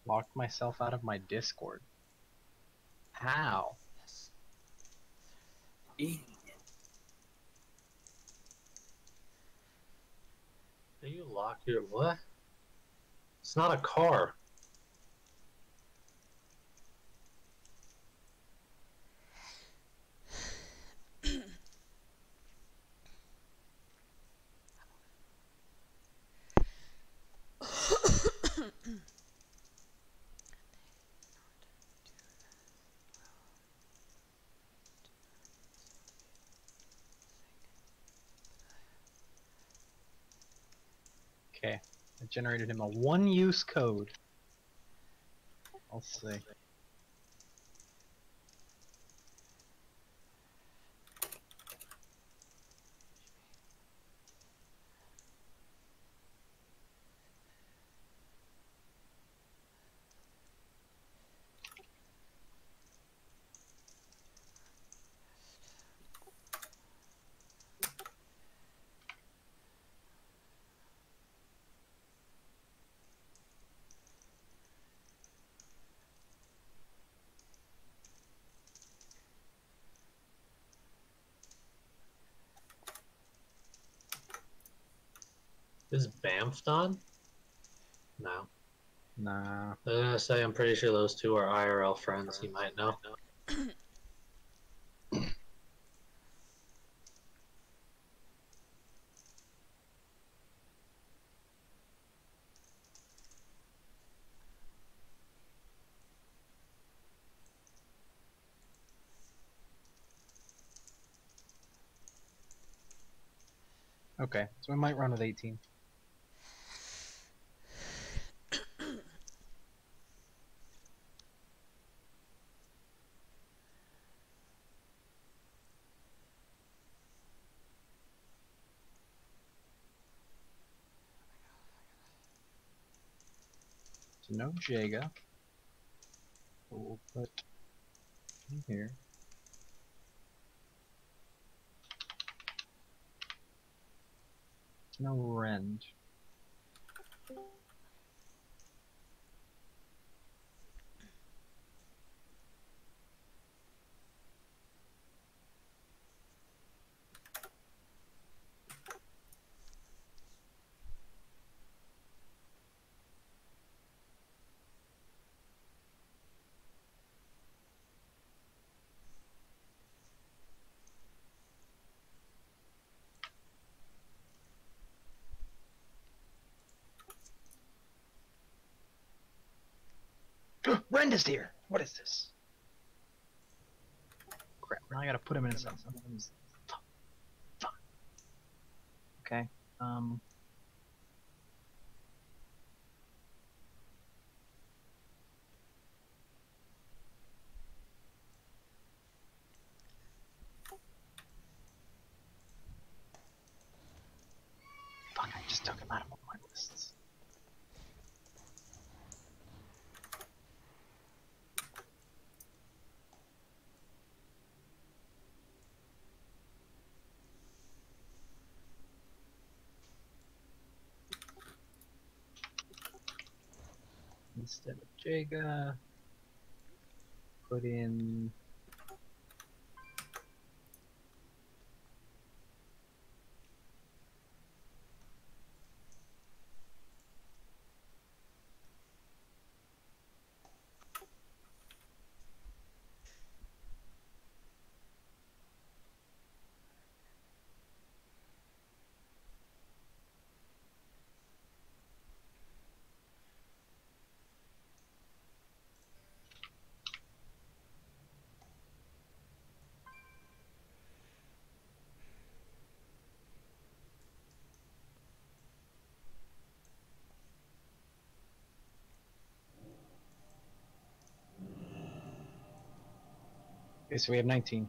Locked myself out of my Discord. How? E. You lock your what? It's not a car. Okay, I generated him a one-use code. I'll see. Is Bamfed on? No. Nah. I was gonna say, I'm pretty sure those two are IRL friends. You might know. Okay, so we might run with 18. So no Jaga. We'll put in here. No Rend. Rend is here! What is this? Crap, now I gotta put him in something. Fuck. Okay, fuck, I just took him out of all my lists. Instead of Jaga, put in okay, so we have 19.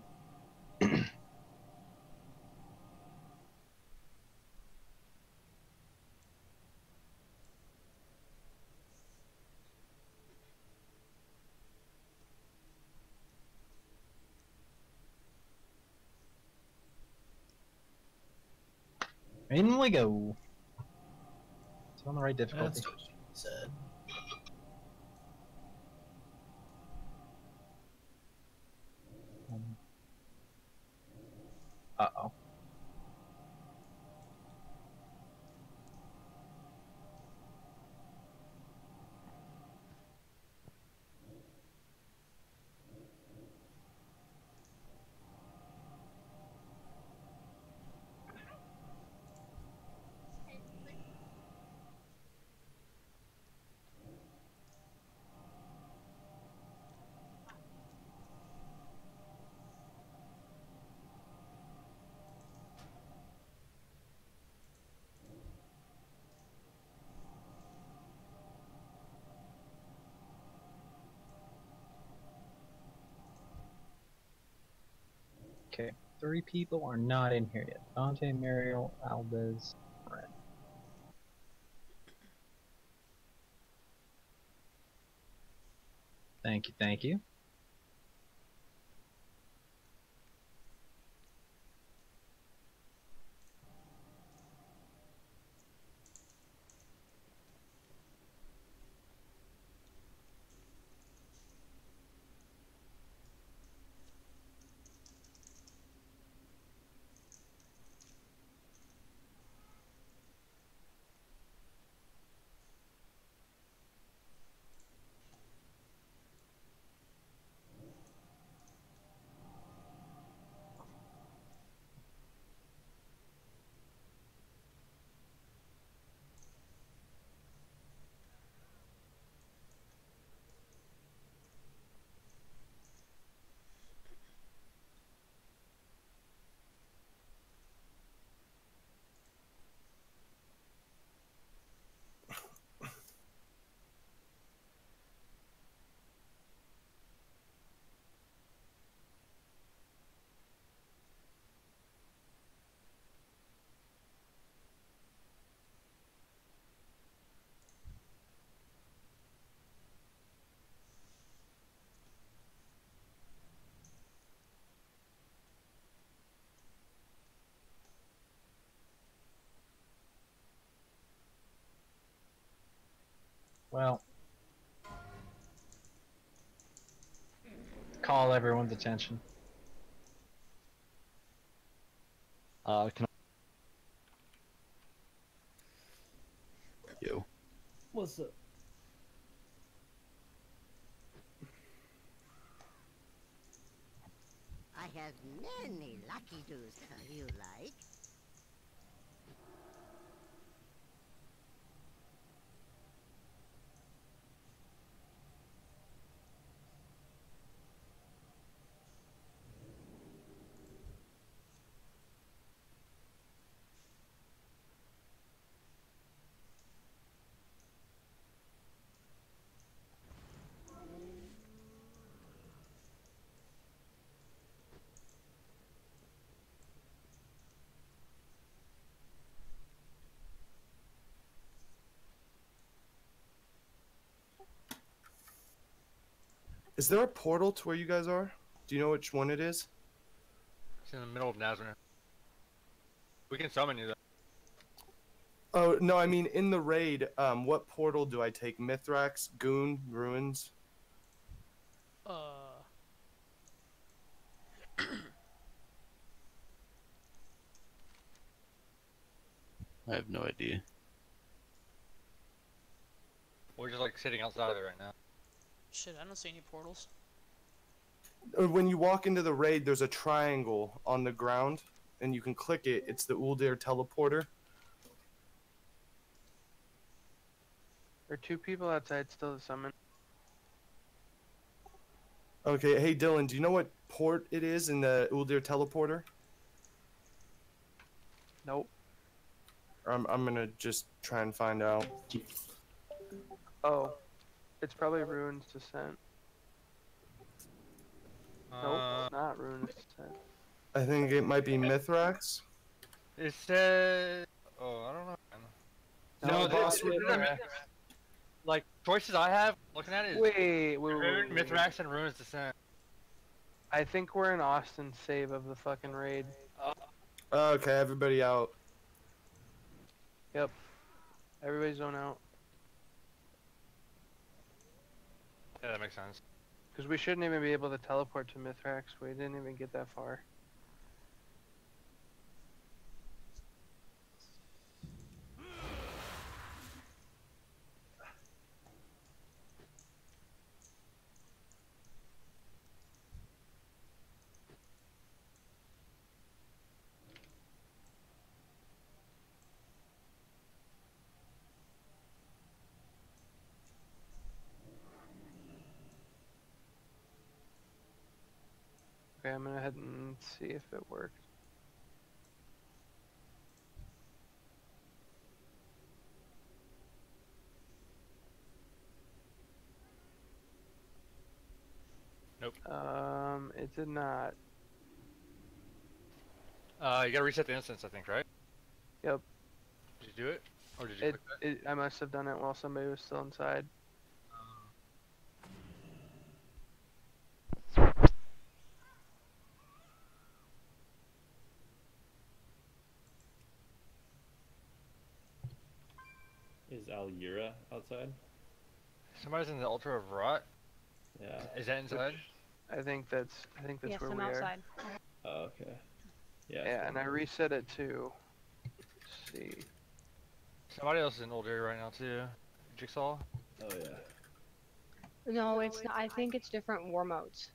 In we go. It's on the right difficulty. That's what she said. Uh-oh. Okay, 3 people are not in here yet. Dante, Mariel, Aldez, Ren. Thank you, thank you. Well, call everyone's attention. Can Yo. What's up? I have many lucky doos you like. Is there a portal to where you guys are? Do you know which one it is? It's in the middle of Nazareth. We can summon you though. Oh, no, I mean, in the raid, what portal do I take? Mithrax, Goon, Ruins? I have no idea. We're just like sitting outside of it right now. Shit, I don't see any portals. When you walk into the raid, there's a triangle on the ground, and you can click it. It's the Uldir teleporter. There are 2 people outside still to summon. Okay, hey Dylan, do you know what port it is in the Uldir teleporter? Nope. I'm gonna just try and find out. Oh. It's probably Ruin's Descent. Nope, it's not Ruin's Descent. I think it might be Mithrax. It says... Oh, I don't know. No, boss would like, choices I have, looking at it is... Wait. Rune, Mithrax, and Rune's Descent. I think we're in Austin's save of the fucking raid. Okay, everybody out. Yep. Everybody zone out. Yeah, that makes sense. Because we shouldn't even be able to teleport to Mithrax. We didn't even get that far. Okay, I'm gonna head and see if it worked. Nope. It did not. You gotta reset the instance, I think, right? Yep. Did you do it? Or did you click that? I must have done it while somebody was still inside. Is Alira outside? Somebody's in the Altar of Rot? Yeah. Is that inside? I think that's Yes, where I'm we outside. Oh, okay. Yeah. are. Yeah, and I reset it too. Let's see. Somebody else is in Uldir right now too. Jigsaw? Oh yeah. No, it's not. I think it's different war modes.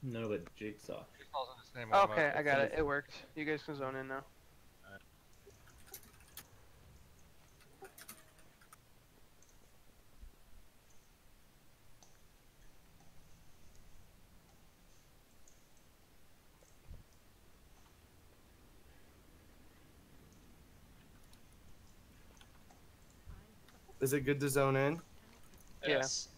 No, but Jigsaw. Jigsaw's in the same one. Okay, I got it. It worked. You guys can zone in now. Is it good to zone in? Yes.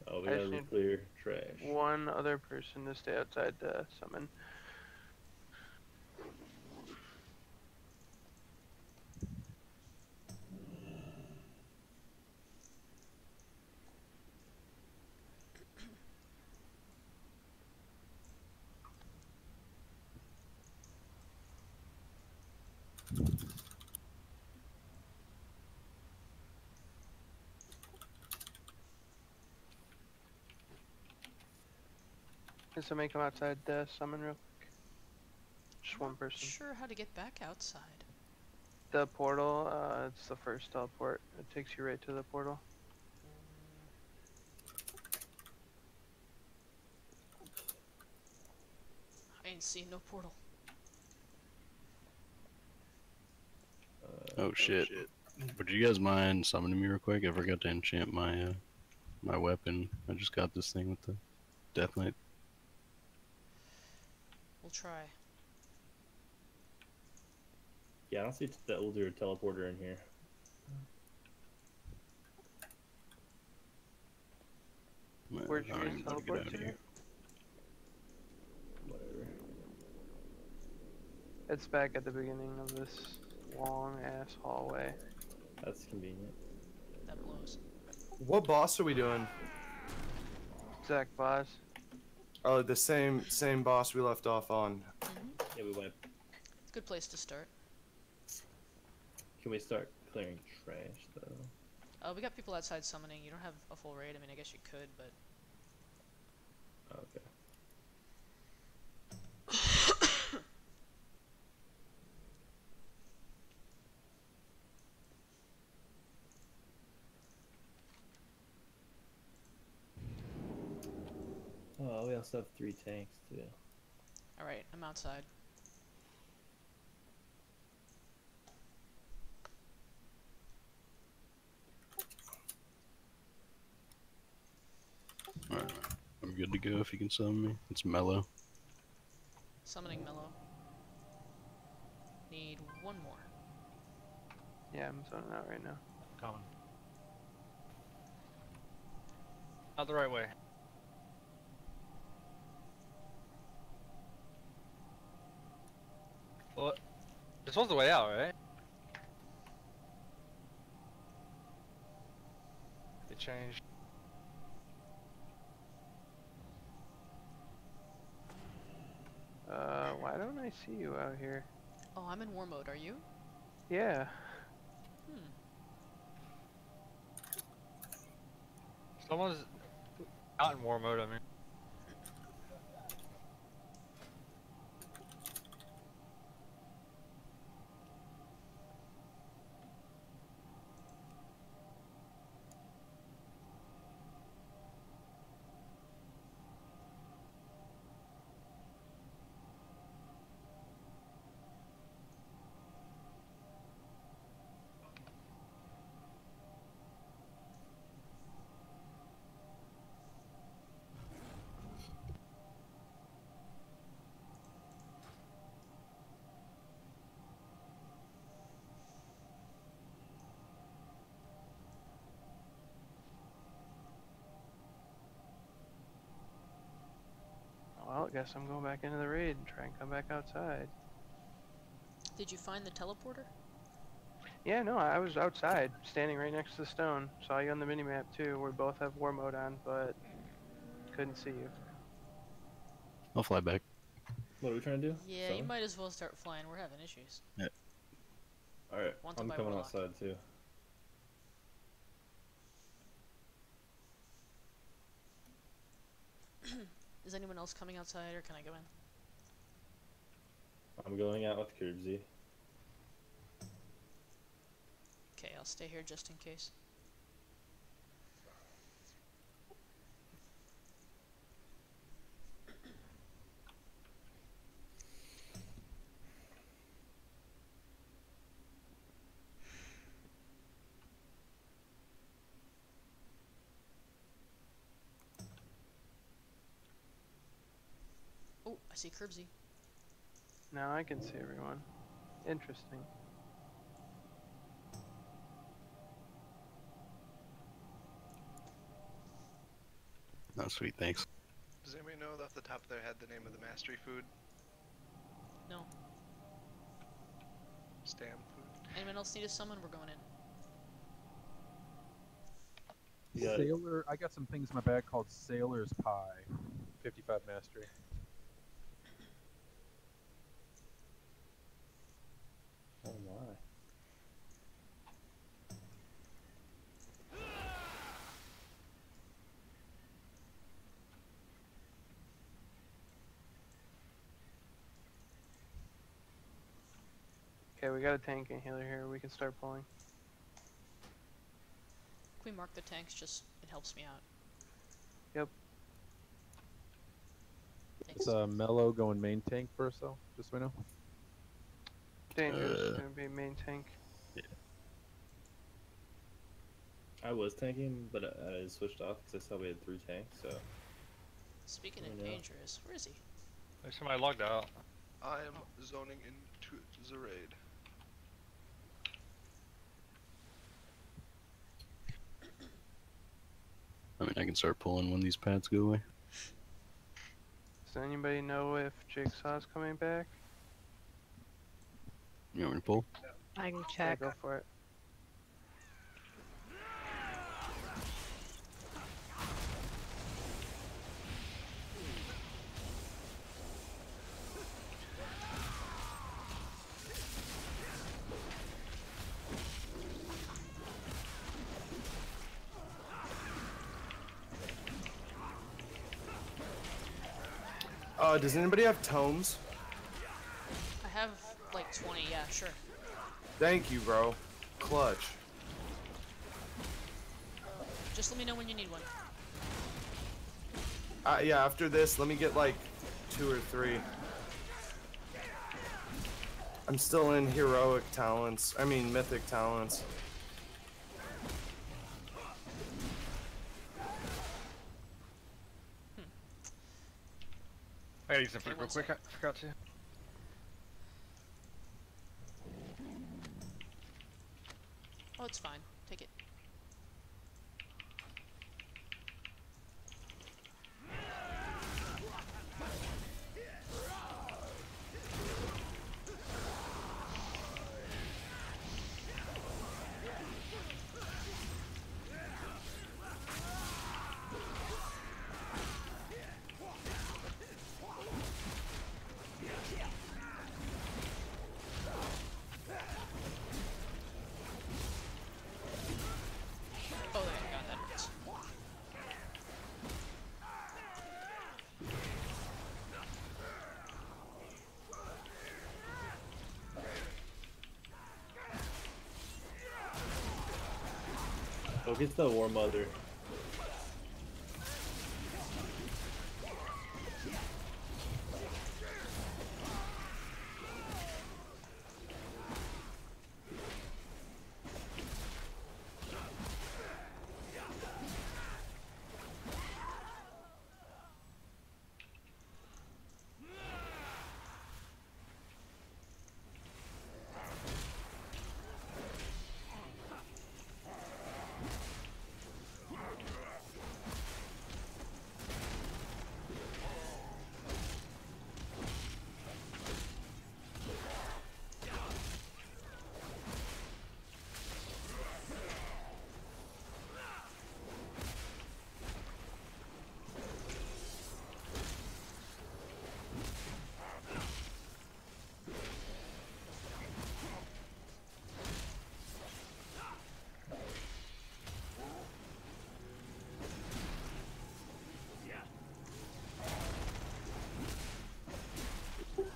Oh, we I gotta should- clear trash. One other person to stay outside to summon. Can somebody come outside to summon real quick? Just one person. Sure how to get back outside. The portal, it's the first teleport. It takes you right to the portal. I ain't seen no portal. Oh shit. Would you guys mind summoning me real quick? I forgot to enchant my my weapon. I just got this thing with the Death Knight. We'll try. Yeah, I don't see the older teleporter in here. Where'd you Alright, guys I'm about to get teleport out of to? here. Whatever. It's back at the beginning of this long ass hallway. That's convenient. That blows. What boss are we doing? Zach boss. Oh, the same boss we left off on. Yeah, we went. Good place to start. Can we start clearing trash though? We got people outside summoning. You don't have a full raid. I mean, I guess you could, but Okay. Oh, we also have 3 tanks too. all right, I'm outside. Alright, I'm good to go if you can summon me. It's mellow. Summoning Mellow. Need one more. Yeah, I'm zoning out right now. Coming. Not the right way. Well, this was the way out, right? It changed. Why don't I see you out here? Oh, I'm in war mode. Are you? Yeah. Someone's out in war mode, I mean. guess I'm going back into the raid and try and come back outside. Did you find the teleporter? Yeah, no, I was outside, standing right next to the stone. Saw you on the minimap too. We both have war mode on, but couldn't see you. I'll fly back. What are we trying to do? Yeah, you might as well start flying. We're having issues. Yeah. Alright, Wanted I'm by coming Warlock. outside too. Is anyone else coming outside, or can I go in? I'm going out with Curbsy. Okay, I'll stay here just in case. Oh, I see Curbsy. Now I can see everyone. Interesting. Oh, sweet, thanks. Does anybody know off the top of their head the name of the mastery food? No. Stam food? Anyone else need a summon? We're going in. Yeah. Sailor, I got some things in my bag called Sailor's Pie. 55 mastery. Oh my. Okay, we got a tank and healer here. We can start pulling. Can we mark the tanks? Just, it helps me out. Yep. Thanks. It's Mellow going main tank first, though, just so we know. Dangerous is gonna be main tank. Yeah. I was tanking, but I switched off because I saw we had 3 tanks, so... Speaking of I know. dangerous, where is he? There's somebody logged out. I am zoning into the raid. I mean, I can start pulling when these pads go away. Does anybody know if Jigsaw's coming back? You want me to pull? I can Yeah, check. go for it. Does anybody have tomes? I have like 20, yeah, sure. Thank you, bro. Clutch. Just let me know when you need one. Yeah, after this, let me get like 2 or 3. I'm still in heroic talents. I mean, mythic talents. I gotta use some Okay, food real one quick. I sec. forgot to. Oh, it's fine. Take it. Oh, there, God, that hurts. Go get the War Mother.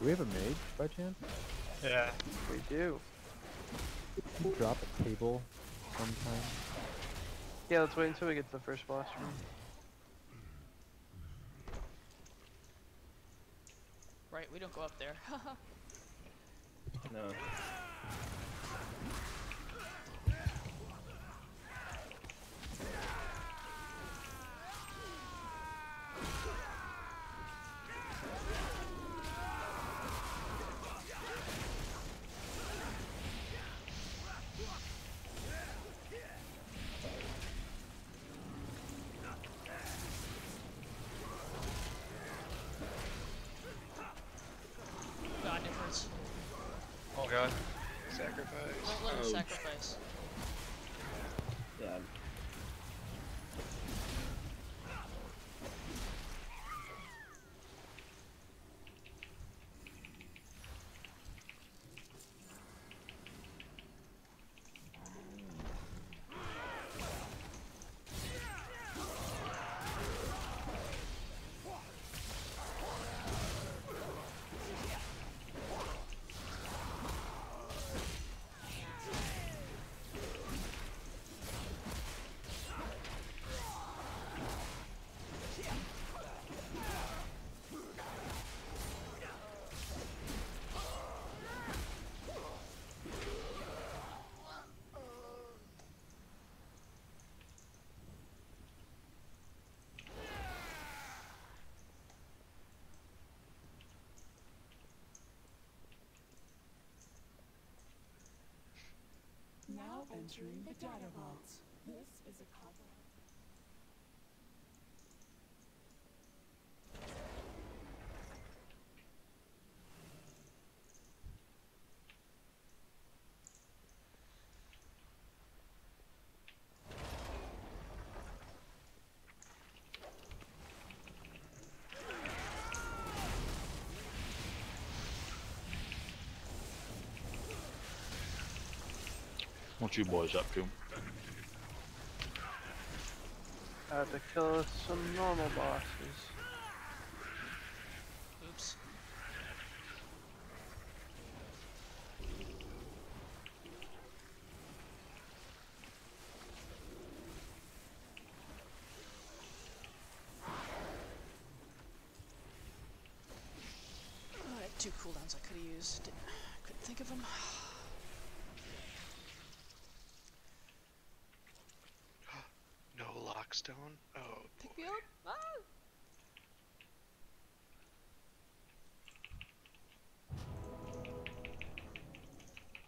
Do we have a mage by chance? Yeah. We do. Can you drop a table sometime? Yeah, let's wait until we get to the first boss room. Right, we don't go up there. No. God difference. Oh god. Sacrifice. Don't let him sacrifice. Yeah. Now entering the data vault. This is a cover. What you boys up to? To kill some normal bosses. Oops. Oh, I had 2 cooldowns I could have used. Couldn't think of them. No lockstone? Oh. Pick me up. Ah!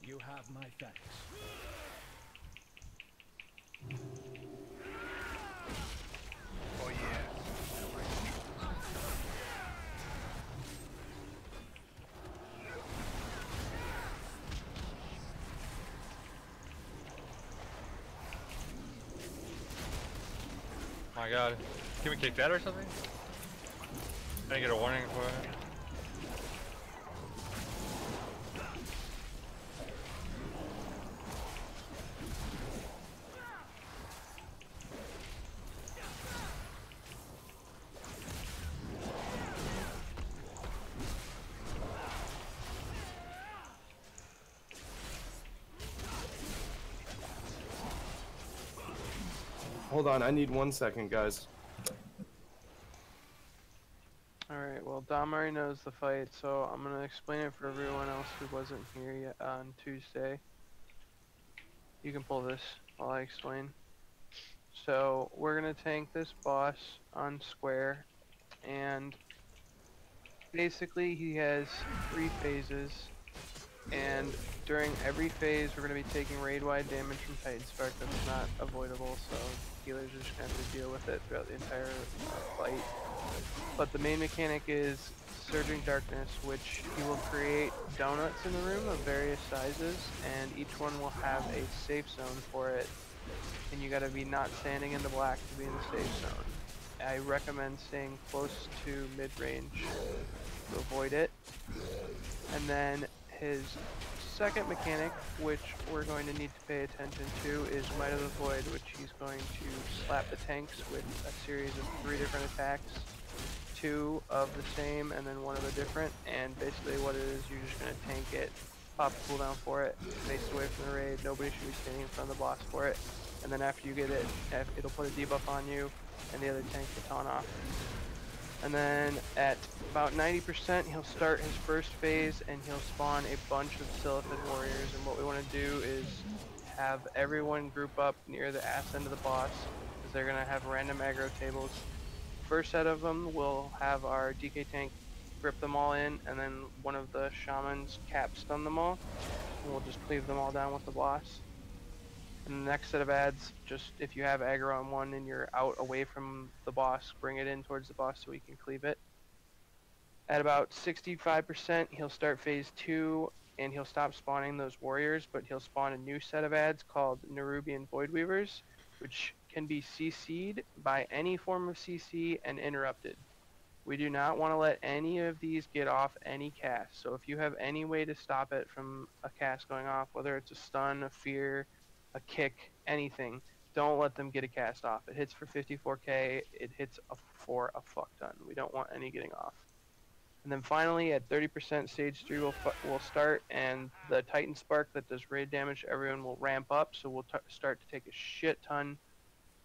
You have my thanks. Oh yeah. My god. Can we kick that or something? I didn't get a warning for it. Hold on, I need 1 second, guys. Alright, well Dom already knows the fight, so I'm gonna explain it for everyone else who wasn't here yet on Tuesday. You can pull this while I explain. So, we're gonna tank this boss on square, and basically he has 3 phases, and during every phase we're gonna be taking raid-wide damage from Titan Spark. That's not avoidable, so healers are just gonna have to deal with it throughout the entire fight. But the main mechanic is Surging Darkness, which he will create donuts in the room of various sizes, and each one will have a safe zone for it. And you gotta be not standing in the black to be in the safe zone. I recommend staying close to mid-range to avoid it. And then his second mechanic, which we're going to need to pay attention to, is Might of the Void, which he's going to slap the tanks with a series of 3 different attacks 2 of the same and then 1 of a different. And basically what it is, you're just going to tank it, pop a cooldown for it, face away from the raid. Nobody should be standing in front of the boss for it. And then after you get it, it'll put a debuff on you, and the other tank will taunt off. And then at about 90%, he'll start his first phase, and he'll spawn a bunch of Silithid warriors. And what we want to do is have everyone group up near the ass end of the boss, because they're going to have random aggro tables. First set of them will have our DK tank grip them all in, and then one of the shamans cap stun them all, and we'll just cleave them all down with the boss. And the next set of ads, just if you have aggro on one and you're out away from the boss, bring it in towards the boss so we can cleave it. At about 65%, he'll start phase 2, and he'll stop spawning those warriors, but he'll spawn a new set of ads called Nerubian Voidweavers, which can be CC'd by any form of CC and interrupted. We do not want to let any of these get off any cast. So if you have any way to stop it from a cast going off, whether it's a stun, a fear, a kick, anything, don't let them get a cast off. It hits for 54k, it hits for a fuck ton. We don't want any getting off. And then finally at 30%, stage 3 will start, and the Titan Spark that does raid damage, everyone will ramp up, so we'll start to take a shit ton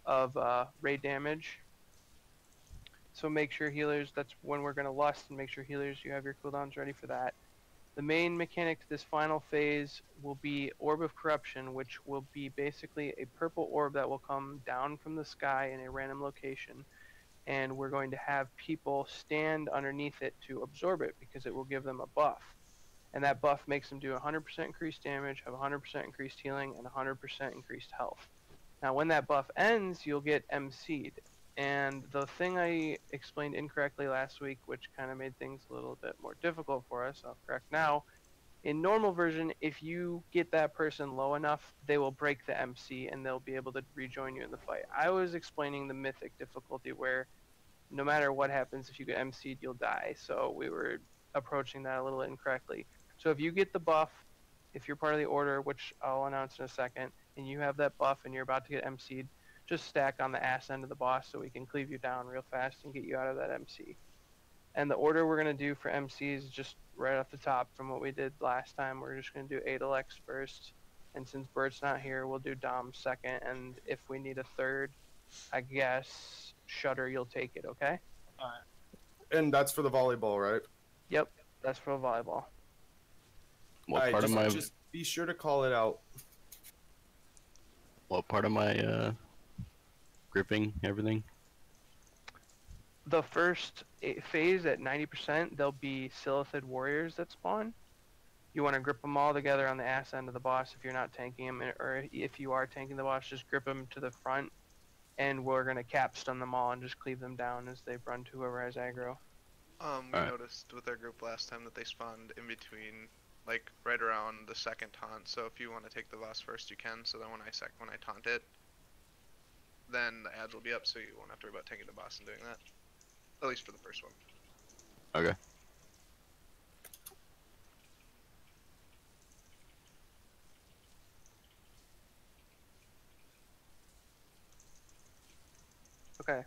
of raid damage. So make sure healers, that's when we're going to lust, and make sure healers, you have your cooldowns ready for that. The main mechanic to this final phase will be Orb of Corruption, which will be basically a purple orb that will come down from the sky in a random location, and we're going to have people stand underneath it to absorb it because it will give them a buff. And that buff makes them do 100% increased damage, have 100% increased healing, and 100% increased health. Now when that buff ends, you'll get MC'd. And the thing I explained incorrectly last week, which kind of made things a little bit more difficult for us, I'll correct now. In normal version, if you get that person low enough, they will break the MC and they'll be able to rejoin you in the fight. I was explaining the mythic difficulty where no matter what happens, if you get MC'd, you'll die. So we were approaching that a little incorrectly. So if you get the buff, if you're part of the order, which I'll announce in a second, and you have that buff and you're about to get MC'd, just stack on the ass end of the boss so we can cleave you down real fast and get you out of that MC. And the order we're going to do for MCs is just right off the top from what we did last time. We're just going to do Adalex first, and since Bert's not here, we'll do Dom second, and if we need a third, I guess Shutter, you'll take it, okay? Alright. And that's for the volleyball, right? Yep, that's for volleyball. What part of my... Just be sure to call it out. What part of my, gripping everything? The first phase at 90%, there'll be Silithid warriors that spawn. You want to grip them all together on the ass end of the boss if you're not tanking them, or if you are tanking the boss, just grip them to the front, and we're going to cap stun them all and just cleave them down as they run to whoever has aggro. We noticed with our group last time that they spawned in between, like right around the second taunt. So if you want to take the boss first, you can. So then when I taunt it, then the ads will be up, so you won't have to worry about taking the boss and doing that. At least for the first one. Okay. Okay.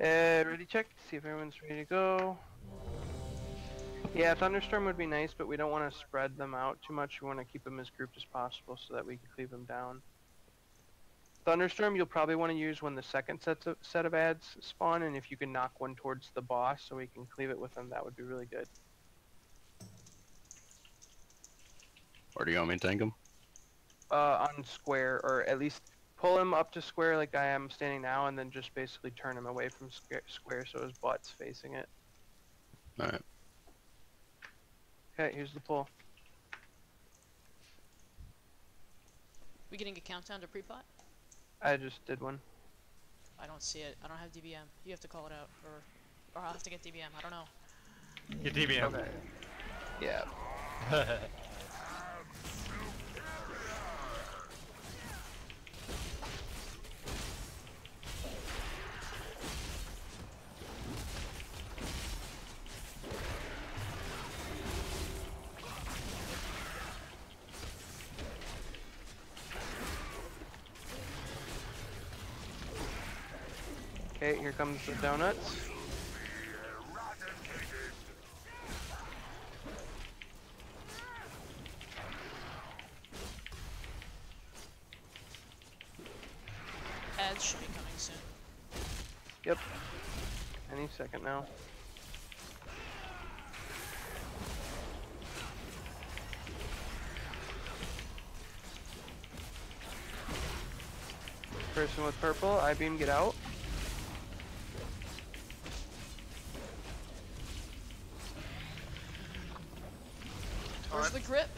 Ready check, see if everyone's ready to go. Yeah, Thunderstorm would be nice, but we don't want to spread them out too much. We want to keep them as grouped as possible so that we can cleave them down. Thunderstorm you'll probably want to use when the second set of ads spawn, and if you can knock one towards the boss so we can cleave it with them, that would be really good. Or do you want me to tank him? On square, or at least pull him up to square like I am standing now, and then just basically turn him away from square so his butt's facing it. Alright. Okay, here's the pull. We getting a countdown to pre-pot? I just did one. I don't see it. I don't have DBM. You have to call it out, or I'll have to get DBM. I don't know. Get DBM. Okay. Yeah. Okay, here comes the donuts. Ads should be coming soon. Yep. Any second now. Person with purple, I-beam, get out. Where's the grip?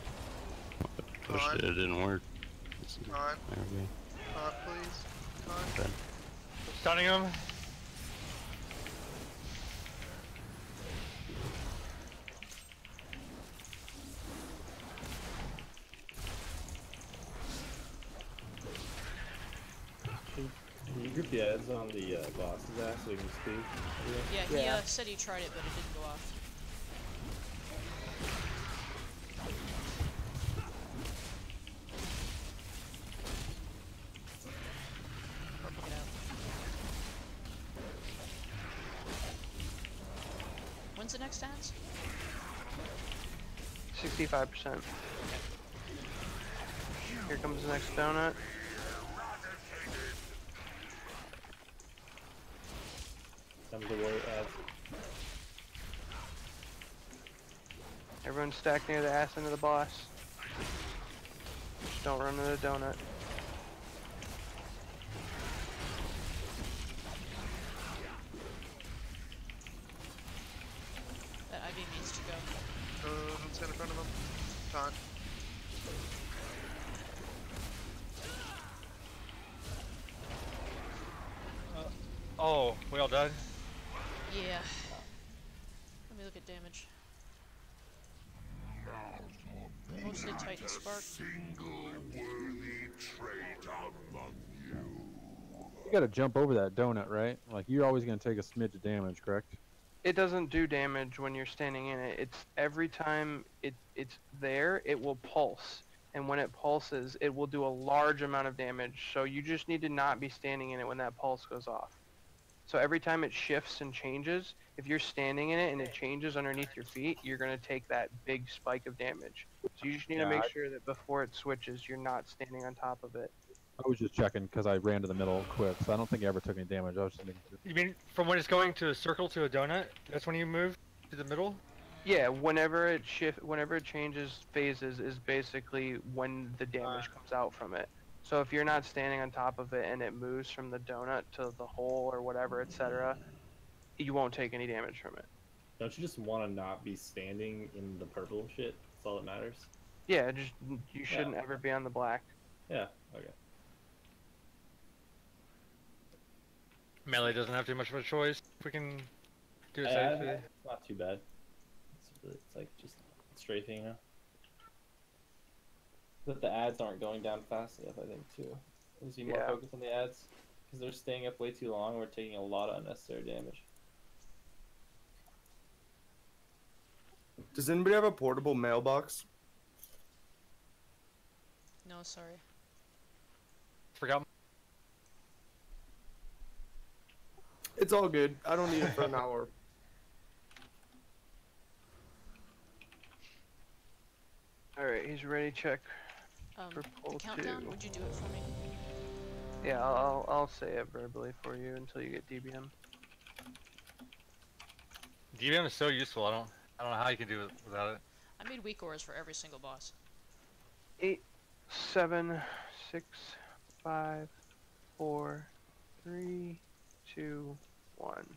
Pushed it, it didn't work. Taunt. There we go. Taunt, please. Taunt. Okay. Stunning him. Can you group the ads on the boss's ass so we can speak? Yeah, he said he tried it, but it didn't go off. Get out. When's the next dance? 65%. Here comes the next donut. Some of the warrior ads. Everyone stack near the ass end of the boss. Just don't run into the donut. That IV needs to go. Stand in front of him. Taunt. Oh, we all died? Yeah. Let me look at damage. Mostly Titan Spark. You gotta jump over that donut, right? Like, you're always gonna take a smidge of damage, correct? It doesn't do damage when you're standing in it. It's every time it's there, it will pulse. And when it pulses, it will do a large amount of damage. So you just need to not be standing in it when that pulse goes off. So every time it shifts and changes, if you're standing in it and it changes underneath your feet, you're going to take that big spike of damage. So you just need to make sure that before it switches, you're not standing on top of it. I was just checking because I ran to the middle quick, so I don't think I ever took any damage. I was just making sure. You mean from when it's going to a circle to a donut? That's when you move to the middle? Yeah, whenever it changes phases is basically when the damage comes out from it. So if you're not standing on top of it and it moves from the donut to the hole or whatever, etc., you won't take any damage from it. Don't you just want to not be standing in the purple shit? That's all that matters. Yeah, just you shouldn't ever be on the black. Yeah, okay. Melee doesn't have too much of a choice. We can do it safely. It's not too bad. It's like just strafing, you know? But the ads aren't going down fast enough, I think, too. We need more focus on the ads. Because they're staying up way too long, we're taking a lot of unnecessary damage. Does anybody have a portable mailbox? No, sorry. Forgot. It's all good. I don't need it for an hour. Alright, he's ready. Check. For The pull countdown, 2. would you do it for me? Yeah, I'll say it verbally for you until you get DBM. DBM is so useful. I don't know how you can do it without it. I made weak auras for every single boss. 8, 7, 6, 5, 4, 3, 2, 1.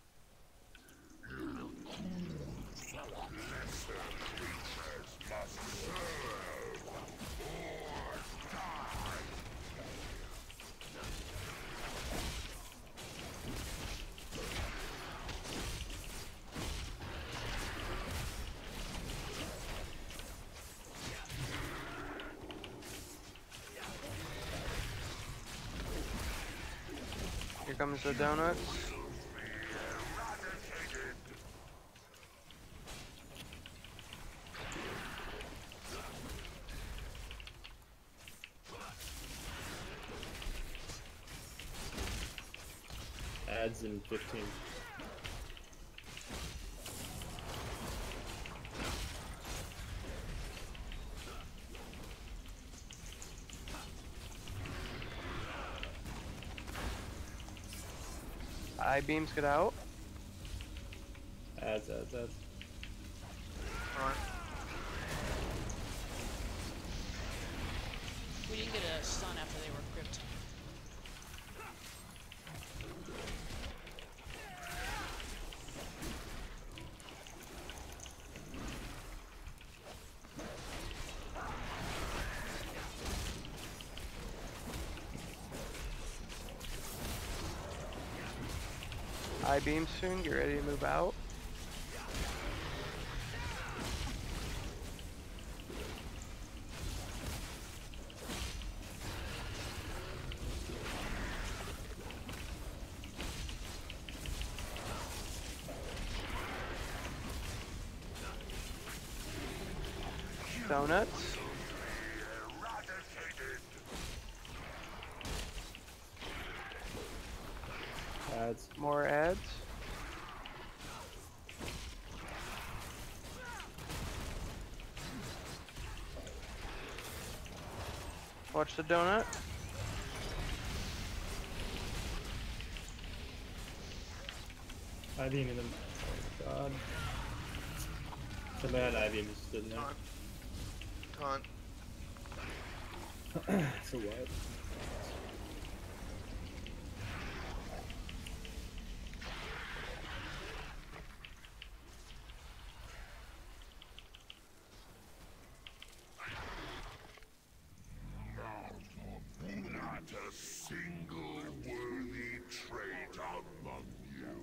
Here comes the donuts. Ads in 15. I-beams get out. Adds. Alright. We didn't get a stun after they were gripped. I-beam soon, get ready to move out. Donuts. Adds. More ads. Watch the donut. I-beam in them. Oh god. Somebody had I-beam just sitting there. Taunt. So what? Not a single worthy trait among you.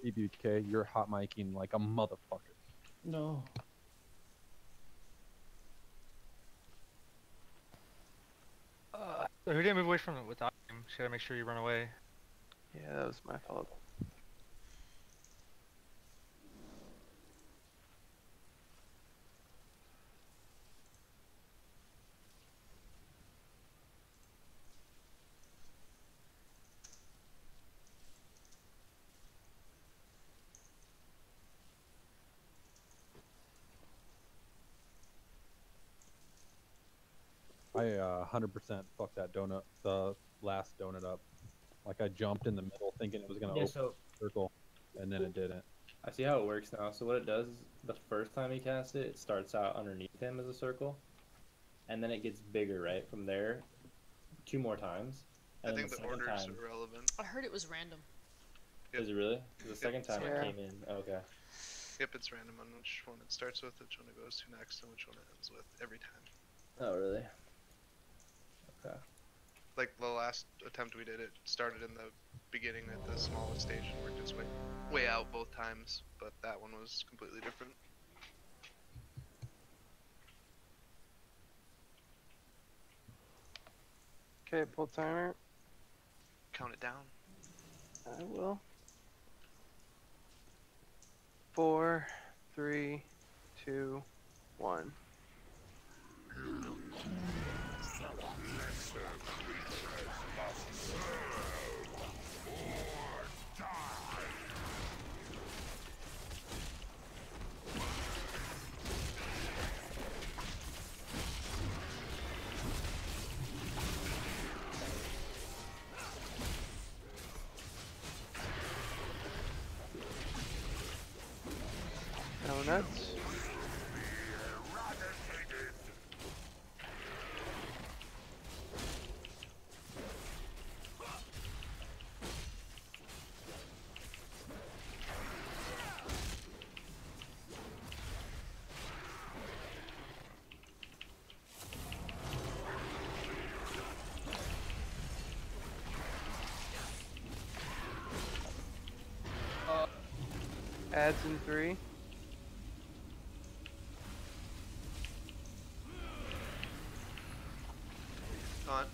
EBK, you're hot micing like a motherfucker. No. So who didn't move away from it with the item? Just gotta make sure you run away. Yeah, that was my fault. I 100% fucked that donut, the last donut up. Like I jumped in the middle thinking it was gonna open the circle, and then it didn't. I see how it works now. So what it does is the first time he casts it, it starts out underneath him as a circle, and then it gets bigger, right? From there, 2 more times. And I then think the second order is time, irrelevant. I heard it was random. Is it really? 'Cause the second time Yeah. it came in. Oh, okay. Yep, it's random on which one it starts with, which one it goes to next, and which one it ends with every time. Oh, really? Okay. Like the last attempt we did, it started in the beginning at the smallest stage and worked its way out both times, but that one was completely different. Okay, pull timer. Count it down. I will. 4, 3, 2, 1. Donuts. Adds in 3. On.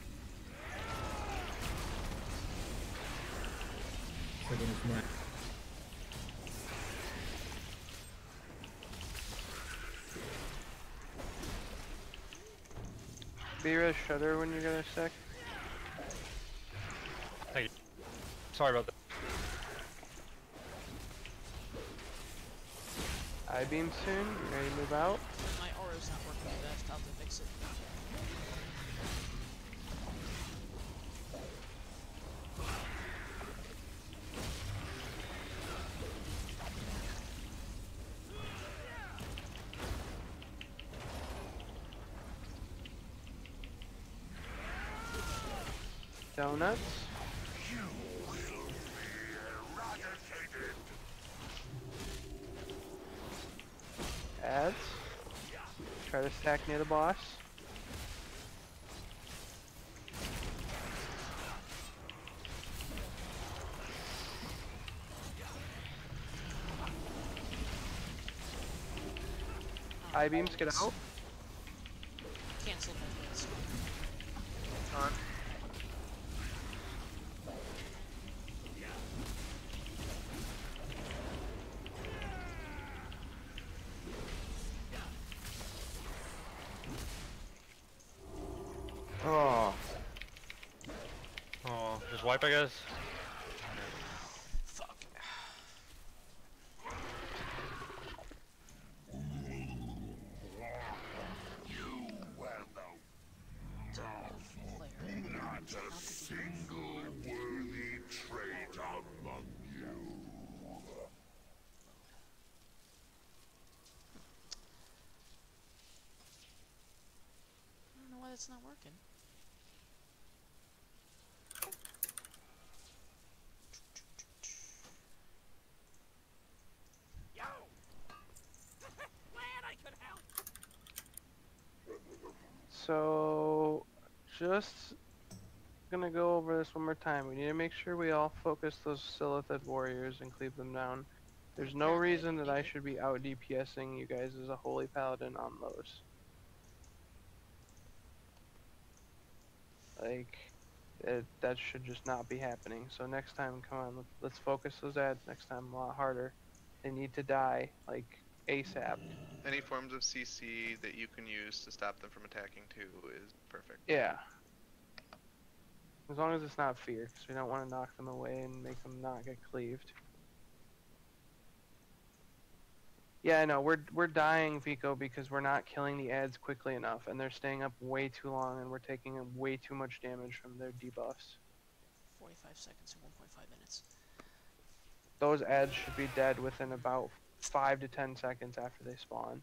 Be res shudder when you get a sec. Thank you. Sorry about that. I beam soon. You ready to move out? My aura's not working. I have to fix it. Donuts. Ads. Try to stack near the boss. I-beams, get out. Cancel movements. On. Oh. Oh, just wipe, I guess. Fuck. Not a single worthy trait among you. I don't know why that's not working. So, just gonna go over this one more time. We need to make sure we all focus those Silithid warriors and cleave them down. There's no reason that I should be out DPSing you guys as a holy paladin on those. Like, that should just not be happening. So next time, come on, let's focus those ads next time a lot harder. They need to die, like, ASAP. Any forms of CC that you can use to stop them from attacking too is perfect. Yeah. As long as it's not fear, because we don't want to knock them away and make them not get cleaved. Yeah, I know, we're dying, Vico, because we're not killing the ads quickly enough, and they're staying up way too long, and we're taking way too much damage from their debuffs. 45 seconds and 1.5 minutes. Those ads should be dead within about 5 to 10 seconds after they spawn.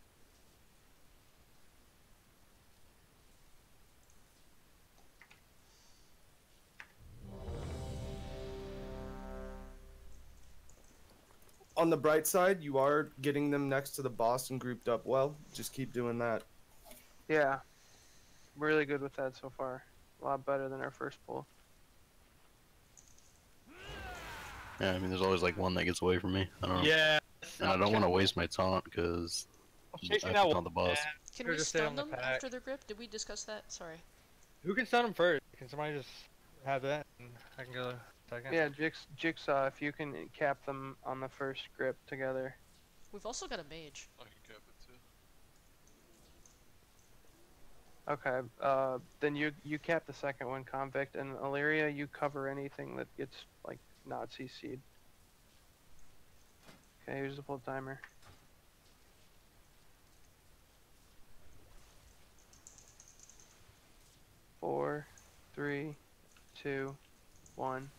On the bright side, you are getting them next to the boss and grouped up well. Just keep doing that. Yeah. Really good with that so far. A lot better than our first pull. Yeah, I mean, there's always like one that gets away from me. I don't know. Yeah. And I don't want to waste my taunt because I have to taunt the boss. Can we stun them after their grip? Did we discuss that? Sorry. Who can stun them first? Can somebody just have that and I can go second? Yeah, Jigsaw, if you can cap them on the first grip together. We've also got a mage. I can cap it too. Okay, then you cap the second one, Convict, and Illyria, you cover anything that gets, like, not CC'd. Okay, here's the full timer. Four, 3, 2, 1.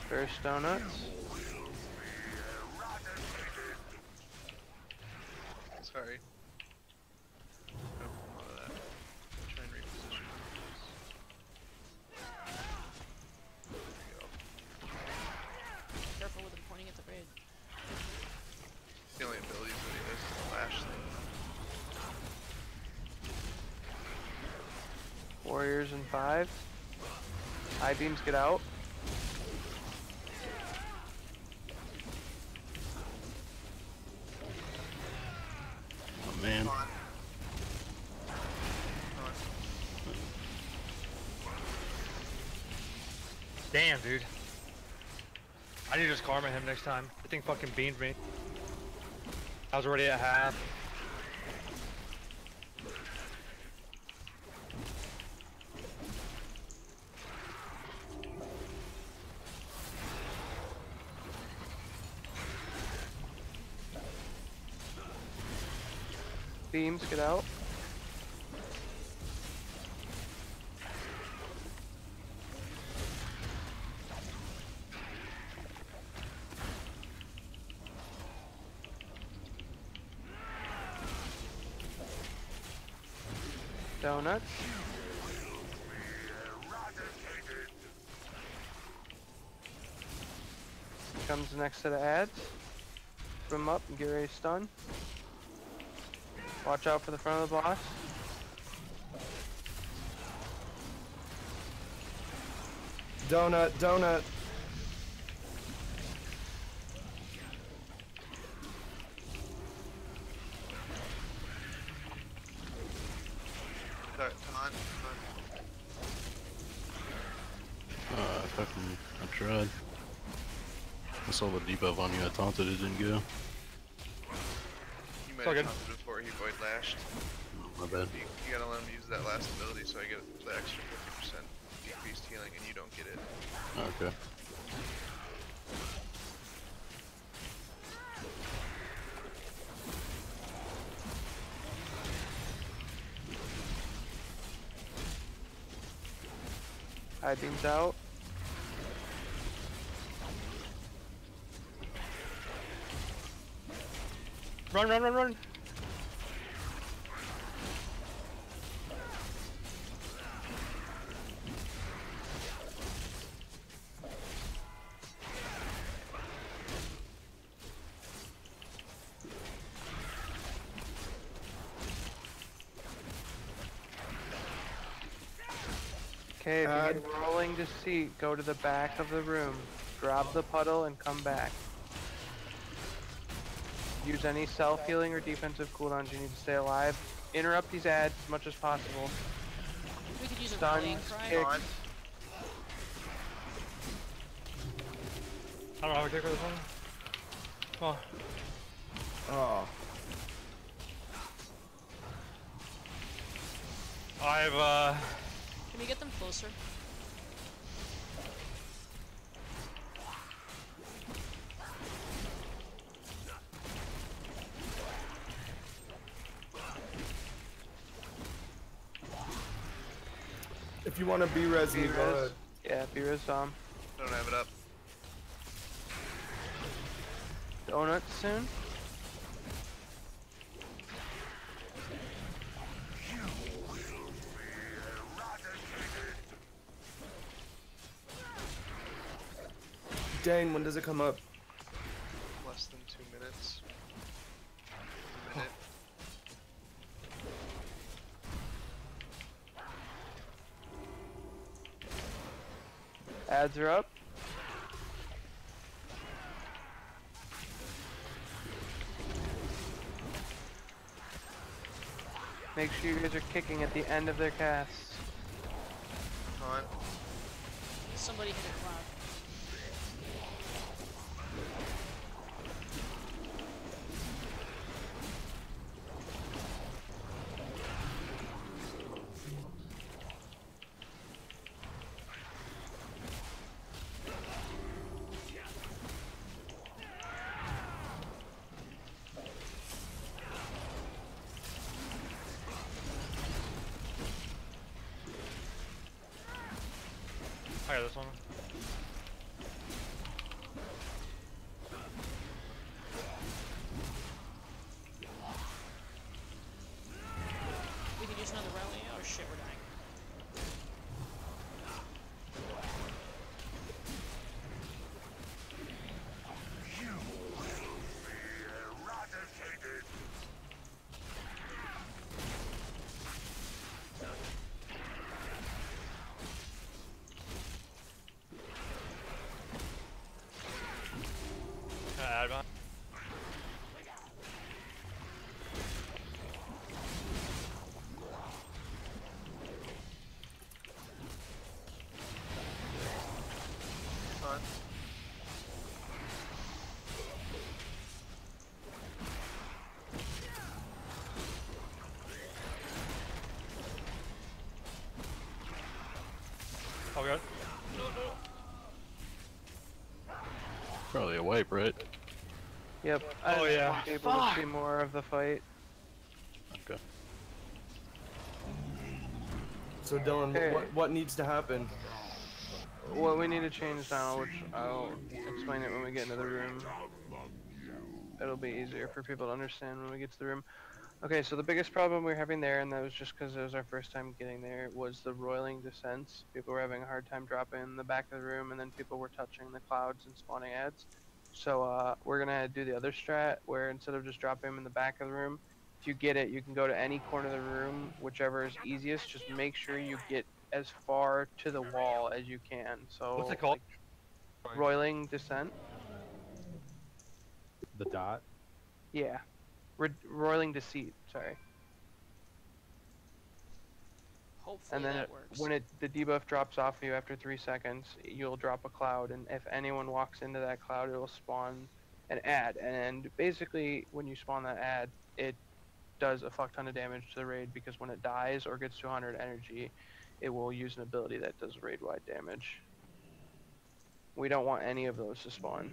First donuts. Sorry. Warriors in 5. High beams get out. Oh man. Damn, dude. I need to just karma him next time. The thing fucking beamed me. I was already at half. Beams get out. Donuts. Comes next to the ads. Swim up and get ready to stun. Watch out for the front of the boss. Donut, donut. I tried. I saw the debuff on you, I taunted, it didn't go. You might have taunted before he void lashed. My bad. You gotta let him use that last ability so I get the extra 50% decreased healing and you don't get it. Okay. High beams out. Run, run, run, run! Okay, if you get rolling to seat, go to the back of the room. Grab the puddle and come back. Use any self-healing or defensive cooldowns you need to stay alive. Interrupt these ads as much as possible. We could use a Stuns, rallying cry. kicks. I don't know how to kick for this one. Oh. I've Can we get them closer? If you want to B-res me, go ahead. Yeah, B-res Dom. Don't have it up. Donuts soon. Dane, when does it come up? Less than 2 minutes. A minute. Ads are up. Make sure you guys are kicking at the end of their casts. Taunt. Somebody hit a cloud. I got this one. We can use another rally. Oh shit, we're dying. Oh god. Probably a wipe, right? Yep. Oh, I just yeah. want people to see more of the fight. Okay. So Dylan, Okay. what needs to happen? What we need to change now, which I'll explain it when we get into the room. It'll be easier for people to understand when we get to the room. Okay, so the biggest problem we were having there, and that was just because it was our first time getting there, was the roiling descents. People were having a hard time dropping in the back of the room, and then people were touching the clouds and spawning ads. So we're gonna do the other strat, where instead of just dropping them in the back of the room, if you get it, you can go to any corner of the room, whichever is easiest. Just make sure you get as far to the wall as you can. So What's it called? Like, roiling descent. The dot. Yeah. Roiling deceit. Sorry. Hopefully And then that works. when the debuff drops off you after 3 seconds, you'll drop a cloud, and if anyone walks into that cloud, it will spawn an ad. And basically, when you spawn that ad, it does a fuck ton of damage to the raid, because when it dies or gets to 100 energy, it will use an ability that does raid-wide damage. We don't want any of those to spawn.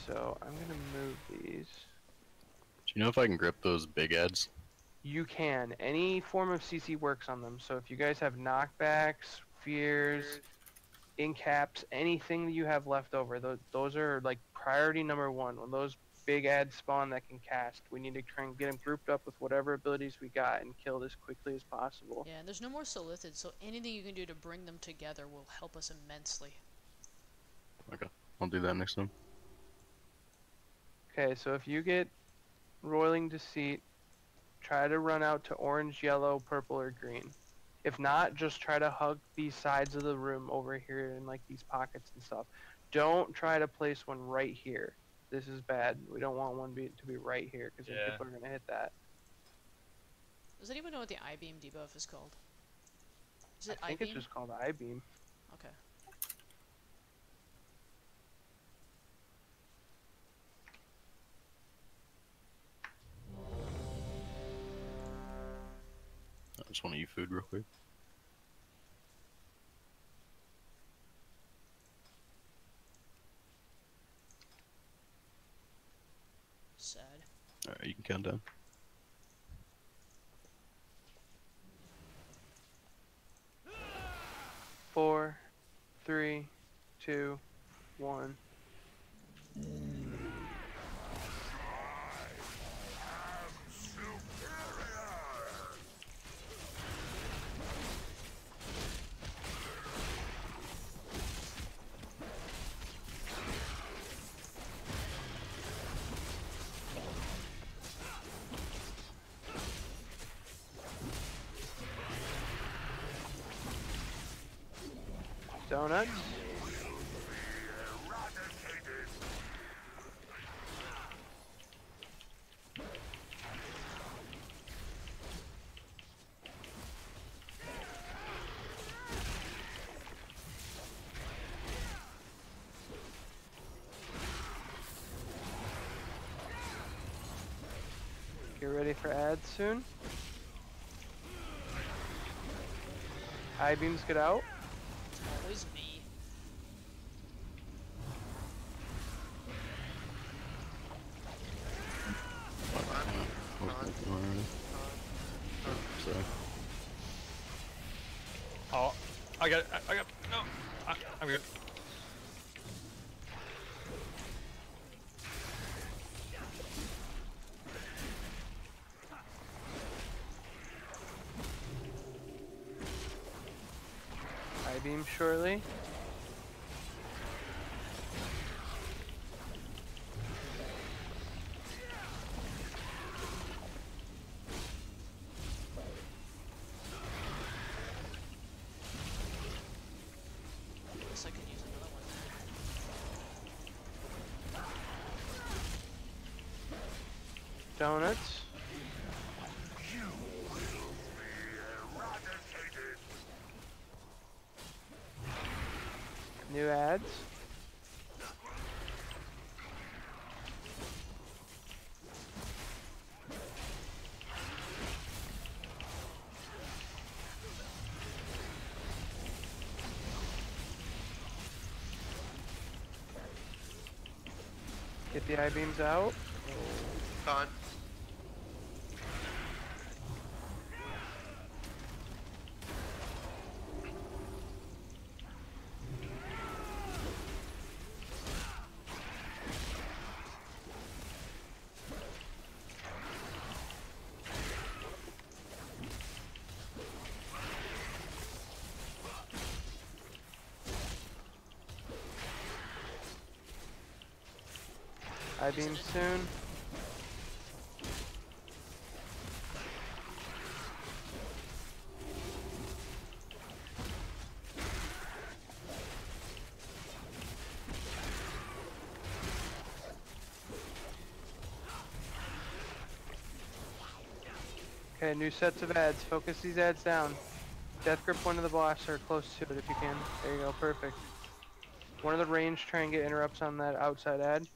So I'm gonna move these. Do you know if I can grip those big ads? You can. Any form of CC works on them. So if you guys have knockbacks, fears, incaps, anything that you have left over, those are like priority number 1. When those big ads spawn that can cast, we need to try and get them grouped up with whatever abilities we got and killed as quickly as possible. Yeah, and there's no more Solithid, so anything you can do to bring them together will help us immensely. Okay, I'll do that next time. Okay, so if you get Roiling Deceit, try to run out to orange, yellow, purple, or green. If not, just try to hug these sides of the room over here in like these pockets and stuff. Don't try to place one right here. This is bad. We don't want one to be right here, because then people are going to hit that. Does anyone know what the I-beam debuff is called? Is it I think I-beam? it's just called I-beam. Okay. I just want to eat food real quick. Sad. Alright, you can count down. Four, 3, 2, 1. Donuts. Get ready for ads soon. I-beams get out. Always me. Sorry. Oh, I got no. I'm good. I-beam shortly. Guess I could use another one there. Donuts. New ads. Get the I-beams out. Taunt. I-beam soon. Okay, new sets of ads. Focus these ads down. Death grip one of the boss or close to it if you can. There you go, perfect. One of the range, try and get interrupts on that outside ad.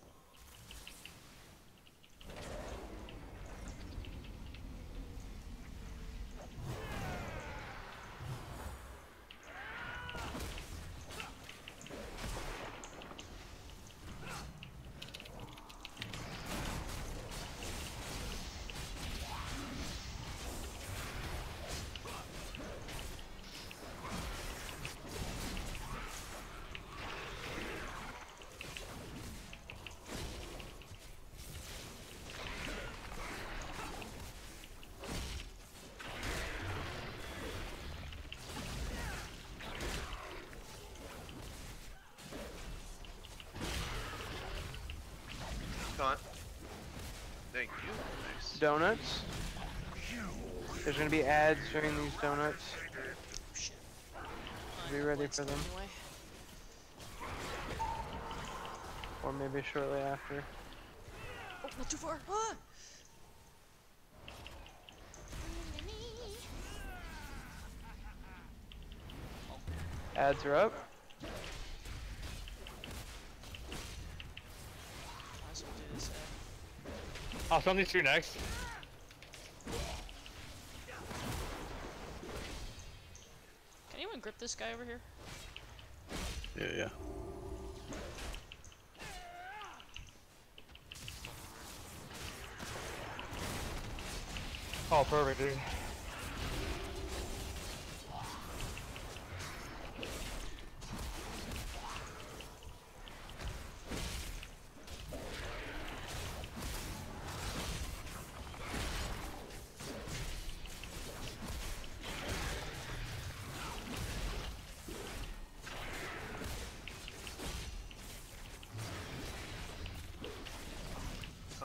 Taunt. Thank you. Nice. Donuts. There's gonna be ads during these donuts. Be ready for them. Or maybe shortly after. Oh, not too far. Ah! Ads are up. I'll film these two next. Can anyone grip this guy over here? Yeah. Oh, perfect, dude.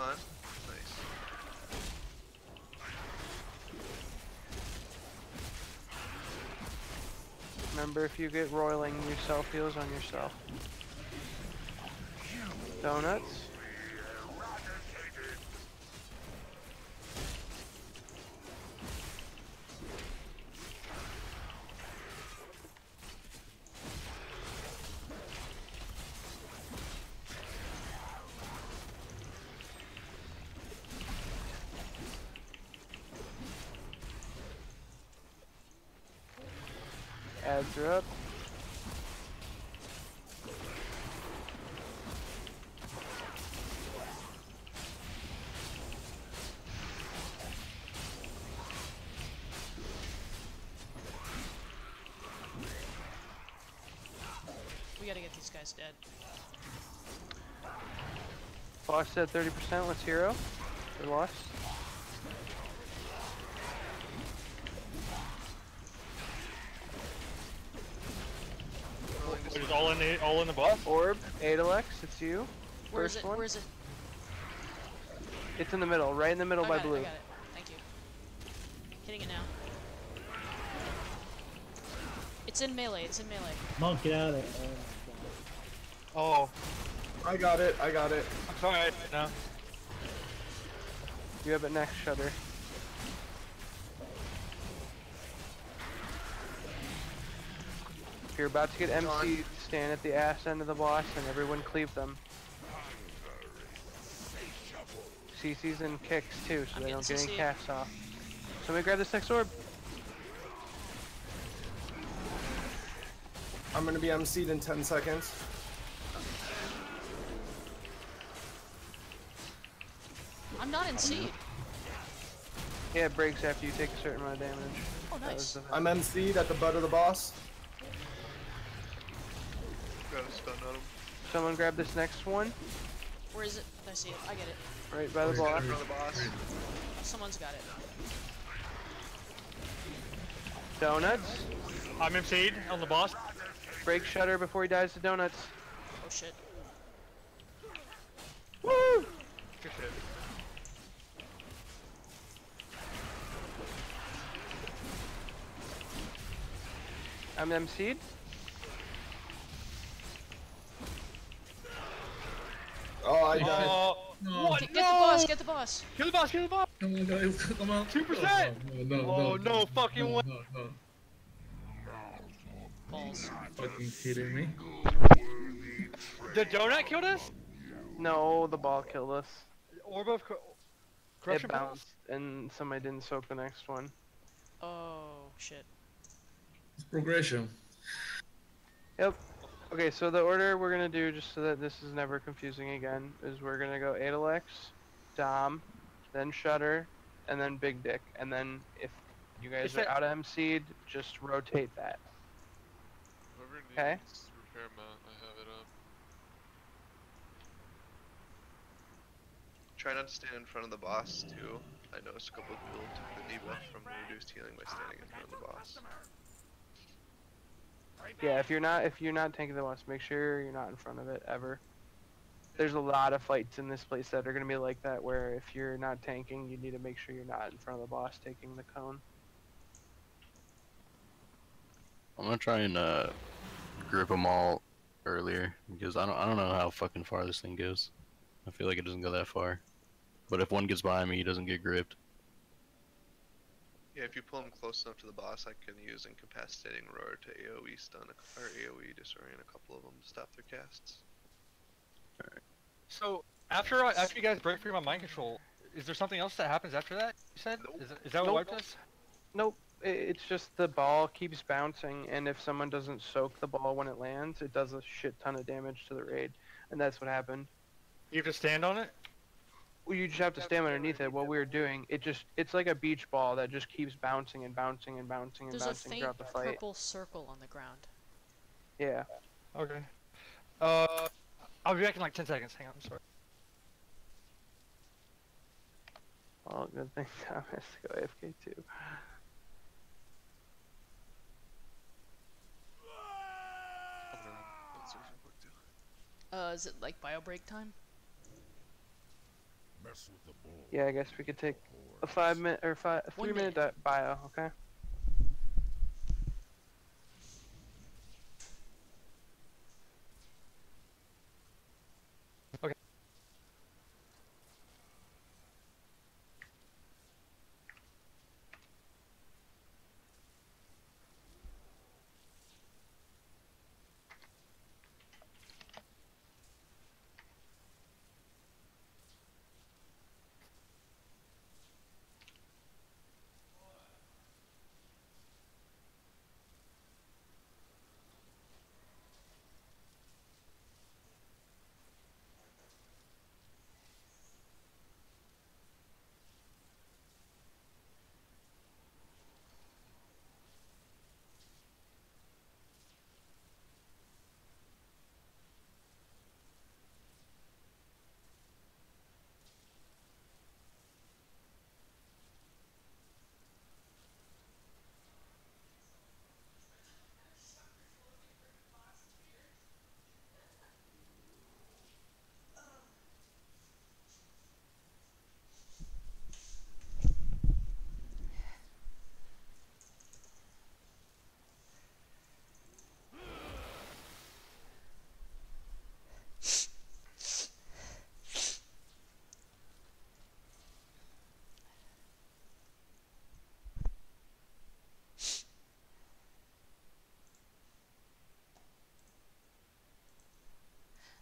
Taunt. Nice. Remember, if you get roiling, your self heals on yourself. Donuts. Ads are up. We gotta get these guys dead. Boss at 30%. Let's hero. Or lost. It's all in the buff. Orb, Adalex, it's you. Where is First it? one. Where is it? It's in the middle, right in the middle by blue. I got it. Thank you. Hitting it now. It's in melee. It's in melee. Monk, get out of there. Oh. I got it. I'm sorry. No. You have it next, Shudder. If you're about to get MC'd, stand at the ass end of the boss and everyone cleave them. CC's and kicks too, so they don't get any casts off. Somebody grab this next orb. I'm gonna be MC'd in 10 seconds. I'm not in seed. Yeah, it breaks after you take a certain amount of damage. Oh, nice. I'm MC'd at the butt of the boss. Got a stun on him. Someone grab this next one. Where is it? I see it. I get it. Right by the Got it boss. in front of the boss. Oh, someone's got it. Donuts. I'm MC'd on the boss. Break Shutter before he dies to donuts. Oh shit. Woo! Good shit. I'm MC'd. Oh, I died. No. What? Get the boss, get the boss. Kill the boss, kill the boss. Come on, guys, come on. 2%. No, no fucking way. No. Balls. Fucking kidding me? The donut killed us? No, the ball killed us. Orb of corruption It bounced, and somebody didn't soak the next one. Oh shit. It's progression. Yep. Okay, so the order we're gonna do, just so that this is never confusing again, is we're gonna go Adalex, Dom, then Shutter, and then Big Dick, and then if you guys are out of MC'd, just rotate that. Okay. Repair mount, I have it up. Try not to stand in front of the boss too. I noticed a couple of people took the debuff from the reduced healing by standing in front of the boss. Yeah, if you're not tanking the boss, make sure you're not in front of it ever. There's a lot of fights in this place that are gonna be like that, where if you're not tanking, you need to make sure you're not in front of the boss taking the cone. I'm gonna try and grip them all earlier because I don't know how fucking far this thing goes. I feel like it doesn't go that far. But if one gets by me, he doesn't get gripped. Yeah, if you pull him close enough to the boss, I can use Incapacitating Roar to AoE stun or AoE disorient a couple of them to stop their casts. Alright. So after you guys break free my mind control, is there something else that happens after that? You said? Nope. Is that what wiped us? Nope. It's just the ball keeps bouncing, and if someone doesn't soak the ball when it lands, it does a shit ton of damage to the raid, and that's what happened. You have to stand on it? Well, you just have to stand underneath it. What we were doing, it's like a beach ball that just keeps bouncing and bouncing and bouncing and There's a bouncing faint throughout the fight. purple circle on the ground. Yeah. Okay. I'll be back in like 10 seconds. Hang on, I'm sorry. Well, good thing Tom has to go AFK too. Is it like bio break time? Yeah, I guess we could take a 3 minute bio, okay? Okay.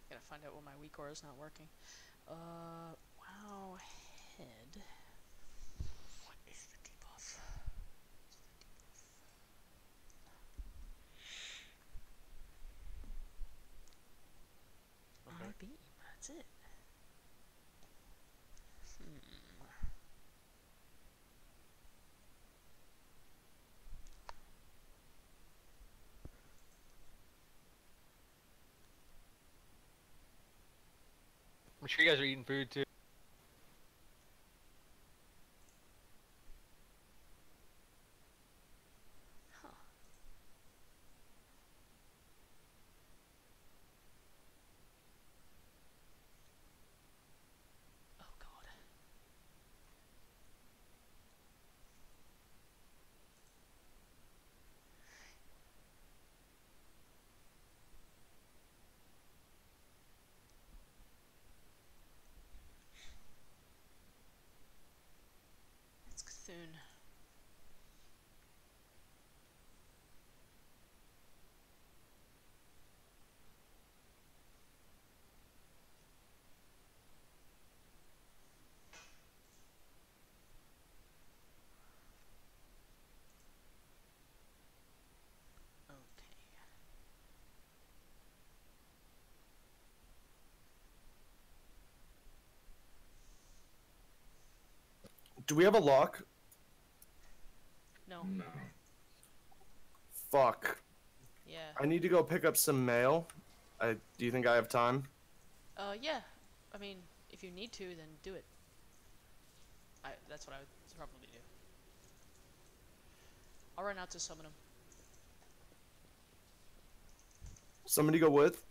Gotta find out what my weak aura is not working. Wow, head. What is the debuff? My beam, that's it. I'm sure you guys are eating food too. It's Cthulhu. Do we have a lock? No. No. Fuck. Yeah. I need to go pick up some mail. Do you think I have time? Yeah. I mean, if you need to, then do it. That's what I would probably do. I'll run out to summon him. Somebody go with?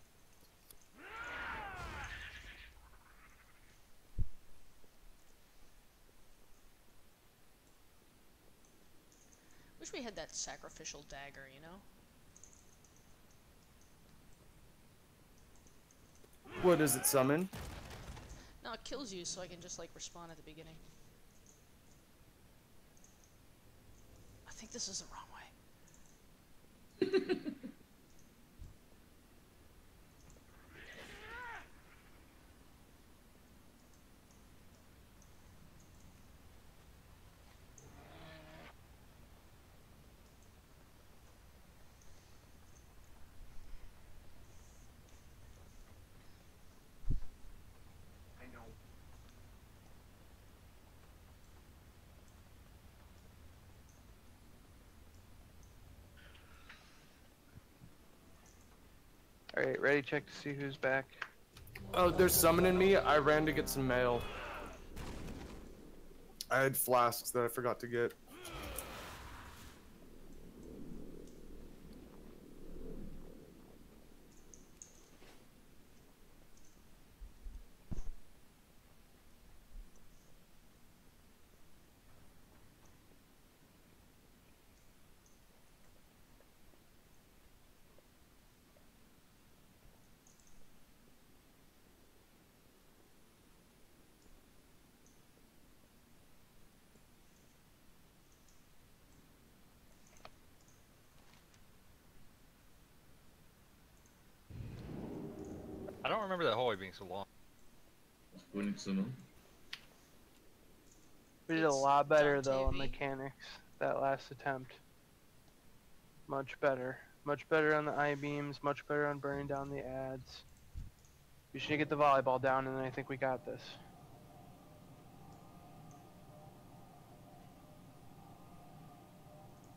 Wish we had that sacrificial dagger, you know? What does it summon? No, it kills you, so I can just like respawn at the beginning. I think this is the wrong way. Alright, ready, check to see who's back. Oh, they're summoning me. I ran to get some mail. I had flasks that I forgot to get. I don't remember that hallway being so long. We need to know. We did a lot better though on mechanics that last attempt. Much better. Much better on the I-beams, much better on burning down the ads. We should get the volleyball down and then I think we got this.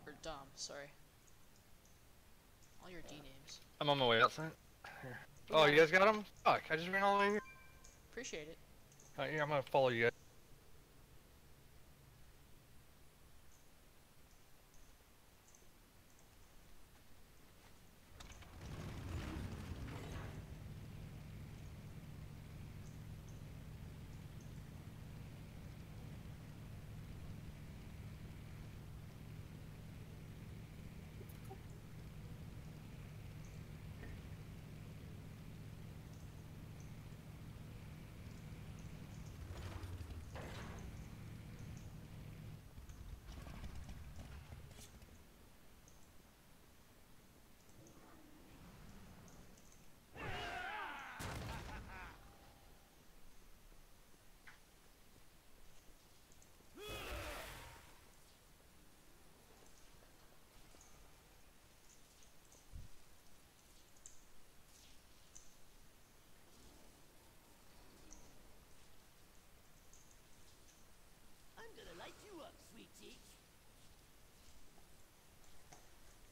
Or Dom, sorry. All your D names. I'm on my way outside. Here. Oh, you guys got him? Fuck, I just ran all the way here. Appreciate it. Yeah, I'm gonna follow you guys.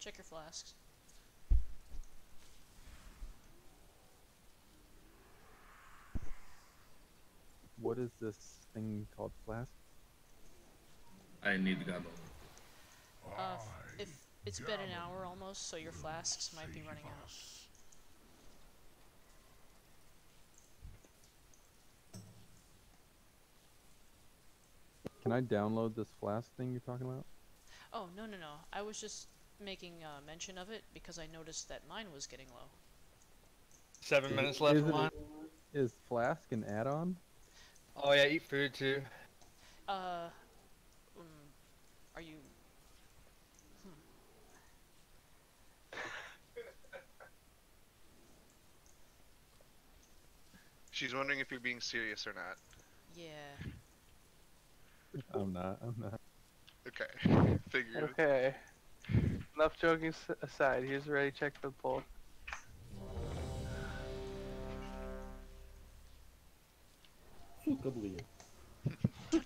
check your flasks. What is this thing called, flask? I need God. If it's been an hour almost, so your flasks might be running out. Can I download this flask thing you're talking about? Oh, no. I was just making mention of it because I noticed that mine was getting low. 7 minutes left for mine. Is flask an add-on? Oh yeah, eat food too. Are you... She's wondering if you're being serious or not. Yeah. I'm not. Okay. Figured. Okay. Enough joking aside, here's a ready check for the pull.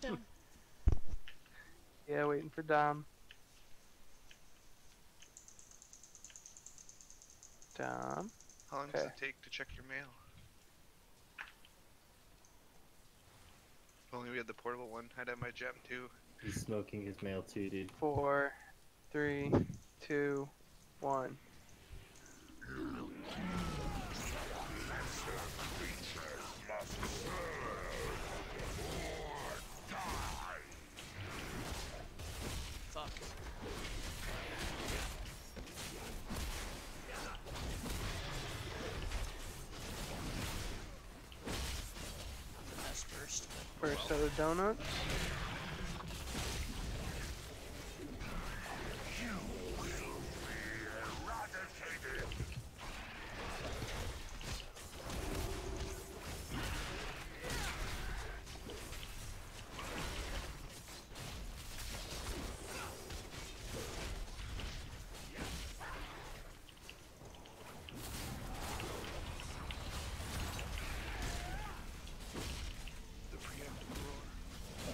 Down. Yeah, waiting for Dom. Dom. How long does it take to check your mail? If only we had the portable one. I'd have my gem too. He's smoking his mail too, dude. 4, 3, 2, 1. Fuck. That's first. First set of donuts.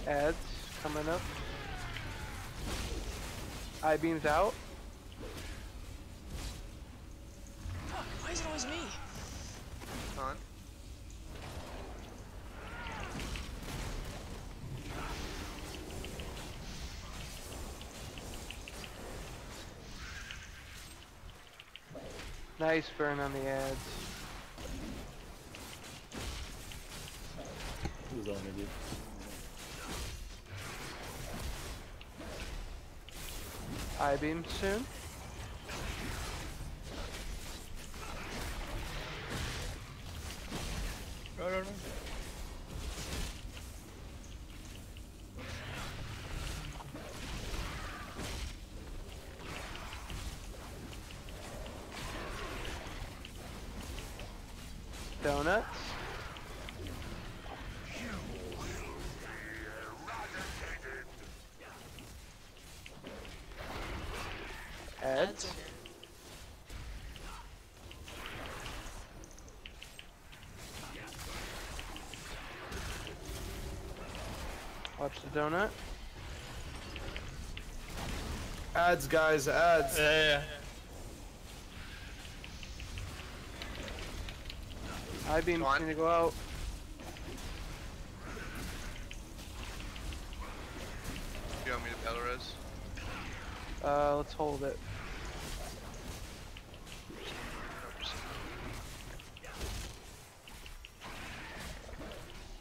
Ads coming up. I-beams out. Fuck, why is it always me? On. Nice burn on the ads. Who's on me, dude? I-beam soon. No. Donuts. Ads. Watch the donut. Ads, guys, ads. Yeah. I-beam's gonna go out. Do you want me to battle res? Let's hold it.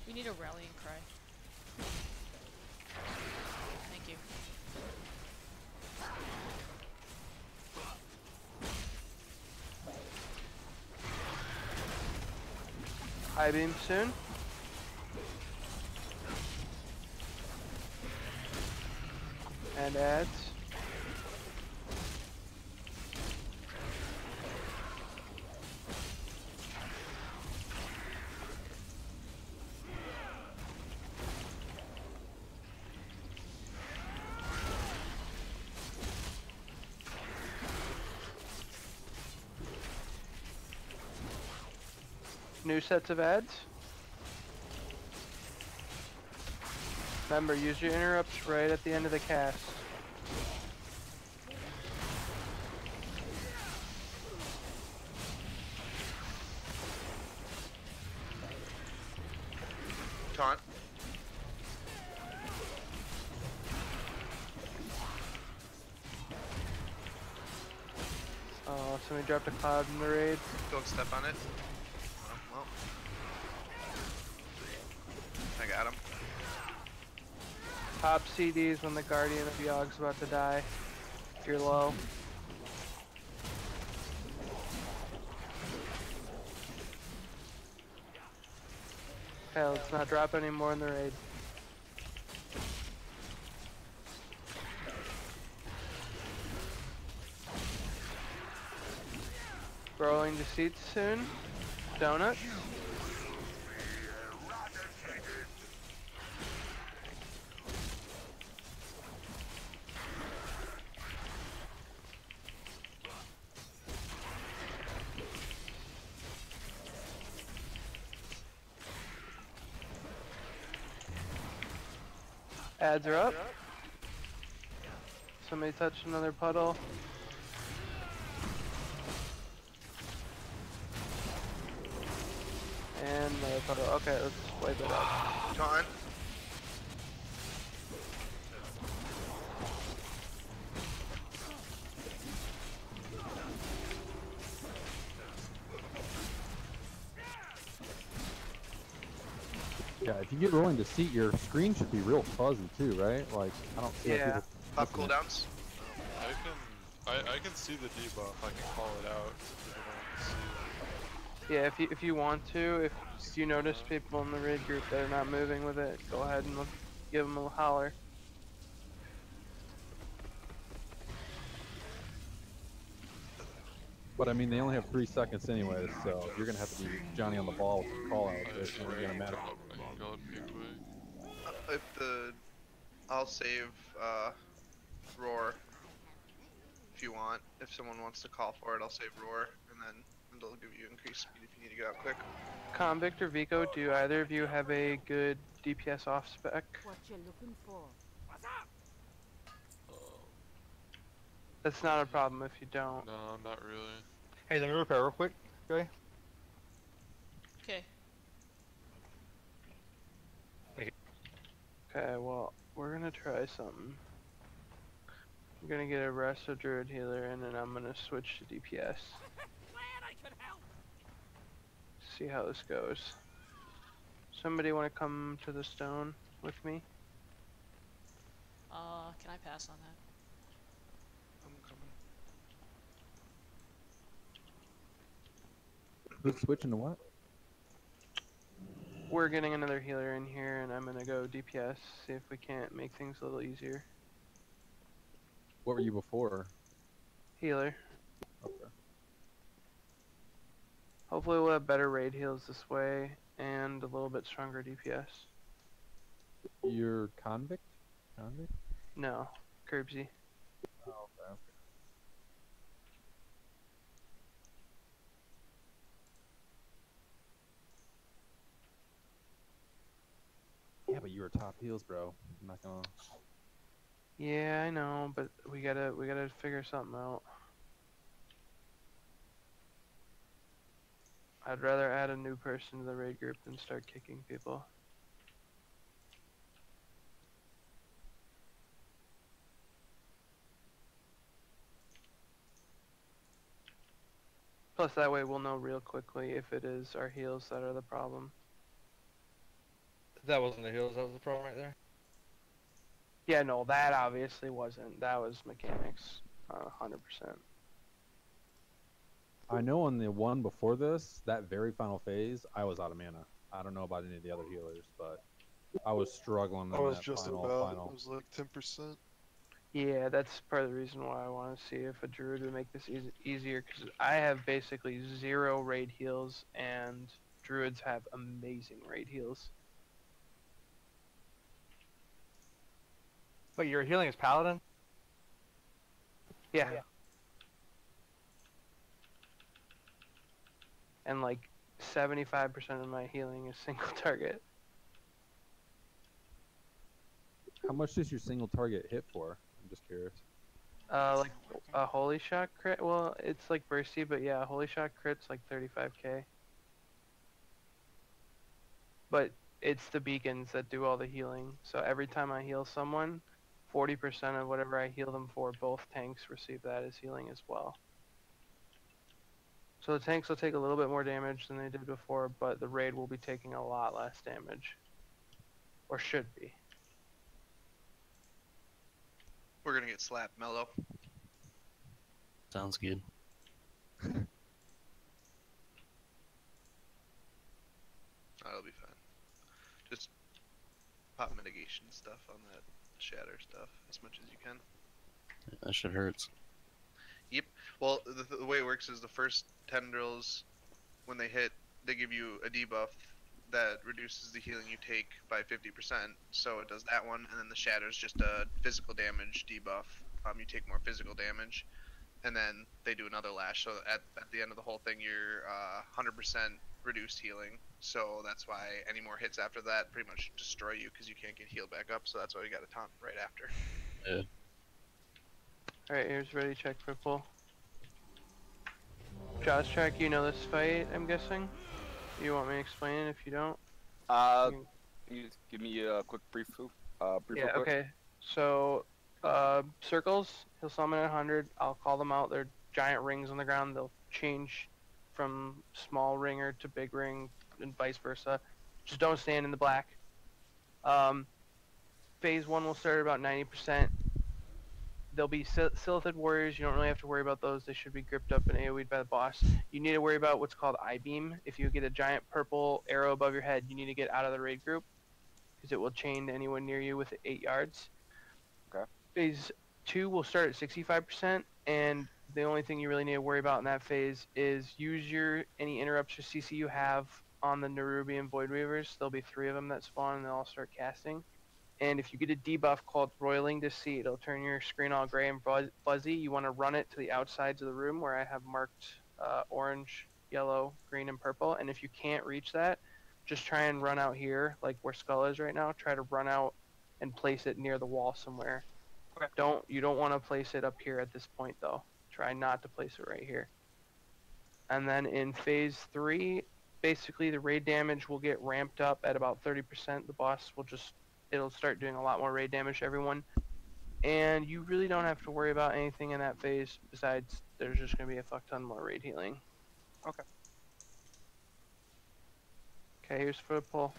We need a rallying cry. Thank you. I-beam soon. And ads. New sets of ads. Remember, use your interrupts right at the end of the cast. Taunt. Oh, somebody dropped a cloud in the raid. Don't step on it. Oh, well. I got him. Pop CDs when the Guardian of Yog's about to die. If you're low. Okay, let's not drop any more in the raid. Rolling to seats soon. Donuts. Ads are up. Somebody touched another puddle. And another puddle. Okay, let's wipe it up. Taunt. Yeah, if you get rolling to seat, your screen should be real fuzzy too, right? Like, I don't see Yeah. Pop cooldowns. I can see the debuff. I can call it out. If people don't see it. Yeah, if you want to, if you notice people in the raid group that are not moving with it, go ahead and give them a holler. But I mean, they only have 3 seconds anyway, so you're gonna have to be Johnny on the ball with some call outs. It's gonna matter. If the, I'll save roar. If you want, if someone wants to call for it, I'll save roar, and then it'll give you increased speed if you need to get out quick. Convict or Vico, do either of you have a good DPS off spec? What you looking for? That's not a problem if you don't. No, not really. Hey, let me repair real quick, okay? Okay. Okay, well, we're gonna try something. I'm gonna get a Resto Druid healer and then I'm gonna switch to DPS. See how this goes. Somebody wanna come to the stone with me? Can I pass on that? I'm coming. Who's switching to what? We're getting another healer in here and I'm gonna go DPS, see if we can't make things a little easier. What were you before? Healer. Okay. Hopefully we'll have better raid heals this way and a little bit stronger DPS. You're convict? Convict? No, Curbsy. Oh, okay. Yeah, but you were top heals, bro. I'm not gonna. Yeah, I know, but we gotta figure something out. I'd rather add a new person to the raid group than start kicking people. Plus that way we'll know real quickly if it is our heals that are the problem. That wasn't the heals, that was the problem right there. Yeah, no, that obviously wasn't. That was mechanics, 100%. I know on the one before this, that very final phase, I was out of mana. I don't know about any of the other healers, but I was struggling. I was that just final. it was like 10%. Yeah, that's part of the reason why I want to see if a druid would make this easier, because I have basically 0 raid heals, and druids have amazing raid heals. But you're healing as paladin? Yeah. And like 75% of my healing is single target. How much does your single target hit for? I'm just curious. Like a holy shot crit. Well, it's like bursty, but yeah, a holy shot crit's like 35k. But it's the beacons that do all the healing. So every time I heal someone, 40% of whatever I heal them for, both tanks receive that as healing as well. So the tanks will take a little bit more damage than they did before, but the raid will be taking a lot less damage. Or should be. We're gonna get slapped, Mello. Sounds good. That'll be fine. Just pop mitigation stuff on that shatter stuff as much as you can. That shit hurts. Yep. Well, the way it works is the first 10 drills, when they hit, they give you a debuff that reduces the healing you take by 50%. So it does that one, and then the shatter's just a physical damage debuff. You take more physical damage, and then they do another lash. So at the end of the whole thing, you're 100% reduced healing. So that's why any more hits after that pretty much destroy you because you can't get healed back up. So that's why you got to taunt right after. Yeah. Alright, here's ready check for pull. Josh Track, you know this fight, I'm guessing? You want me to explain it if you don't? You just give me a quick brief. Yeah, okay. So, circles, he'll summon at 100. I'll call them out. They're giant rings on the ground. They'll change from small ringer to big ring and vice versa. Just don't stand in the black. Phase 1 will start at about 90%. There'll be Silithid warriors. You don't really have to worry about those. They should be gripped up and AoE'd by the boss. You need to worry about what's called I-beam. If you get a giant purple arrow above your head, you need to get out of the raid group because it will chain to anyone near you with 8 yards. Okay. Phase 2 will start at 65%, and the only thing you really need to worry about in that phase is use any interrupts or CC you have on the Nerubian Void Weavers. There'll be 3 of them that spawn, and they'll all start casting. And if you get a debuff called Roiling Deceit, it'll turn your screen all gray and fuzzy. You want to run it to the outsides of the room where I have marked orange, yellow, green, and purple. And if you can't reach that, just try and run out here, like where Skull is right now. Try to run out and place it near the wall somewhere. Okay. You don't want to place it up here at this point, though. Try not to place it right here. And then in phase 3, basically the raid damage will get ramped up at about 30%. The boss will it'll start doing a lot more raid damage to everyone. And you really don't have to worry about anything in that phase besides there's just going to be a fuck ton more raid healing. Okay. Okay, here's for the pull.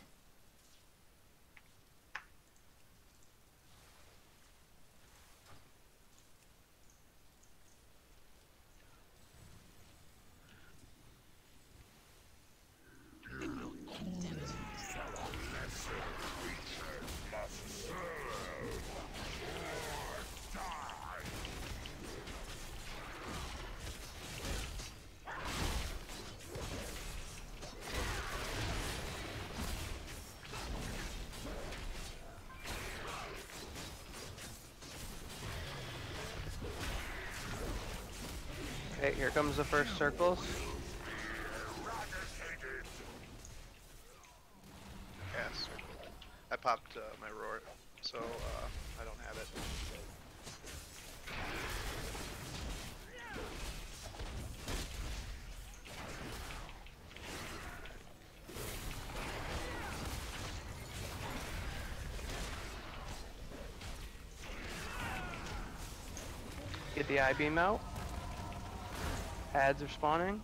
Okay, here comes the first circles. Yes. I popped my roar, so I don't have it. Get the I-beam out. Ads are spawning.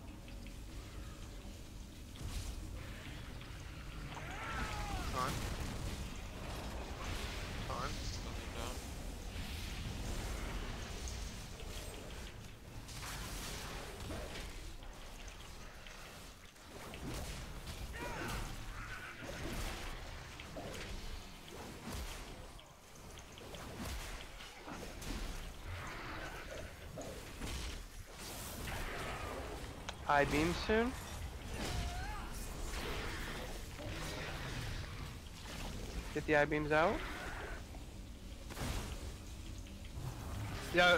On. I-beam soon. Get the I-beams out. Yeah.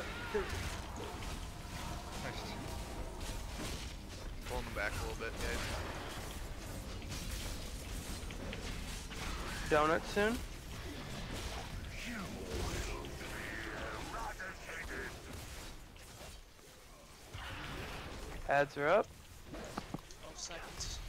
Pulling them back a little bit, guys. Donut soon. Ads are up. 12 seconds.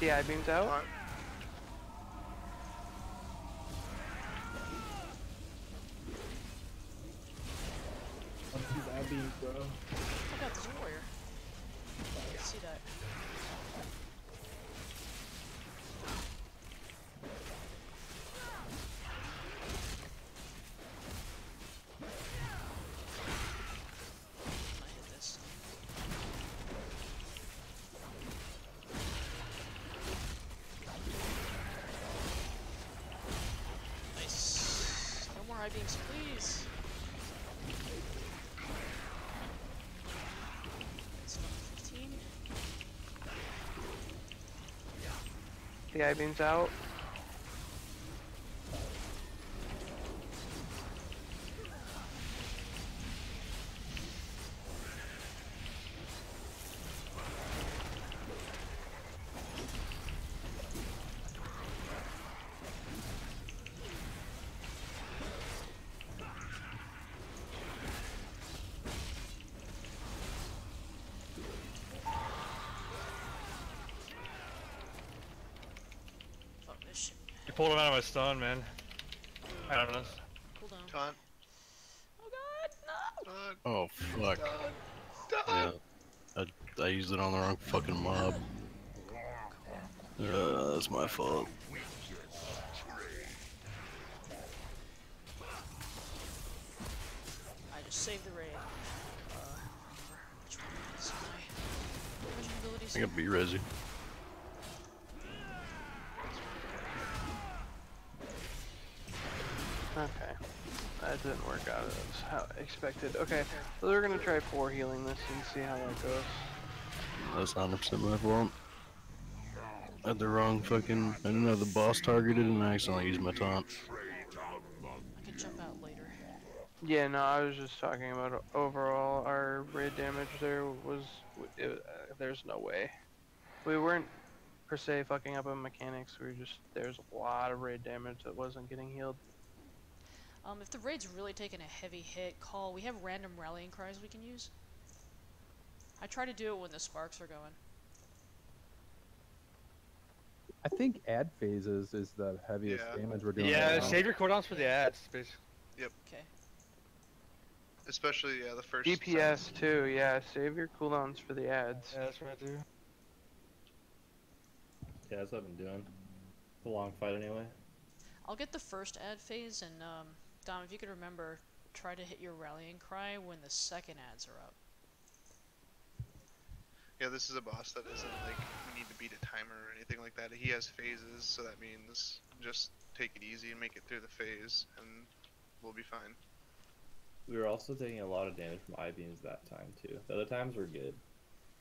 The I-beam's out. These I-beams, bro. Oh god, there's a warrior. I see that. I hit this. Nice. No more I-beams, please. It's number 15. The I-beam's out. Fuck this shit. You pulled him out of my stun, man. I don't know. Cool down. Taunt. Oh god, no! Oh fuck. Yeah. I used it on the wrong fucking mob. That's my fault. I just saved the raid. Which one is my damage abilities? I got B-Resi. Okay. That didn't work out as how expected. Okay, so we're gonna try 4 healing this and see how that goes. That's 100% my fault. I had the wrong fucking. I didn't have the boss targeted and I accidentally used my taunt. I can jump out later. Yeah, no, I was just talking about overall our raid damage there was. There's no way. We weren't per se fucking up on mechanics, we were just. There's a lot of raid damage that wasn't getting healed. If the raid's really taking a heavy hit, we have random rallying cries we can use. I try to do it when the sparks are going. I think ad phases is the heaviest damage we're doing. Yeah, right now. save your cooldowns for the ads, basically. Yep. Okay. Especially the first. DPS too, yeah. Save your cooldowns for the ads. Yeah, that's what I do. Yeah, that's what I've been doing. It's a long fight anyway. I'll get the first ad phase, and Dom, if you could remember, try to hit your rallying cry when the second ads are up. Yeah, this is a boss that isn't like you need to beat a timer or anything like that. He has phases, so that means just take it easy and make it through the phase, and we'll be fine. We were also taking a lot of damage from I-beams that time too. The other times were good,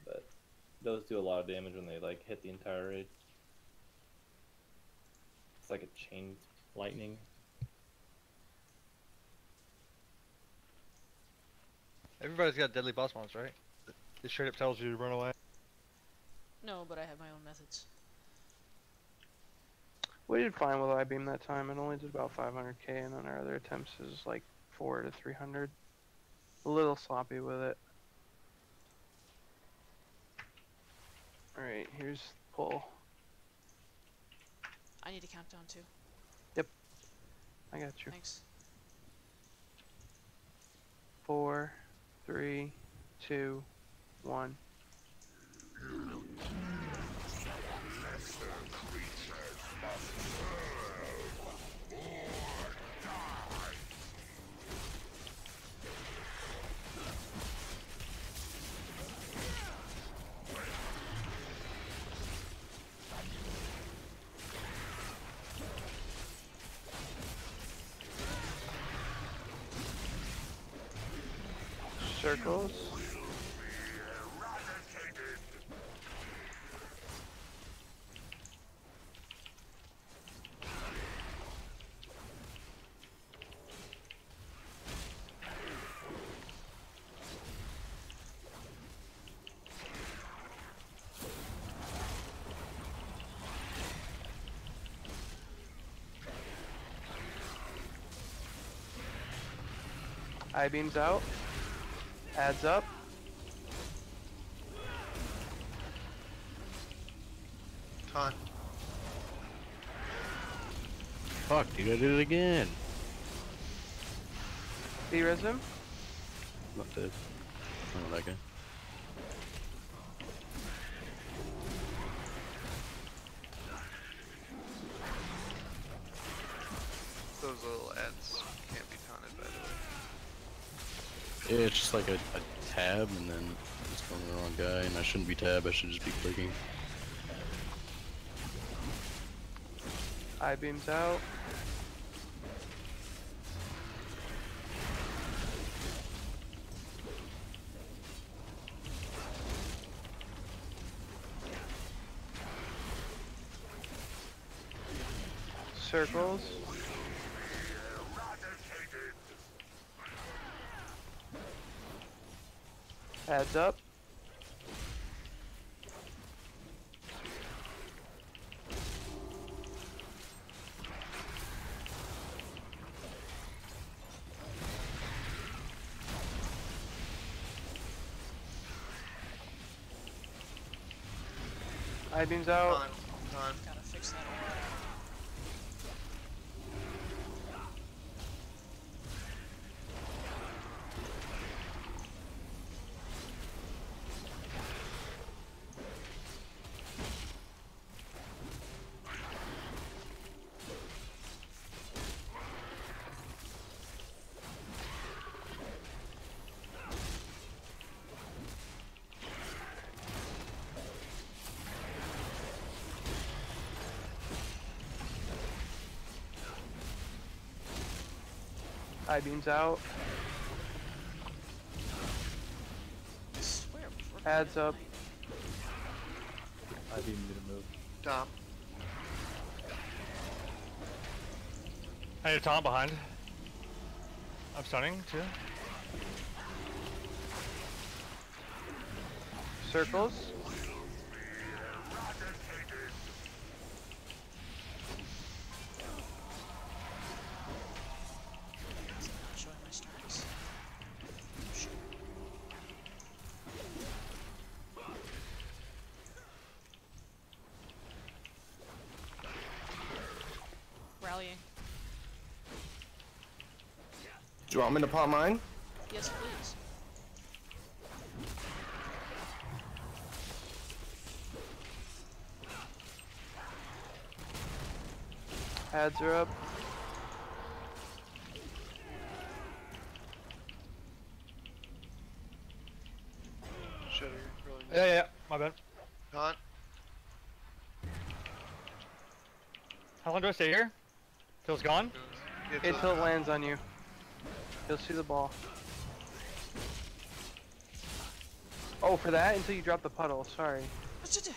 but those do a lot of damage when they like hit the entire raid. It's like a chain lightning. Everybody's got deadly boss mons, right? It straight up tells you to run away. No, but I have my own methods. We did fine with I-beam that time. It only did about 500k, and then our other attempts is like 400 to 300. A little sloppy with it. Alright, here's the pull. I need a countdown too. Yep. I got you. Thanks. 4, 3, 2, 1. Circles. I-beams out. Adds up. Taunt. Fuck, dude, I did it again. Did you res him? Not dead. Oh, that guy. Those little ads can't be taunted, by the way. Yeah, it's just like a tab, and then it's going to the wrong guy, and I shouldn't be tab, I should just be clicking. Eye beams out. Circles. Adds up. Eye beams out. Taunt. Gotta fix that aura. Eye beams out. Adds up. I beam didn't move. Dom. I need a taunt behind. I'm stunning too. Circles. Showing my stars. Shit. Rallying. Do you want me to pop mine? Yes, please. Ads are up. Shudder. Rolling. Yeah, my bad. Taunt. How long do I stay here? Till it's gone? Until it lands on you. You'll see the ball. Oh, for that? Until you drop the puddle, sorry. What's it do?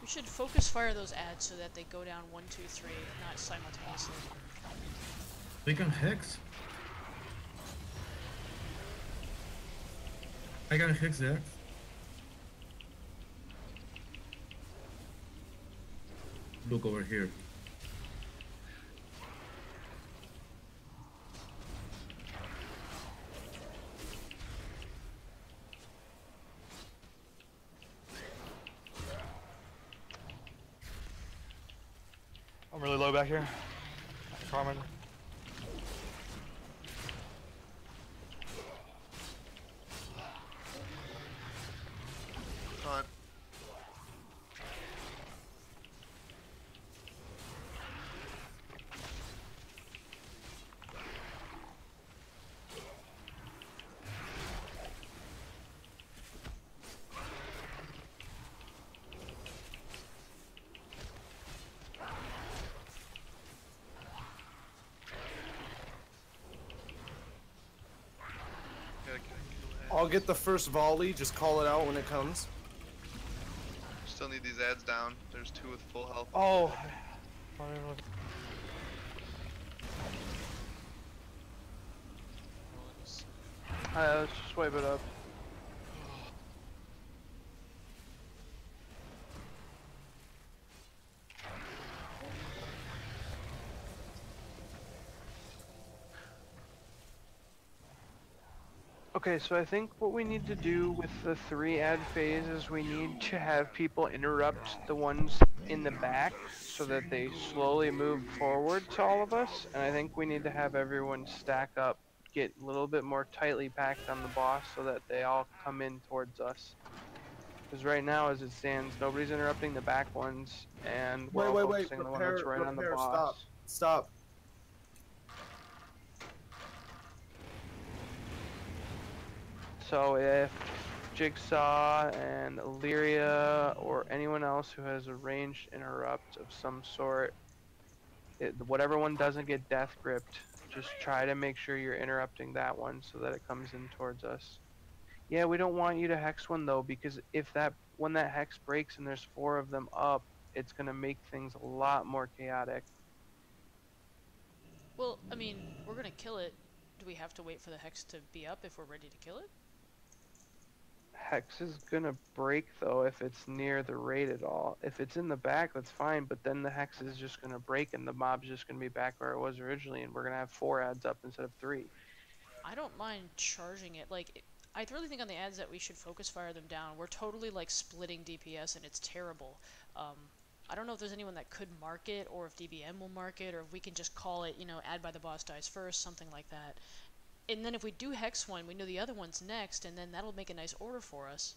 We should focus fire those ads so that they go down 1, 2, 3, not simultaneously. They can hex. I got a hex there. Look over here. I'm really low back here. Carmen. Taunt. I'll get the first volley, just call it out when it comes. Still need these ads down. There's 2 with full health. Oh. Let's just wipe it up. Okay, so I think what we need to do with the 3 ad phase is we need to have people interrupt the ones in the back so that they slowly move forward to all of us. And I think we need to have everyone stack up, get a little bit more tightly packed on the boss so that they all come in towards us. Because right now, as it stands, nobody's interrupting the back ones, and we're all focusing on the one that's right on the boss. Stop. So if Jigsaw and Illyria or anyone else who has a ranged interrupt of some sort, whatever one doesn't get death gripped, just try to make sure you're interrupting that one so that it comes in towards us. Yeah, we don't want you to hex one though, because when that hex breaks and there's 4 of them up, it's gonna make things a lot more chaotic. Well, I mean, we're gonna kill it. Do we have to wait for the hex to be up if we're ready to kill it? Hex is gonna break though if it's near the raid at all. If it's in the back, that's fine, but then the hex is just gonna break and the mob's just gonna be back where it was originally, and we're gonna have 4 ads up instead of 3. I don't mind charging it. Like, I really think on the ads that we should focus fire them down. We're totally like splitting DPS and it's terrible. I don't know if there's anyone that could mark it, or if DBM will mark it, or if we can just call it, you know, ad by the boss dies first, something like that. And then if we do hex one, we know the other one's next, and then that'll make a nice order for us.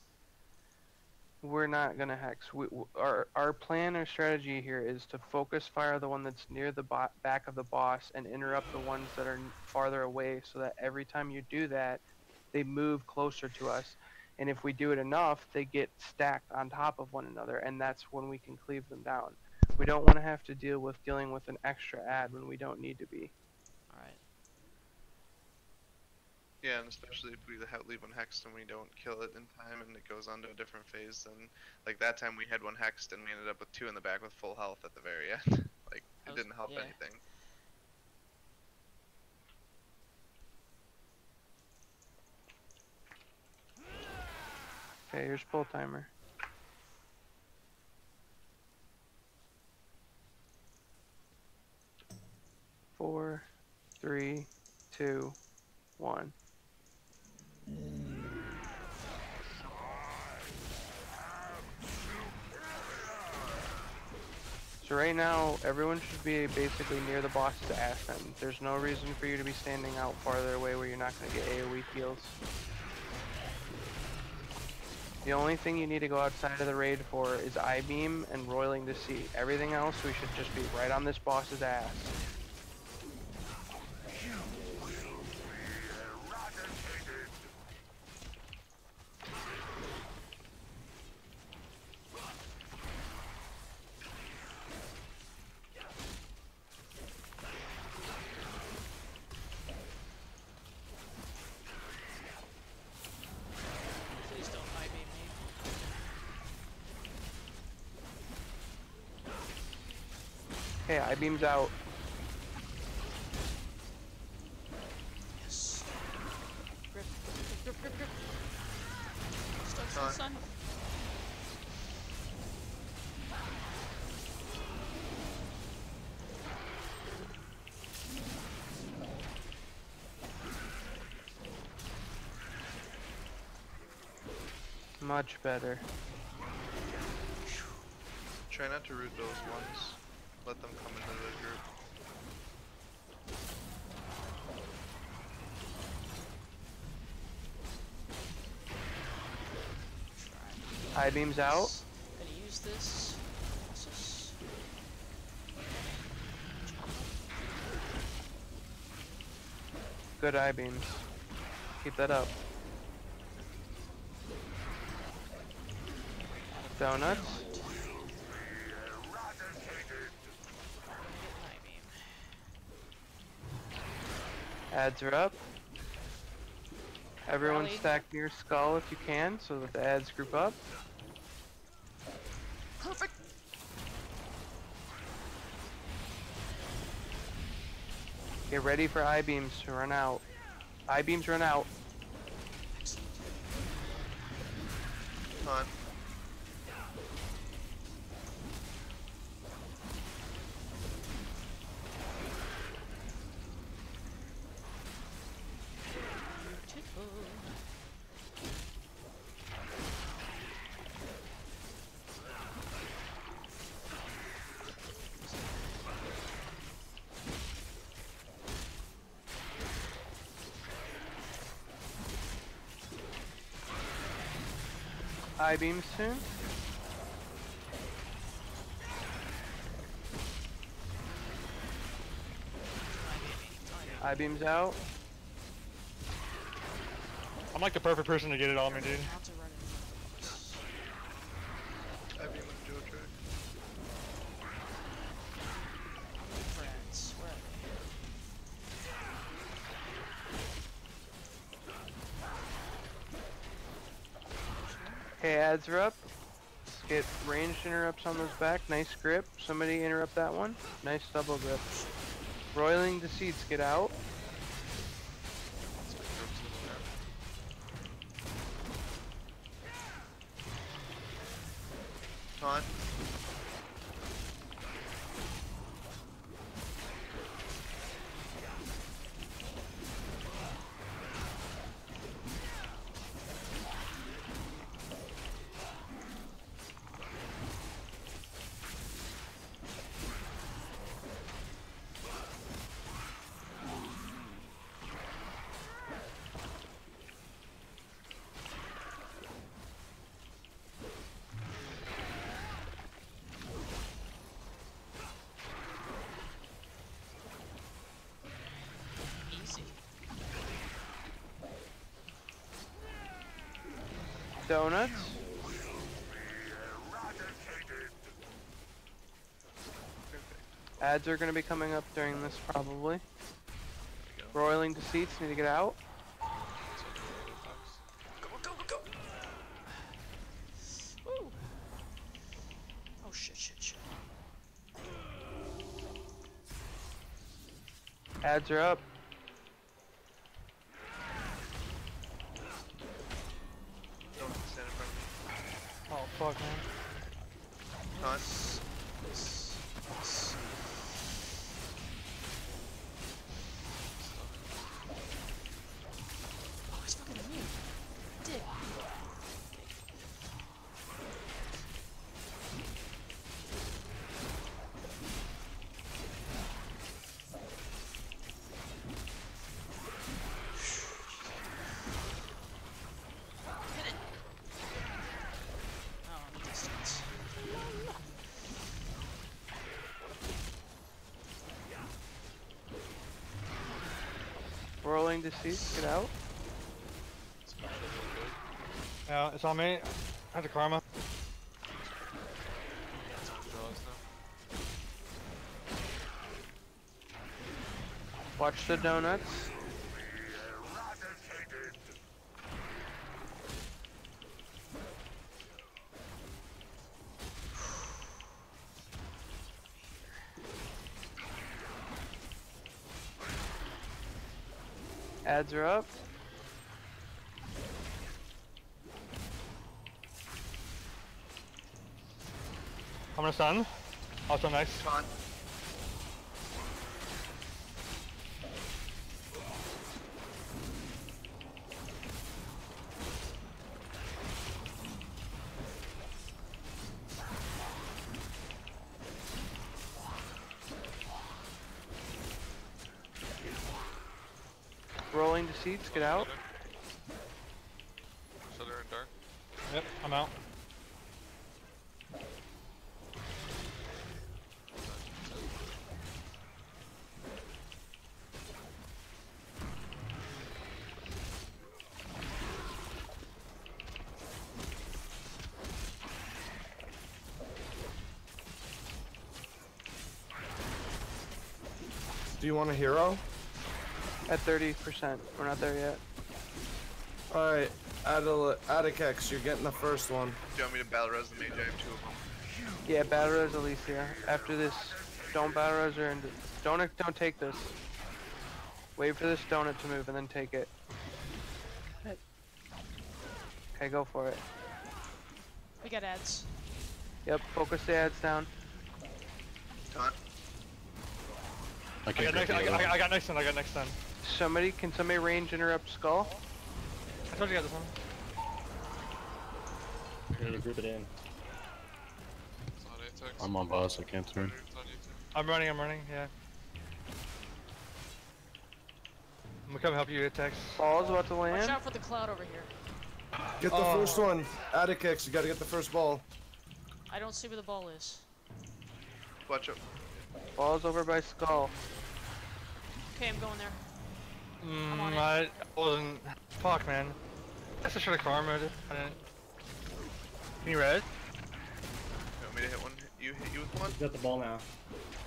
We're not gonna hex. Our plan or strategy here is to focus fire the one that's near the back of the boss and interrupt the ones that are farther away, so that every time you do that, they move closer to us. And if we do it enough, they get stacked on top of one another, and that's when we can cleave them down. We don't want to have to dealing with an extra ad when we don't need to be. Alright. Yeah, and especially if we leave one hexed and we don't kill it in time and it goes on to a different phase, then like that time we had one hexed and we ended up with 2 in the back with full health at the very end. Like, it didn't help anything. Okay, here's pull timer. Four, 3, 2, 1. So right now, everyone should be basically near the boss's ass end. There's no reason for you to be standing out farther away where you're not going to get AoE heals. The only thing you need to go outside of the raid for is I-beam and roiling the sea. Everything else, we should just be right on this boss's ass. Okay, I-beam's out. Yes. Grip. Stun. Much better. Try not to root those ones. Let them come into the group. I-beam's out. Gonna use this. Good I-beams. Keep that up. Donuts. Ads are up. Everyone stack near skull if you can, so that the ads group up. Perfect. Get ready for I-beams to run out. I-beams run out. Come on. I-beam soon. I-beam's out. I'm like the perfect person to get it on me, dude. I beam with dual track. Friends, where are they? Okay, ads are up. Let's get ranged interrupts on those back. Nice grip. Somebody interrupt that one. Nice double grip. Roiling Deceits, get out. Taunt. Donuts. Ads are going to be coming up during this probably. Roiling Deceits, need to get out. Woo! Oh shit. Ads are up. Don't stand in front of me. Oh fuck, man. Taunt. Oh, he's fucking immune. Dick. Hit it. Oh, the distance. Rolling Deceits, get out. Yeah, it's on me. I have the karma. Watch the donuts. Ads are up. I'm gonna stun. Also nice. Taunt. Rolling Deceits, get out. Shudder and dark. Yep, I'm out. Do you want a hero? At 30%. We're not there yet. Alright, Attic, you're getting the first one. Do you want me to battle res the mage? I have 2 of them. Yeah, battle res Alicia. After this, don't battle res her and don't take this. Wait for this donut to move and then take it. Okay, go for it. We got ads. Yep, focus the ads down. Taunt. I got next one. I got next one. Can somebody range interrupt Skull? I told you I got this one. I need to group it in. It's on Atex. I'm on boss, I can't turn. It's on you too. I'm running, yeah. I'm gonna come help you, Tex. Ball's about to Watch land. out for the cloud over here. Get the first one. Atticix, you gotta get the first ball. I don't see where the ball is. Watch out. Ball's over by Skull. Okay, I'm going there. I'm on it. I wasn't. Fuck, man. I guess I should have karma'd it. I didn't. Can you res? You want me to hit one? You with one? He's got the ball now.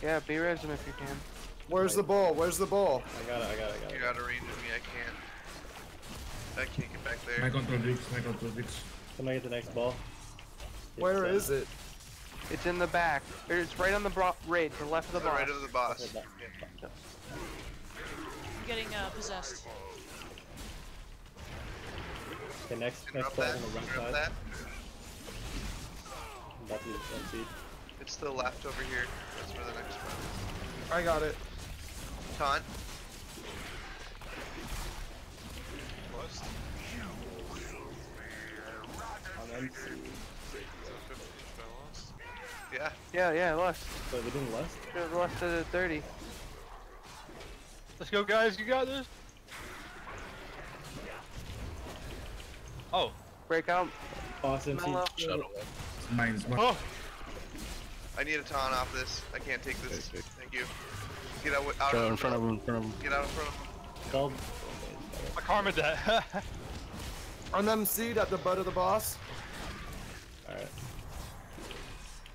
Yeah, be res him if you can. Where's the ball? Where's the ball? I got it. You got a range of me, I can't. I can't get back there. My contradicts. Somebody get the next ball. Where is it? It's in the back. It's right on the raid, to the left of the To the boss. right of the boss. I'm getting possessed. The next Drop ball that. on the right Drop side. that. That's the seed. It's to the left over here. That's where the next one is. I got it. Taunt. Blessed. On MC. Yeah. Yeah, lust. So we're doing lust? Should've lust at 30. Let's go, guys. You got this. Oh. Break out. Boss MC. Mellow. Mine's one. Oh. I need a taunt off this. I can't take this. Thank you. Get out Go in front of him. Get out in front of him. Called. I karma'd that. On them seed at the butt of the boss. Alright.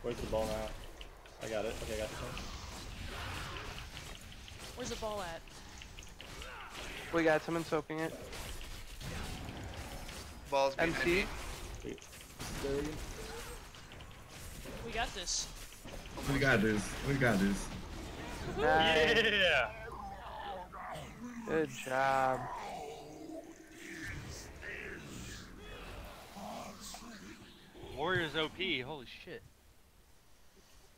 Where's the ball now? I got it. Okay, I got the one. Where's the ball at? We got someone soaking it. Balls behind MC. me. We got this. We got this. Nice. Yeah. Good job. Warriors OP. Holy shit.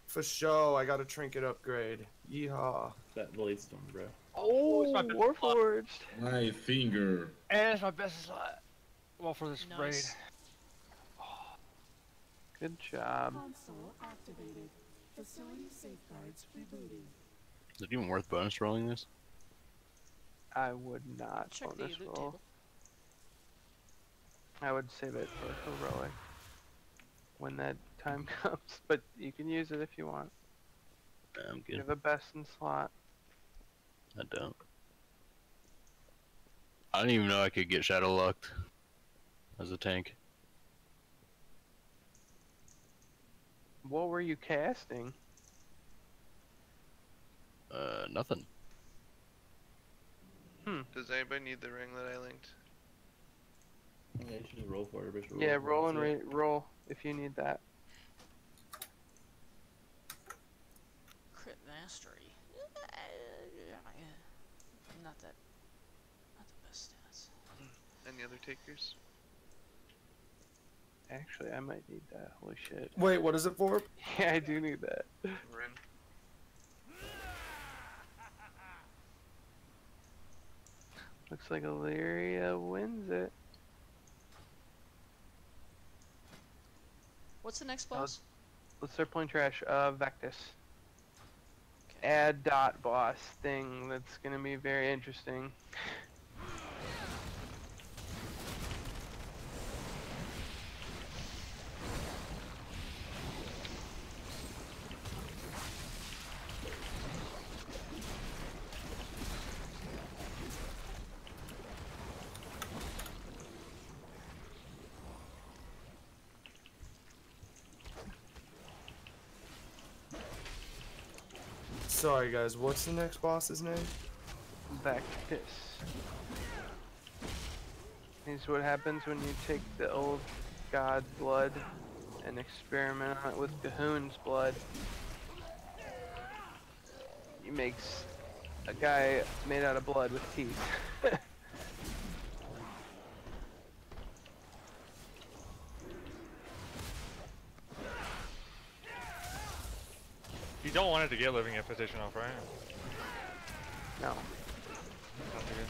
For sure, I got a trinket upgrade. Yeehaw. That blade storm, bro. Oh, it's my best slot. Warforged. My finger. And it's my best slot. Well, for this raid. Nice. Good job. Console activated. Facility safeguards rebooting. Is it even worth bonus rolling this? I would not Check the bonus loot roll. table. I would save it for heroic when that time comes, but you can use it if you want. I'm You good. have a best in slot. I don't. I didn't even know I could get shadow locked as a tank. What were you casting? Nothing. Does anybody need the ring that I linked? Yeah, you should just roll for it. Just Yeah, for roll it. and roll if you need that. Crit mastery. Not the best stats. Any other takers? Actually, I might need that. Holy shit. Wait, what is it for? Yeah, I do need that. Rin. Looks like Illyria wins it. What's the next boss? Let's start playing trash. Vectus. Add dot boss thing. That's gonna be very interesting. Sorry guys, what's the next boss's name? Vectus. Here's what happens when you take the old god's blood and experiment on it with Cahoon's blood. You make a guy made out of blood with teeth. You don't want it to get living imposition off, right? No. Not too good.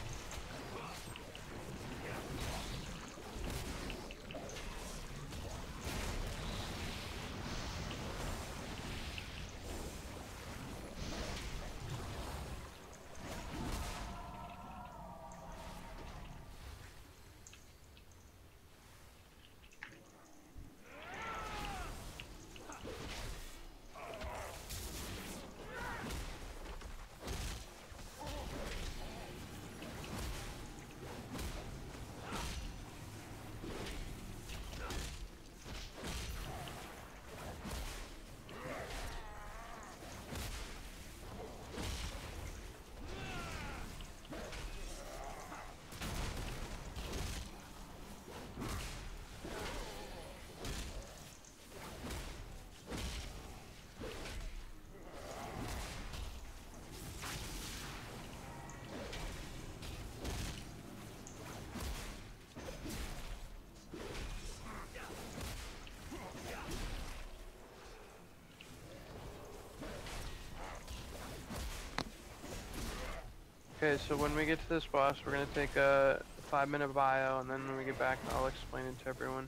Okay, so when we get to this boss, we're gonna take a 5-minute bio, and then when we get back, I'll explain it to everyone.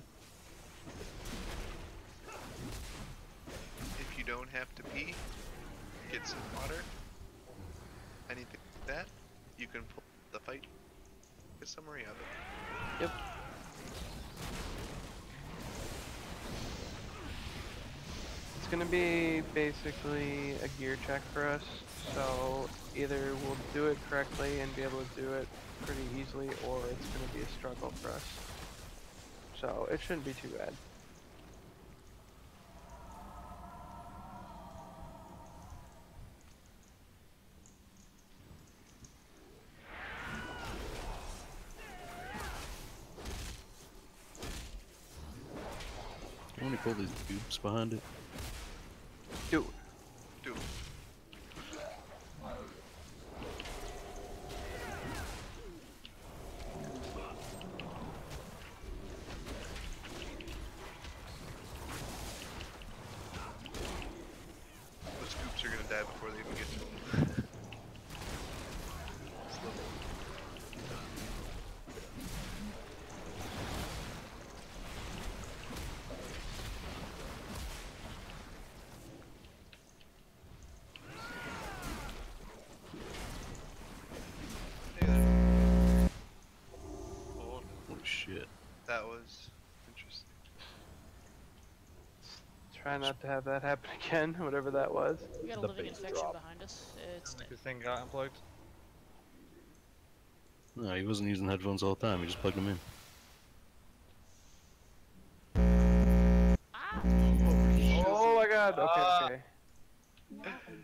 If you don't have to pee, get some water, anything like that, you can pull the fight, get summary of it. Yep. It's gonna be basically a gear check for us, so either we'll do it correctly and be able to do it pretty easily, or it's gonna be a struggle for us. So it shouldn't be too bad. I want to pull these dupes behind it. Do it. Do it. Those scoops are gonna die before they even get to them. Oh shit. That was interesting. Try not to have that happen again, whatever that was. We got a living infection behind us. It's Like this thing got unplugged. No, he wasn't using headphones all the time. He just plugged them in. Oh my god, okay.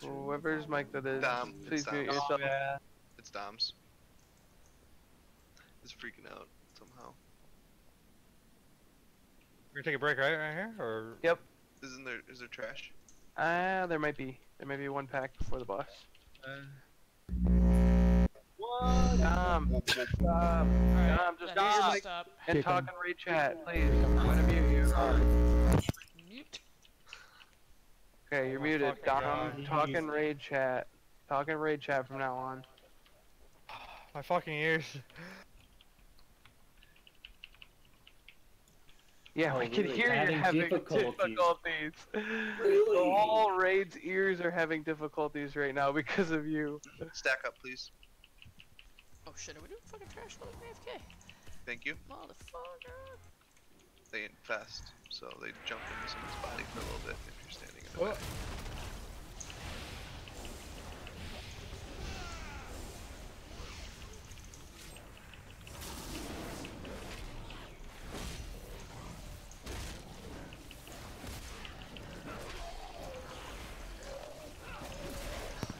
Whoever's mic that is, Dom, please it's mute Dom's. yourself. It's Dom's. It's freaking out somehow. We're gonna take a break right here, or? Yep. Is there trash? There might be. There may be one pack before the boss. What? Dom, just Alright, stop. just stop. And talk and read chat, please. I'm going to mute you. Mute. Okay, you're Oh my muted. fucking Dom, God. talk and raid chat. Talk and raid chat from now on. My fucking ears. Yeah, Oh, we can really? hear you're Having having difficulties. The whole raid's ears are having difficulties right now because of you. Stack up, please. Oh shit, are we doing fucking trash loading AFK? Thank you. Motherfucker. They infest, so they jump into someone's body for a little bit if you're standing in the way.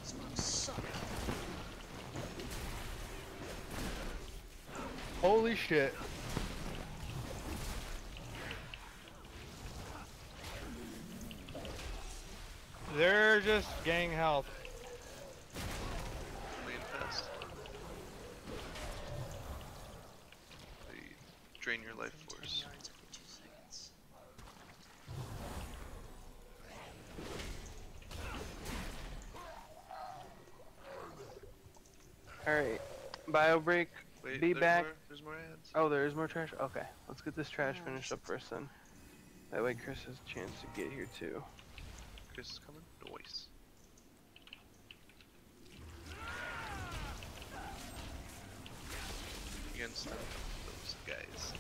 This mom suck. Holy shit. They're just gang health. They infest. They drain your life force. Alright. Bio break. Wait, Be there's back. There's more ads. Oh, there is more trash? Okay. Let's get this trash finished up first then. That way Chris has a chance to get here too. Chris is coming. Noise. Against those guys.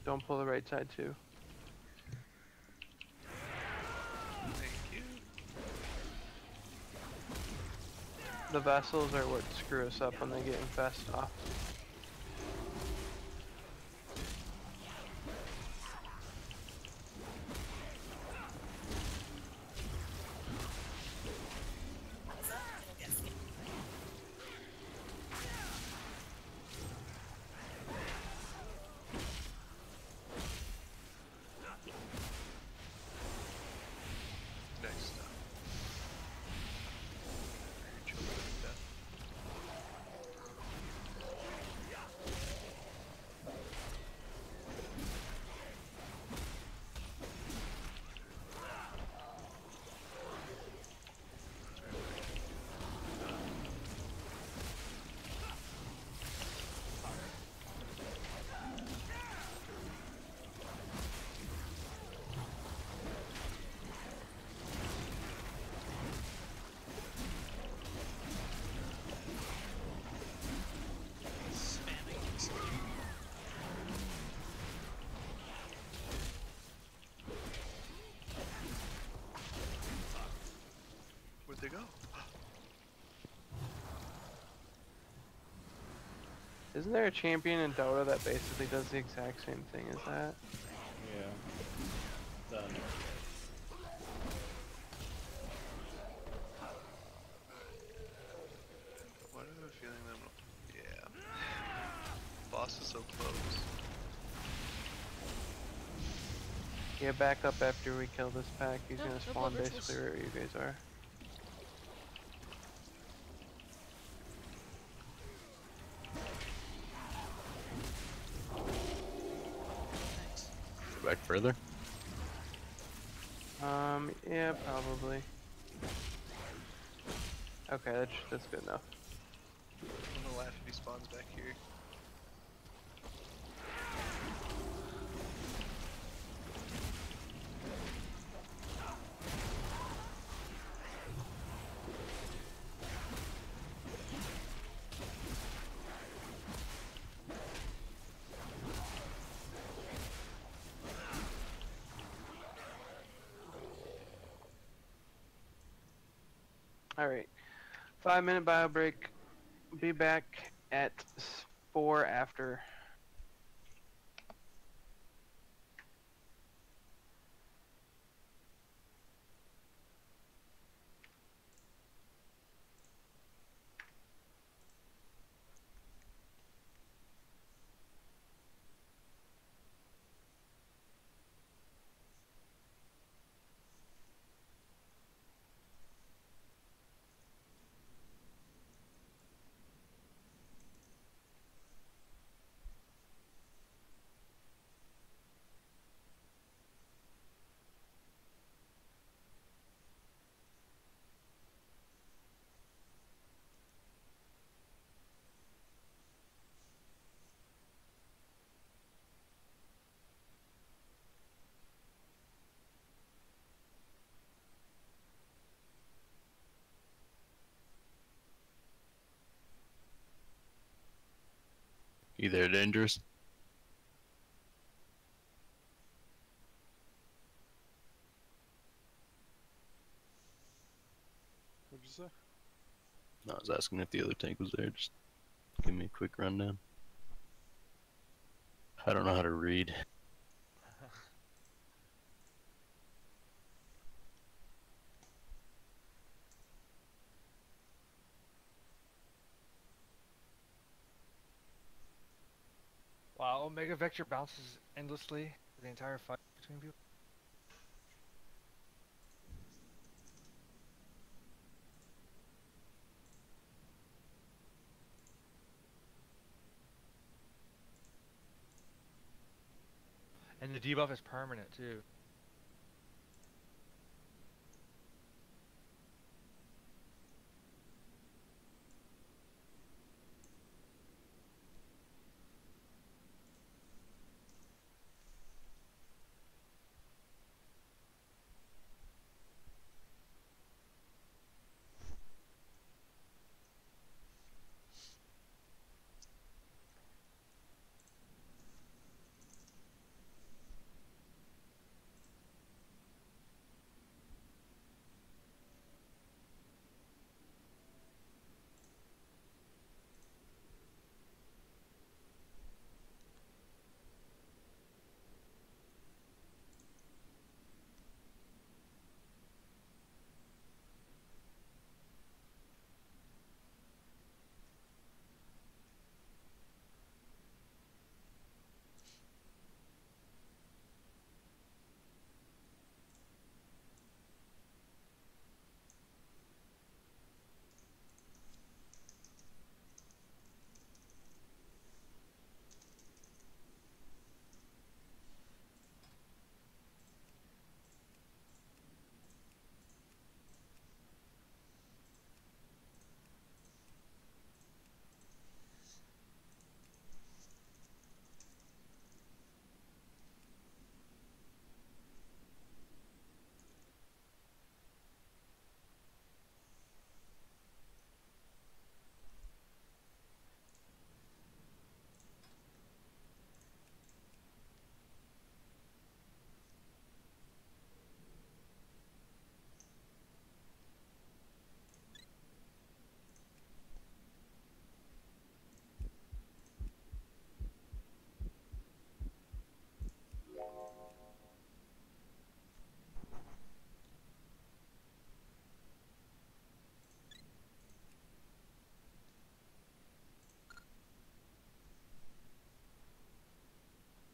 Don't pull the right side too. Thank you. The vessels are what screw us up when they get infested off. Isn't there a champion in Dota that basically does the exact same thing as that? Yeah. Done. Why do I have a feeling that? Yeah. Boss is so close. Yeah, back up after we kill this pack. He's No, gonna no spawn blood basically rituals. where you guys are. Go back further. Yeah, probably. Okay, that's good enough. I'm gonna laugh if he spawns back here. Alright. 5-minute bio break. Be back at 4 after. You there, Dangerous? What'd you say? No, I was asking if the other tank was there. Just give me a quick rundown. I don't know how to read. Wow, Omega Vector bounces endlessly for the entire fight between people. And the debuff is permanent too.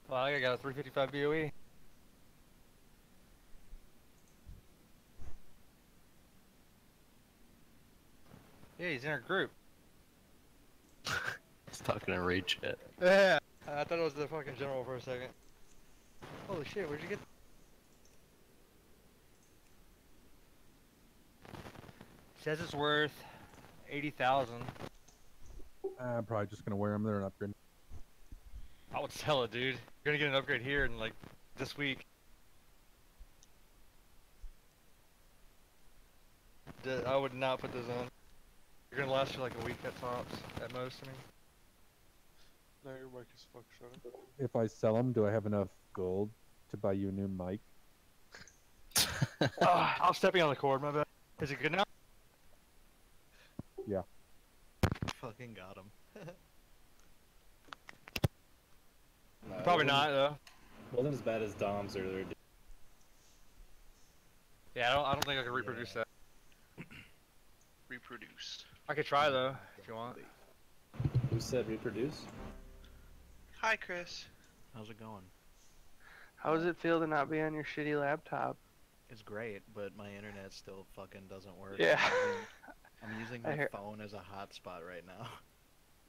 Well, I got a 355 BOE. Yeah, he's in our group. He's talking in raid chat. Yeah, I thought it was the fucking general for a second. Holy shit, where'd you get? Says it's worth 80,000. I'm probably just gonna wear them. They're an upgrade. I would sell it, dude. You're gonna get an upgrade here in like this week. I would not put those on. You're gonna last you like a week at tops, at most. I mean. No, your mic is fuck shut. If I sell them, do I have enough gold to buy you a new mic? I'm stepping on the cord, my bad. Is it good now? Yeah. Fucking got him. Probably not, though. Wasn't as bad as Dom's earlier. Yeah, I don't think I can reproduce that. Reproduce. I could try, though, if you want. Who said reproduce? Hi, Chris. How's it going? How does it feel to not be on your shitty laptop? It's great, but my internet still fucking doesn't work. Yeah. I'm using my phone as a hotspot right now.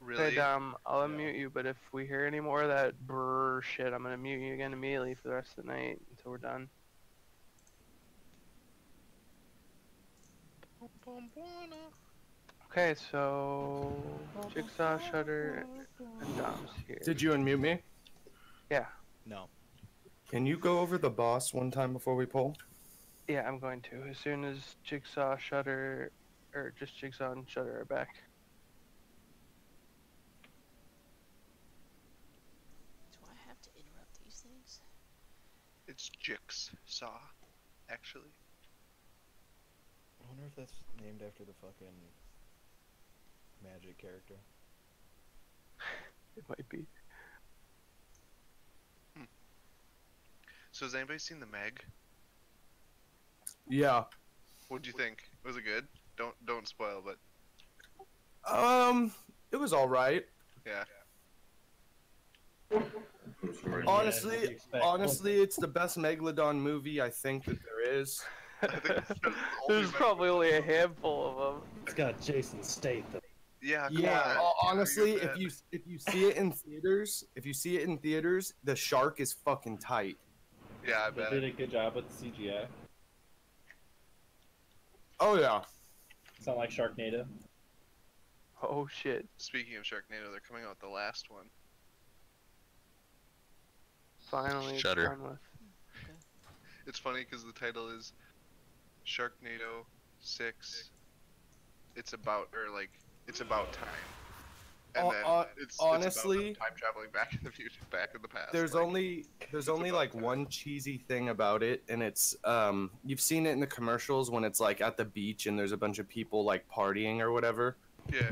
Really? Hey Dom, I'll unmute you, but if we hear any more of that brrr shit, I'm gonna mute you again immediately for the rest of the night until we're done. Okay, so Jigsaw, Shutter, and Dom's here. Did you unmute me? Yeah. No. Can you go over the boss one time before we pull? Yeah, I'm going to. As soon as Jigsaw, Shutter, or just Jigsaw and Shutter are back. Do I have to interrupt these things? It's Jigsaw, actually. I wonder if that's named after the fucking magic character. It might be. So has anybody seen the Meg? Yeah. What'd you think? Was it good? Don't spoil, but it was all right. yeah. Honestly, it's the best Megalodon movie I think that there is. There's probably only a handful of them. It's got Jason Statham. Yeah. Honestly, if you see it in theaters, the shark is fucking tight. Yeah, I They bet. did a good job with the CGI. Oh yeah. It's not like Sharknado. Oh shit. Speaking of Sharknado, they're coming out with the last one. Finally, it's Shutter. done with. It's funny because the title is Sharknado 6. It's about time. And then it's honestly, about time traveling back in the future, back in the past. There's only like one cheesy thing about it, and it's you've seen it in the commercials when it's like at the beach and there's a bunch of people like partying or whatever. Yeah.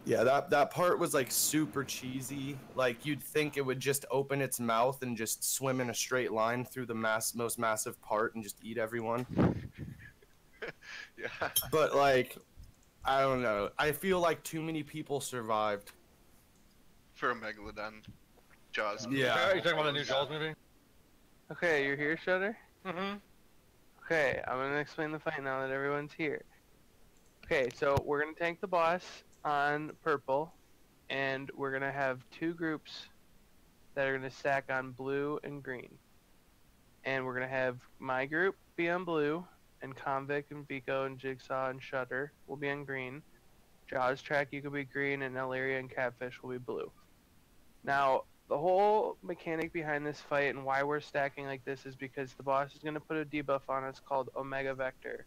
Yeah, that part was like super cheesy. Like you'd think it would just open its mouth and just swim in a straight line through the most massive part and just eat everyone. Yeah. But like, I don't know. I feel like too many people survived. For a Megalodon. Jaws. Yeah. Are you talking about the new Jaws movie? Okay, you're here, Shutter? Mm-hmm. Okay, I'm gonna explain the fight now that everyone's here. Okay, so we're gonna tank the boss on purple, and we're gonna have two groups that are gonna stack on blue and green. And we're gonna have my group be on blue, and Convict and Vico and Jigsaw and Shutter will be on green. Jaws Track, you could be green, and Illyria and Catfish will be blue. Now, the whole mechanic behind this fight and why we're stacking like this is because the boss is going to put a debuff on us called Omega Vector,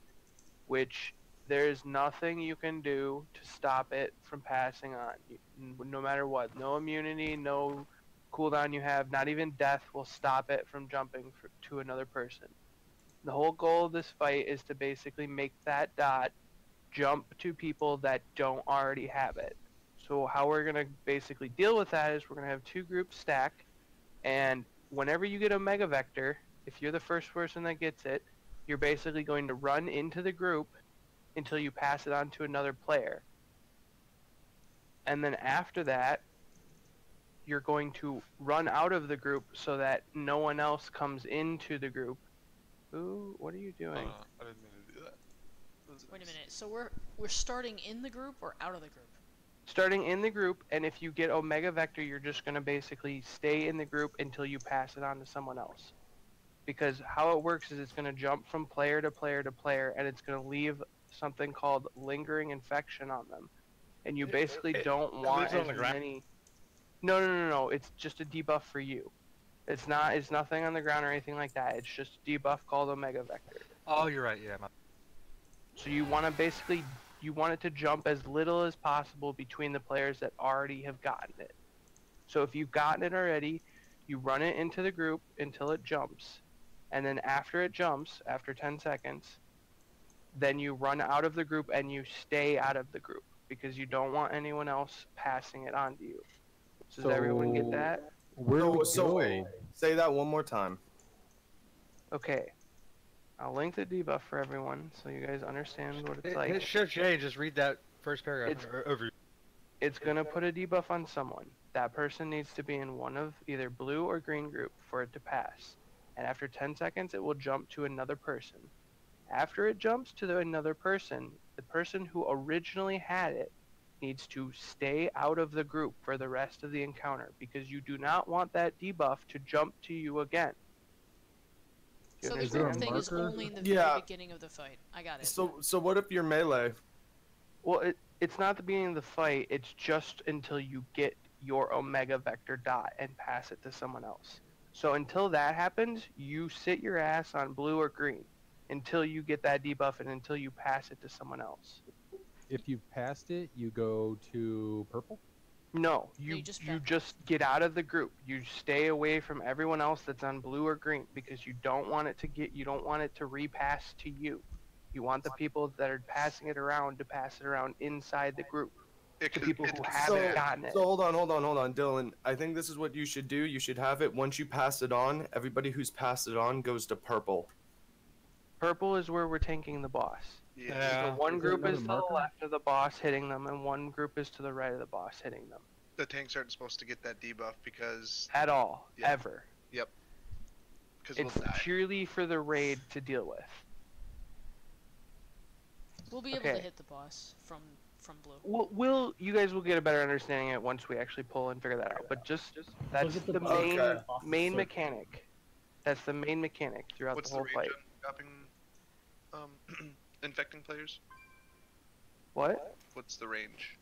which there's nothing you can do to stop it from passing on, no matter what. No immunity, no cooldown you have, not even death will stop it from jumping to another person. The whole goal of this fight is to basically make that dot jump to people that don't already have it. So how we're going to basically deal with that is we're going to have two groups stack, and whenever you get a Mega Vector, if you're the first person that gets it, you're basically going to run into the group until you pass it on to another player. And then after that, you're going to run out of the group so that no one else comes into the group. Ooh, what are you doing? I didn't mean to do that. Wait a minute. So we're starting in the group or out of the group? Starting in the group, and if you get Omega Vector, you're just going to basically stay in the group until you pass it on to someone else. Because how it works is it's going to jump from player to player to player, and it's going to leave something called lingering infection on them. And you basically don't want as many... No. It's just a debuff for you. It's nothing on the ground or anything like that. It's just a debuff called Omega Vector. Oh, you're right. Yeah. So you want to basically... You want it to jump as little as possible between the players that already have gotten it. So if you've gotten it already, you run it into the group until it jumps. And then after it jumps, after 10 seconds, then you run out of the group and you stay out of the group. Because you don't want anyone else passing it on to you. So does everyone get that? Wait, say that one more time. Okay. I'll link the debuff for everyone so you guys understand what it's like. Hit Shift J and just read that first paragraph over. It's gonna put a debuff on someone. That person needs to be in one of either blue or green group for it to pass. And after 10 seconds, it will jump to another person. After it jumps to another person, the person who originally had it needs to stay out of the group for the rest of the encounter because you do not want that debuff to jump to you again. So the group thing is only in the very beginning of the fight. I got it. So what if you're melee? Well, it's not the beginning of the fight. It's just until you get your Omega Vector dot and pass it to someone else. So until that happens, you sit your ass on blue or green until you get that debuff and until you pass it to someone else. If you've passed it, you go to purple? No, you just get out of the group. You stay away from everyone else that's on blue or green because you don't want it to repass to you. You want the people that are passing it around to pass it around inside the group. To people who haven't gotten it. So hold on, Dylan. I think this is what you should do. You should have it once you pass it on. Everybody who's passed it on goes to purple. Purple is where we're tanking the boss. Yeah. So one group is to the left of the boss hitting them, and one group is to the right of the boss hitting them. The tanks aren't supposed to get that debuff because... At all. Yeah. Ever. Yep. Because It's purely for the raid to deal with. We'll be able to hit the boss from blue. You guys will get a better understanding of it once we actually pull and figure that out. But that's the main mechanic. That's the main mechanic throughout the whole fight. Infecting players? What? What's the range?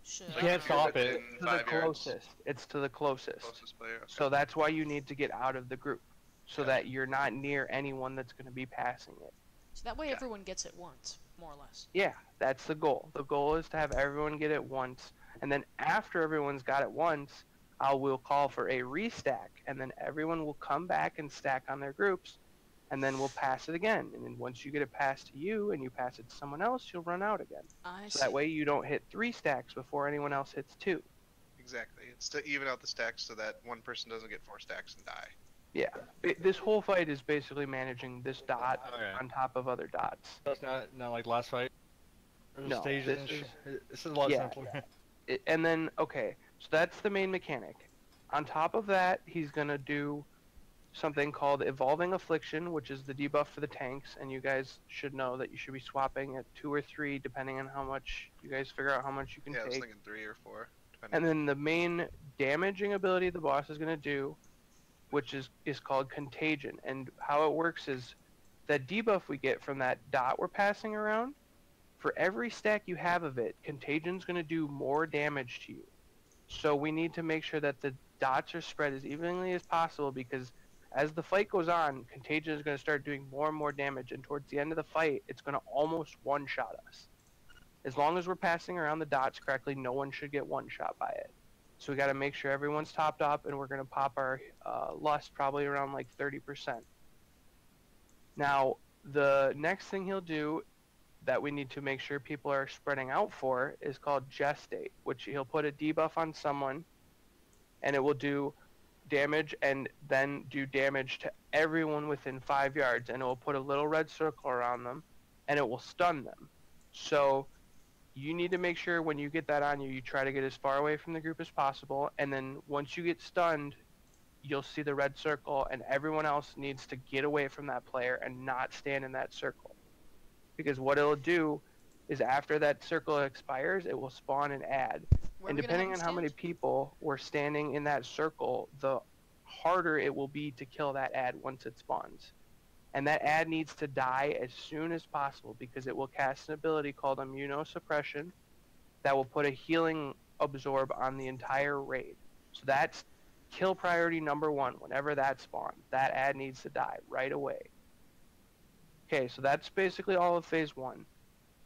You can't stop it. To the closest. It's to the closest. Player, okay. So that's why you need to get out of the group, so that you're not near anyone that's going to be passing it. So that way everyone gets it once, more or less. Yeah, that's the goal. The goal is to have everyone get it once, and then after everyone's got it once, we'll call for a restack, and then everyone will come back and stack on their groups, and then we'll pass it again. And then once you get it passed to you and you pass it to someone else, you'll run out again. So that way you don't hit 3 stacks before anyone else hits 2. Exactly. It's to even out the stacks so that one person doesn't get 4 stacks and die. Yeah. This whole fight is basically managing this dot on top of other dots. That's not like last fight? No. This is a lot simpler. And then, okay, so that's the main mechanic. On top of that, he's going to do something called Evolving Affliction, which is the debuff for the tanks, and you guys should know that you should be swapping at 2 or 3, depending on how much you guys figure out how much you can take. I was thinking 3 or 4. And then the main damaging ability the boss is going to do, which is called Contagion. And how it works is that debuff we get from that dot we're passing around, for every stack you have of it, Contagion's going to do more damage to you. So we need to make sure that the dots are spread as evenly as possible, because as the fight goes on, Contagion is going to start doing more and more damage, and towards the end of the fight, it's going to almost one-shot us. As long as we're passing around the dots correctly, no one should get one-shot by it. So we got to make sure everyone's topped up, and we're going to pop our lust probably around like 30%. Now, the next thing he'll do that we need to make sure people are spreading out for is called Gestate, which he'll put a debuff on someone, and it will do damage and then do damage to everyone within 5 yards, and it will put a little red circle around them, and it will stun them. So you need to make sure when you get that on you, you try to get as far away from the group as possible. And then once you get stunned, you'll see the red circle, and everyone else needs to get away from that player and not stand in that circle. Because what it'll do is after that circle expires, it will spawn an ad. And depending on how many people were standing in that circle, the harder it will be to kill that ad once it spawns. And that ad needs to die as soon as possible because it will cast an ability called immunosuppression that will put a healing absorb on the entire raid. So that's kill priority number 1. Whenever that spawns, that ad needs to die right away. Okay, so that's basically all of phase 1.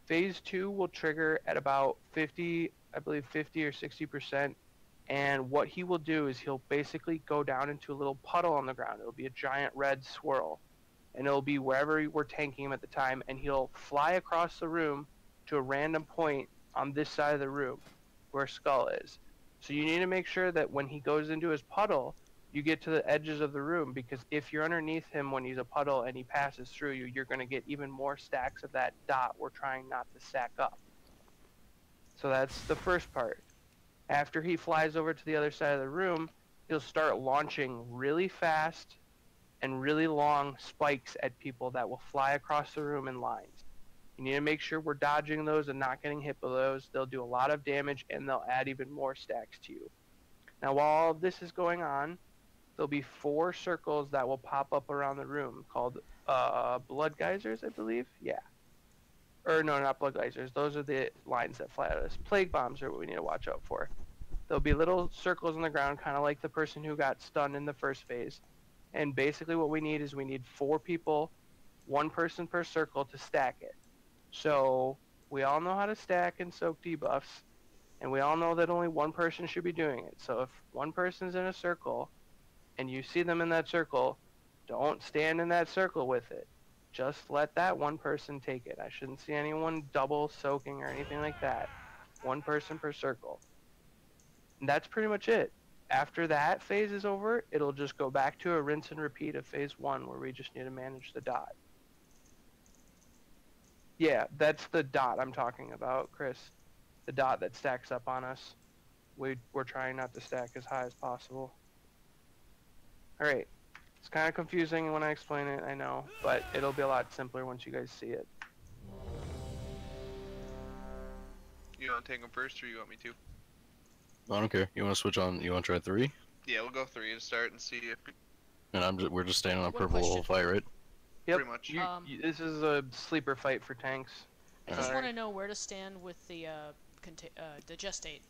Phase 2 will trigger at about 50, I believe 50 or 60%. And what he will do is he'll basically go down into a little puddle on the ground. It'll be a giant red swirl. And it'll be wherever we're tanking him at the time, and he'll fly across the room to a random point on this side of the room where Skull is. So you need to make sure that when he goes into his puddle, you get to the edges of the room, because if you're underneath him when he's a puddle and he passes through you, you're going to get even more stacks of that dot we're trying not to stack up. So that's the first part. After he flies over to the other side of the room, he'll start launching really fast and really long spikes at people that will fly across the room in lines. You need to make sure we're dodging those and not getting hit by those. They'll do a lot of damage and they'll add even more stacks to you. Now while all of this is going on, there'll be 4 circles that will pop up around the room called blood geysers, I believe. Yeah. Or no, not blood geysers. Those are the lines that fly at us. Plague bombs are what we need to watch out for. There'll be little circles on the ground, kind of like the person who got stunned in the first phase. And basically what we need is we need 4 people, 1 person per circle to stack it. So we all know how to stack and soak debuffs, and we all know that only 1 person should be doing it. So if 1 person's in a circle and you see them in that circle, don't stand in that circle with it. Just let that 1 person take it. I shouldn't see anyone double soaking or anything like that. 1 person per circle. And that's pretty much it. After that phase is over, it'll just go back to a rinse and repeat of phase 1 where we just need to manage the dot. Yeah, that's the dot I'm talking about, Chris. The dot that stacks up on us. We're trying not to stack as high as possible. Alright, it's kind of confusing when I explain it, I know, but it'll be a lot simpler once you guys see it. You want to take them first, or you want me to? I don't care. You want to switch on? You want to try 3? Yeah, we'll go 3 and start and see if. And we're just staying on purple the whole fight, right? Yep. Pretty much. This is a sleeper fight for tanks. I just want to know where to stand with the gestate.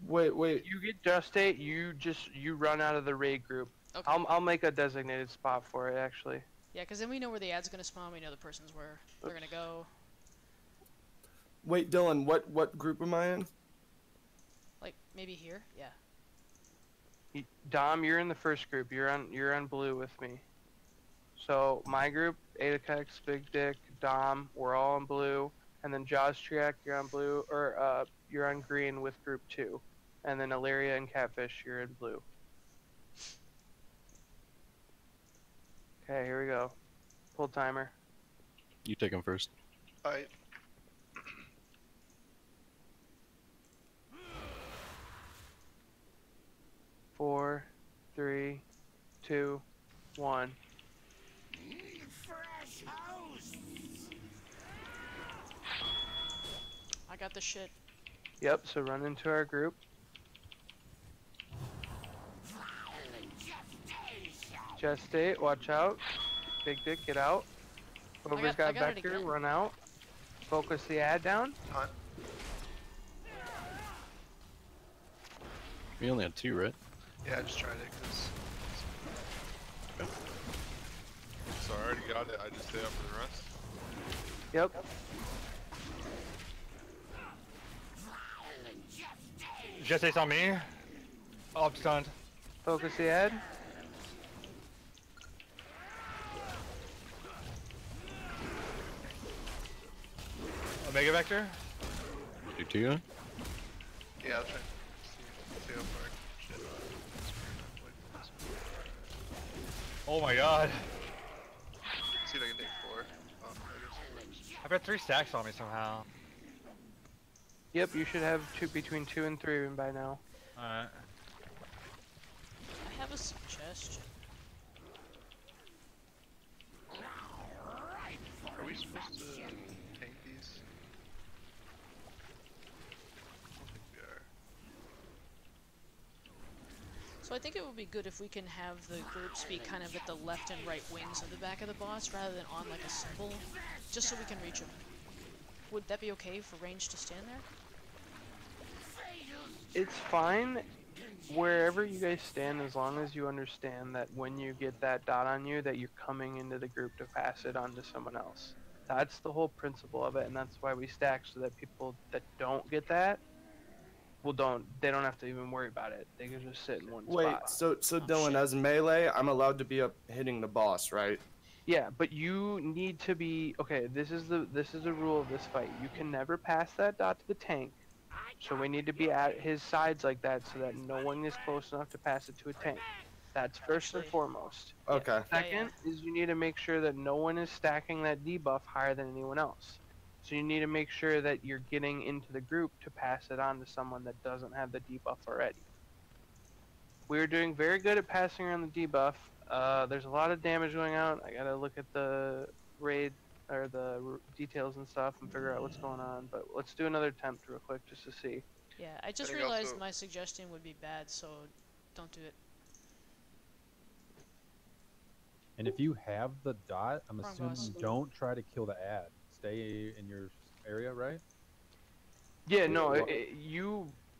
Wait. You get gestate, you run out of the raid group. Okay. I'll make a designated spot for it actually. Yeah, because then we know where the ad's gonna spawn. We know the person's where they're gonna go. Wait, Dylan, what group am I in? Like maybe here. Yeah. Dom, you're in the first group. You're on blue with me. So my group, Adakex, Big Dick, Dom, we're all in blue, and then Jaws Triac, you're on blue, or you're on green with group 2, and then Illyria and Catfish, you're in blue. Okay, here we go. Pull timer. You take him first. Alright. 4, 3, 2, 1. Fresh hosts. I got the shit. Yep, so run into our group. Gestate, watch out. Big Dick, get out. Whoever's got Vector, run out. Focus the ad down. Hunt. We only had 2, right? Yeah, I just tried it because. So I already got it, I just stay up for the rest? Yep. Gestate's on me. Oh, I'm stunned. Focus the ad. Omega Vector? Do 2 then? Yeah, I'll try. See how far. Shit. Oh my god. See if I can take 4. Oh, I've got 3 stacks on me somehow. Yep, you should have between 2 and 3 by now. Alright. I have a suggestion. Are we supposed to tank these? I don't think we are. So I think it would be good if we can have the groups be kind of at the left and right wings of the back of the boss rather than on like a symbol, just so we can reach them. Would that be okay for range to stand there? It's fine wherever you guys stand, as long as you understand that when you get that dot on you, that you're coming into the group to pass it on to someone else. That's the whole principle of it, and that's why we stack, so that people that don't get that, they don't have to even worry about it. They can just sit in one spot. So Dylan, as melee, I'm allowed to be up hitting the boss, right? Yeah, but you need to be okay. This is the rule of this fight. You can never pass that dot to the tank. So we need to be at his sides like that, so that no one is close enough to pass it to a tank. That's first and foremost. Okay. Second is you need to make sure that no one is stacking that debuff higher than anyone else. So you need to make sure that you're getting into the group to pass it on to someone that doesn't have the debuff already. We're doing very good at passing around the debuff. There's a lot of damage going out. I gotta look at the raid or the details and stuff and figure out what's going on. But let's do another attempt real quick just to see. Yeah, I just realized my suggestion would be bad, so don't do it. And if you have the dot, I'm Wrong assuming boss. don't try to kill the ad. Stay in your area, right? Yeah, no,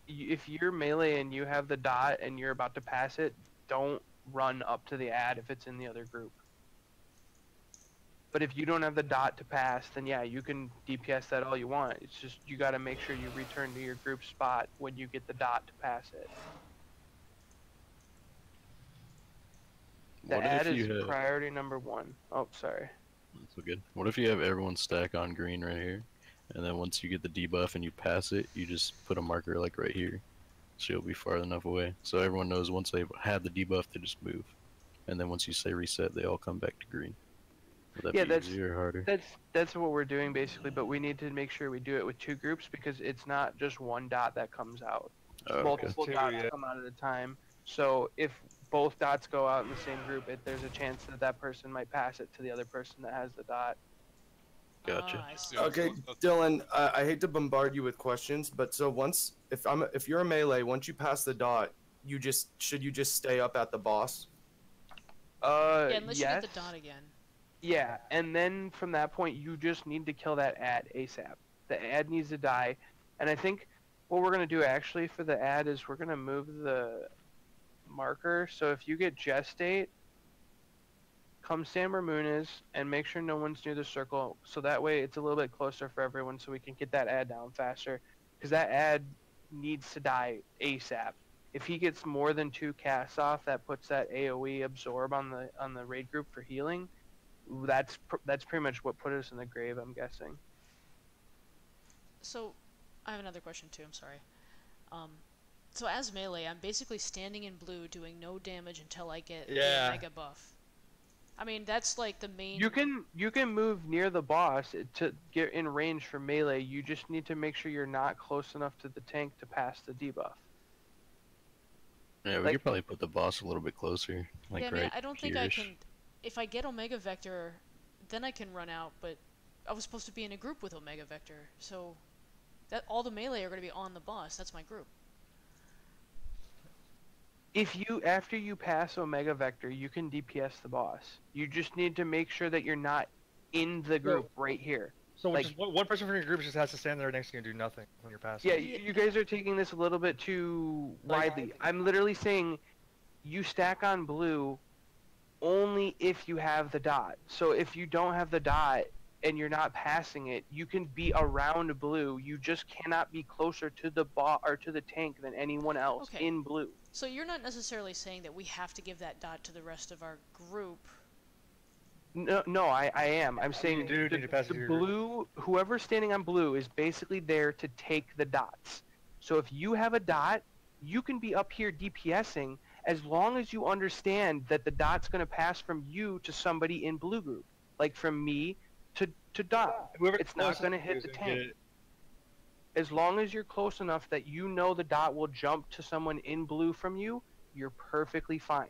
if you're melee and you have the dot and you're about to pass it, don't run up to the ad if it's in the other group. But if you don't have the dot to pass, then yeah, you can DPS that all you want. It's just you got to make sure you return to your group spot when you get the dot to pass it. The ad is priority number 1. Oh, sorry. That's so good. What if you have everyone stack on green right here, and then once you get the debuff and you pass it, you just put a marker like right here, so you'll be far enough away, so everyone knows once they've had the debuff, they just move, and then once you say reset, they all come back to green. Would that be easier or harder? That's what we're doing basically, but we need to make sure we do it with 2 groups because it's not just one dot that comes out. Oh, okay. Multiple dots come out at a time. So if both dots go out in the same group, there's a chance that that person might pass it to the other person that has the dot. Gotcha. Okay, Dylan, I hate to bombard you with questions, but so if you're a melee, once you pass the dot, should you just stay up at the boss? Yeah, unless you get the dot again. Yeah, and then from that point, you just need to kill that ad ASAP. The ad needs to die, and I think what we're gonna do actually for the ad is we're gonna move the marker. So if you get gestate, come stand where Moon is, and make sure no one's near the circle. So that way it's a little bit closer for everyone, so we can get that ad down faster. Because that ad needs to die ASAP. If he gets more than 2 casts off, that puts that AOE absorb on the raid group for healing. That's pretty much what put us in the grave, I'm guessing. So, I have another question too, I'm sorry. So as melee, I'm basically standing in blue doing no damage until I get the mega buff. I mean, that's like the main... You can move near the boss to get in range for melee. You just need to make sure you're not close enough to the tank to pass the debuff. Yeah, we could probably put the boss a little bit closer. Like yeah, I mean, right I don't think I here-ish. can... If I get Omega Vector, then I can run out, but I was supposed to be in a group with Omega Vector, so that all the melee are going to be on the boss. That's my group. After you pass Omega Vector, you can DPS the boss. You just need to make sure that you're not in the group right here. So like, just one person from your group just has to stand there next to you and do nothing when you're passing. Yeah, you guys are taking this a little bit too widely. I'm literally saying you stack on blue only if you have the dot. So if you don't have the dot and you're not passing it, you can be around blue. You just cannot be closer to the or to the tank than anyone else in blue. So you're not necessarily saying that we have to give that dot to the rest of our group. No, I am. I'm saying the blue, whoever's standing on blue is basically there to take the dots. So if you have a dot, you can be up here DPSing as long as you understand that the dot's going to pass from you to somebody in blue group. Like from me to dot. It's not going to hit the tank. As long as you're close enough that you know the dot will jump to someone in blue from you, you're perfectly fine.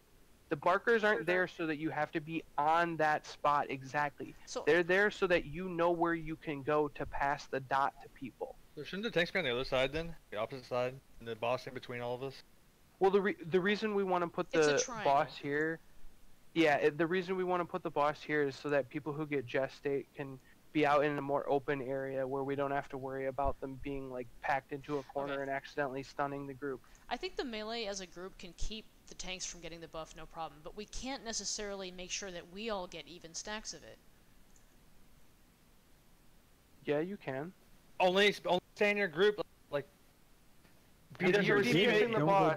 The markers aren't there so that you have to be on that spot exactly. They're there so that you know where you can go to pass the dot to people. So shouldn't the tanks be on the other side then? The opposite side? And the boss in between all of us? Well, the reason we want to put the boss here, the reason we want to put the boss here is so that people who get gestate can be out in a more open area where we don't have to worry about them being like packed into a corner and accidentally stunning the group. I think the melee as a group can keep the tanks from getting the buff, no problem, but we can't necessarily make sure that we all get even stacks of it. Yeah, you can. Only stay in your group, like... If you're defusing the boss...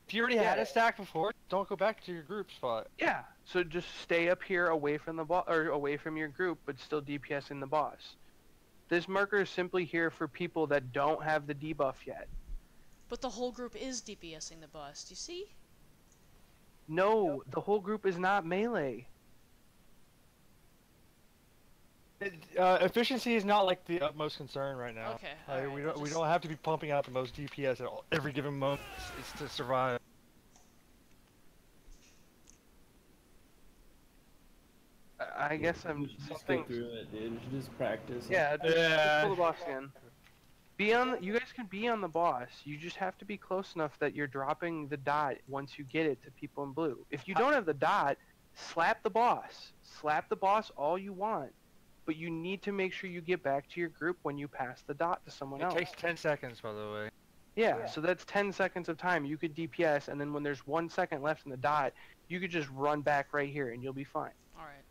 If you already had a stack before, don't go back to your group spot. Yeah, so just stay up here away from the boss, or away from your group, but still DPSing the boss. This marker is simply here for people that don't have the debuff yet. But the whole group is DPSing the boss, do you see? No, the whole group is not melee. Efficiency is not like the utmost concern right now. Okay. Like, we don't have to be pumping out the most DPS at every given moment. It's to survive. I guess I'm just go through it, dude. Just practice. Yeah, just pull the boss in. You guys can be on the boss. You just have to be close enough that you're dropping the dot once you get it to people in blue. If you don't have the dot, slap the boss. Slap the boss all you want. But you need to make sure you get back to your group when you pass the dot to someone else. It takes 10 seconds, by the way. Yeah, so that's 10 seconds of time. You could DPS, and then when there's 1 second left in the dot, you could just run back right here, and you'll be fine. Alright.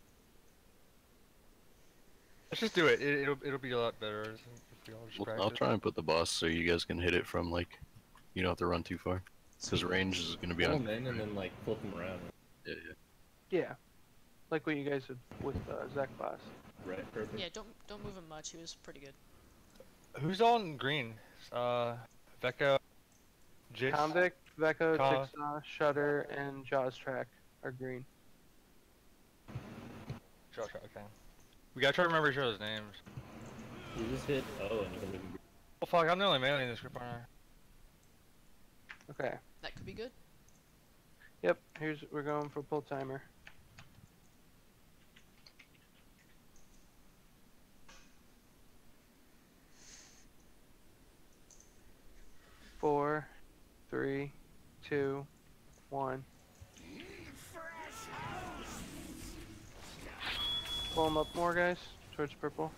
Let's just do it. It'll be a lot better if we all just practice. I'll try and put the boss so you guys can hit it from, like, you don't have to run too far. Because range is going to be on. And then, like, flip them around. Yeah. Yeah. Like what you guys did with Zach Boss. Right, perfect. Yeah, don't move him much. He was pretty good. Who's on green? Vecca, Jix? Convict, Vecca, Jigsaw, Shutter, and Jaws Track are green. Jaws Track, okay. We gotta try to remember each other's names. You just hit O and you can move green. Oh fuck, I'm the only melee in this group, aren't I? Okay. That could be good. Yep, we're going for pull timer. Four, 3, 2, 1. Pull them up more, guys, towards purple.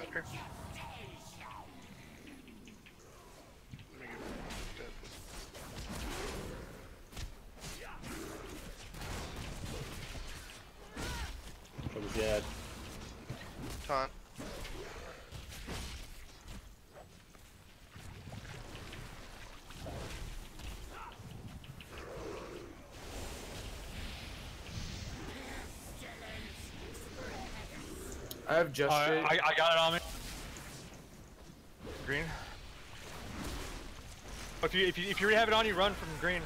Okay. What was that? Taunt. I have just. I got it on me. Green. If you already have it on you, run from green.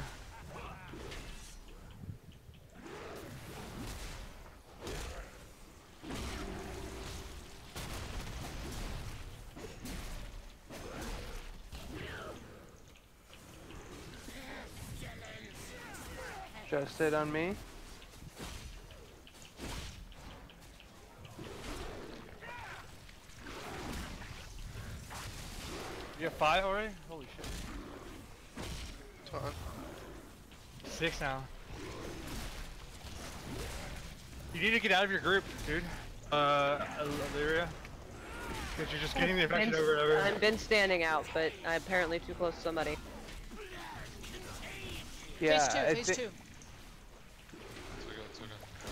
Just hit on me. You have 5 already? Holy shit. Taunt. 6 now. You need to get out of your group, dude. Illyria. Because you're just getting the infection over and over. I've been standing out, but I'm apparently too close to somebody. Yeah, phase 2, phase 2.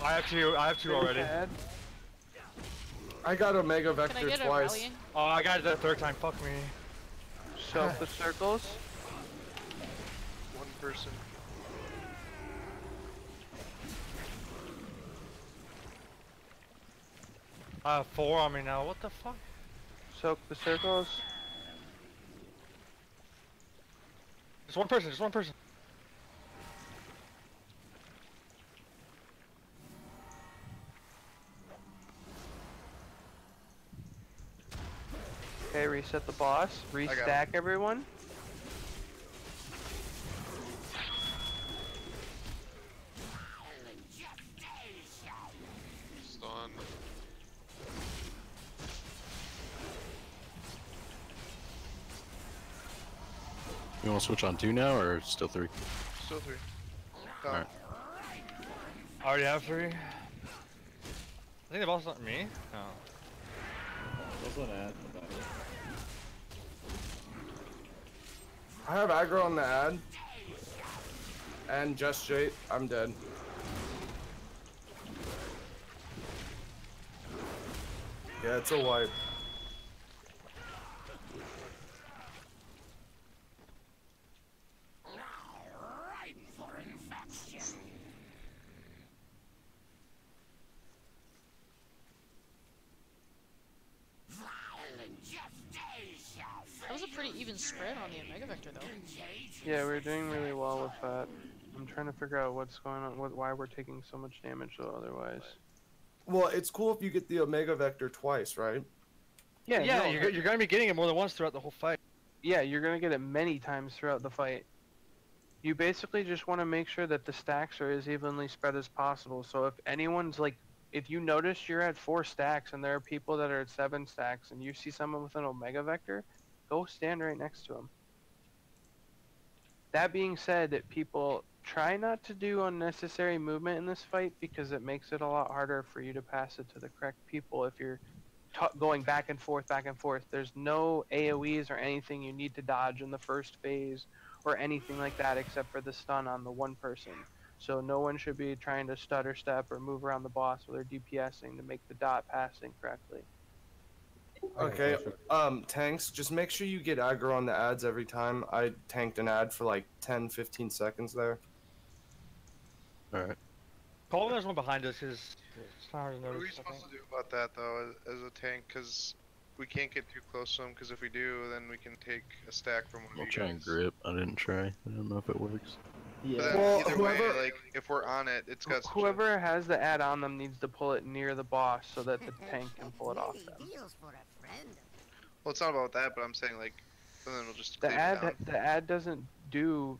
I have two already. I got Omega Vector twice. Oh, I got it the 3rd time. Fuck me. Shove the circles. One person. I have 4 on me now. What the fuck? Soak the circles. Just one person. Just one person. reset the boss, restack everyone. Stun. You want to switch on 2 now, or still 3? Still 3. Alright. I already have 3. I think the boss is not me. No. Also an ad. I have aggro on the ad. And just straight, I'm dead. Yeah, it's a wipe. That was a pretty even spread on the Omega Vector, though. Yeah, we're doing really well with that. I'm trying to figure out what's going on, why we're taking so much damage though otherwise. Well, it's cool if you get the Omega Vector twice, right? Yeah, no, you're gonna be getting it more than once throughout the whole fight. Yeah, you're gonna get it many times throughout the fight. You basically just want to make sure that the stacks are as evenly spread as possible. So if anyone's like, if you notice you're at 4 stacks and there are people that are at 7 stacks and you see someone with an Omega Vector, go stand right next to them. That being said, that people try not to do unnecessary movement in this fight because it makes it a lot harder for you to pass it to the correct people if you're going back and forth, back and forth. There's no AoEs or anything you need to dodge in the first phase or anything like that except for the stun on the one person. So no one should be trying to stutter step or move around the boss while they're DPSing to make the dot passing correctly. Okay, tanks, just make sure you get aggro on the ads every time. I tanked an ad for like 10-15 seconds there. Alright. Call there's one behind us, because it's not hard to What are we notice. supposed to do about that though, as a tank? Because we can't get too close to them, because if we do, then we can take a stack from one of I'll you try guys. and grip. I didn't try. I don't know if it works. But then Well, either way, like, if we're on it, it's got such a... Whoever has the ad on them needs to pull it near the boss so that the tank can pull it off them. Well, it's not about that, but I'm saying, like, and then we'll just The cleave it down. ad, the ad doesn't do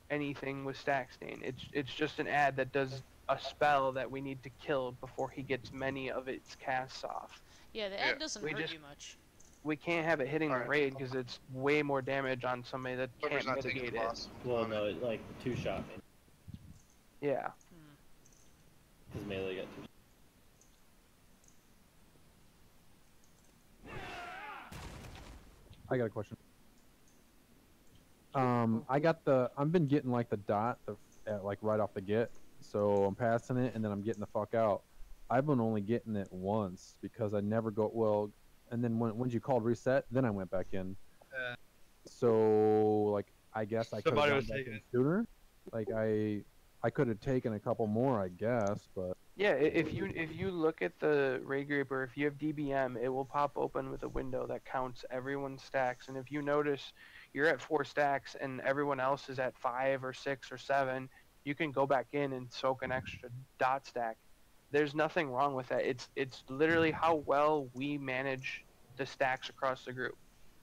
anything with stack stain. It's just an ad that does a spell that we need to kill before he gets many of its casts off. Yeah, the ad doesn't hurt you much. We can't have it hitting the raid because it's way more damage on somebody that Whoever's can't not taking mitigate the it. boss. Well, no, it, like the 2-shot. Yeah. His melee got 2. I got a question. I've been getting like the dot, like right off the get. So I'm passing it and then I'm getting the fuck out. I've been only getting it once because I never go well. And then when you called reset, then I went back in. So like I guess I could have gone back in sooner. Like I could have taken a couple more, I guess, but. Yeah, if you look at the raid group or if you have DBM, it will pop open with a window that counts everyone's stacks. And if you notice you're at 4 stacks and everyone else is at 5 or 6 or 7, you can go back in and soak an extra dot stack. There's nothing wrong with that. It's literally how well we manage the stacks across the group.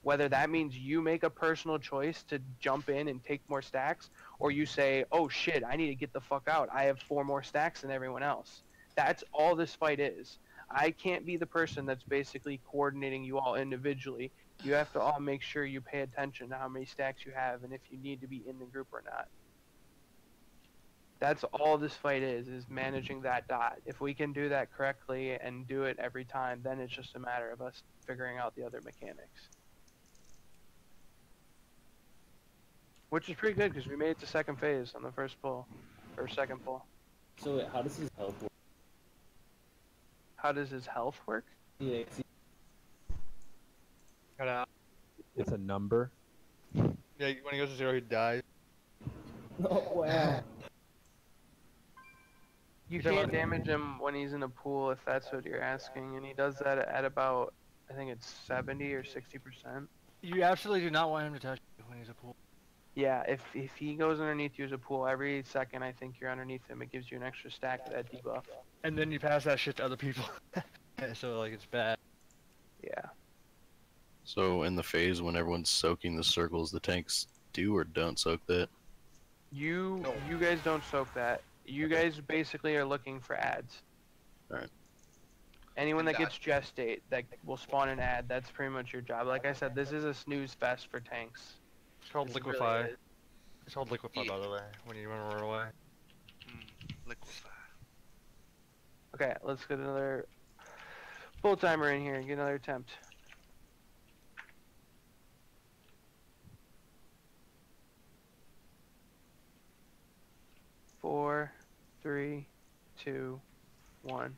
Whether that means you make a personal choice to jump in and take more stacks, or you say, oh shit, I need to get the fuck out. I have 4 more stacks than everyone else. That's all this fight is. I can't be the person that's basically coordinating you all individually. You have to all make sure you pay attention to how many stacks you have and if you need to be in the group or not. That's all this fight is managing that dot. If we can do that correctly and do it every time, then it's just a matter of us figuring out the other mechanics. Which is pretty good because we made it to second phase on the first pull, or second pull. So wait, how does his health work? How does his health work? Yeah, It's a number. Yeah, when he goes to 0, he dies. Oh wow. You can't damage him when he's in a pool if that's what you're asking, and he does that at about, I think it's 70 or 60%. You absolutely do not want him to touch you when he's a pool. Yeah, if he goes underneath you as a pool, every second I think you're underneath him, it gives you an extra stack of that debuff. And then you pass that shit to other people. So like it's bad. Yeah. So in the phase when everyone's soaking the circles, the tanks do or don't soak that? You guys don't soak that. You guys basically are looking for ads. Alright. Anyone that gets gestate that will spawn an ad, that's pretty much your job. Like I said, this is a snooze fest for tanks. It's called This liquefy. really is. It's called liquefy, by the way, when you want to run away. Liquefy. Okay, let's get another full timer in here and get another attempt. Four, three, two, one.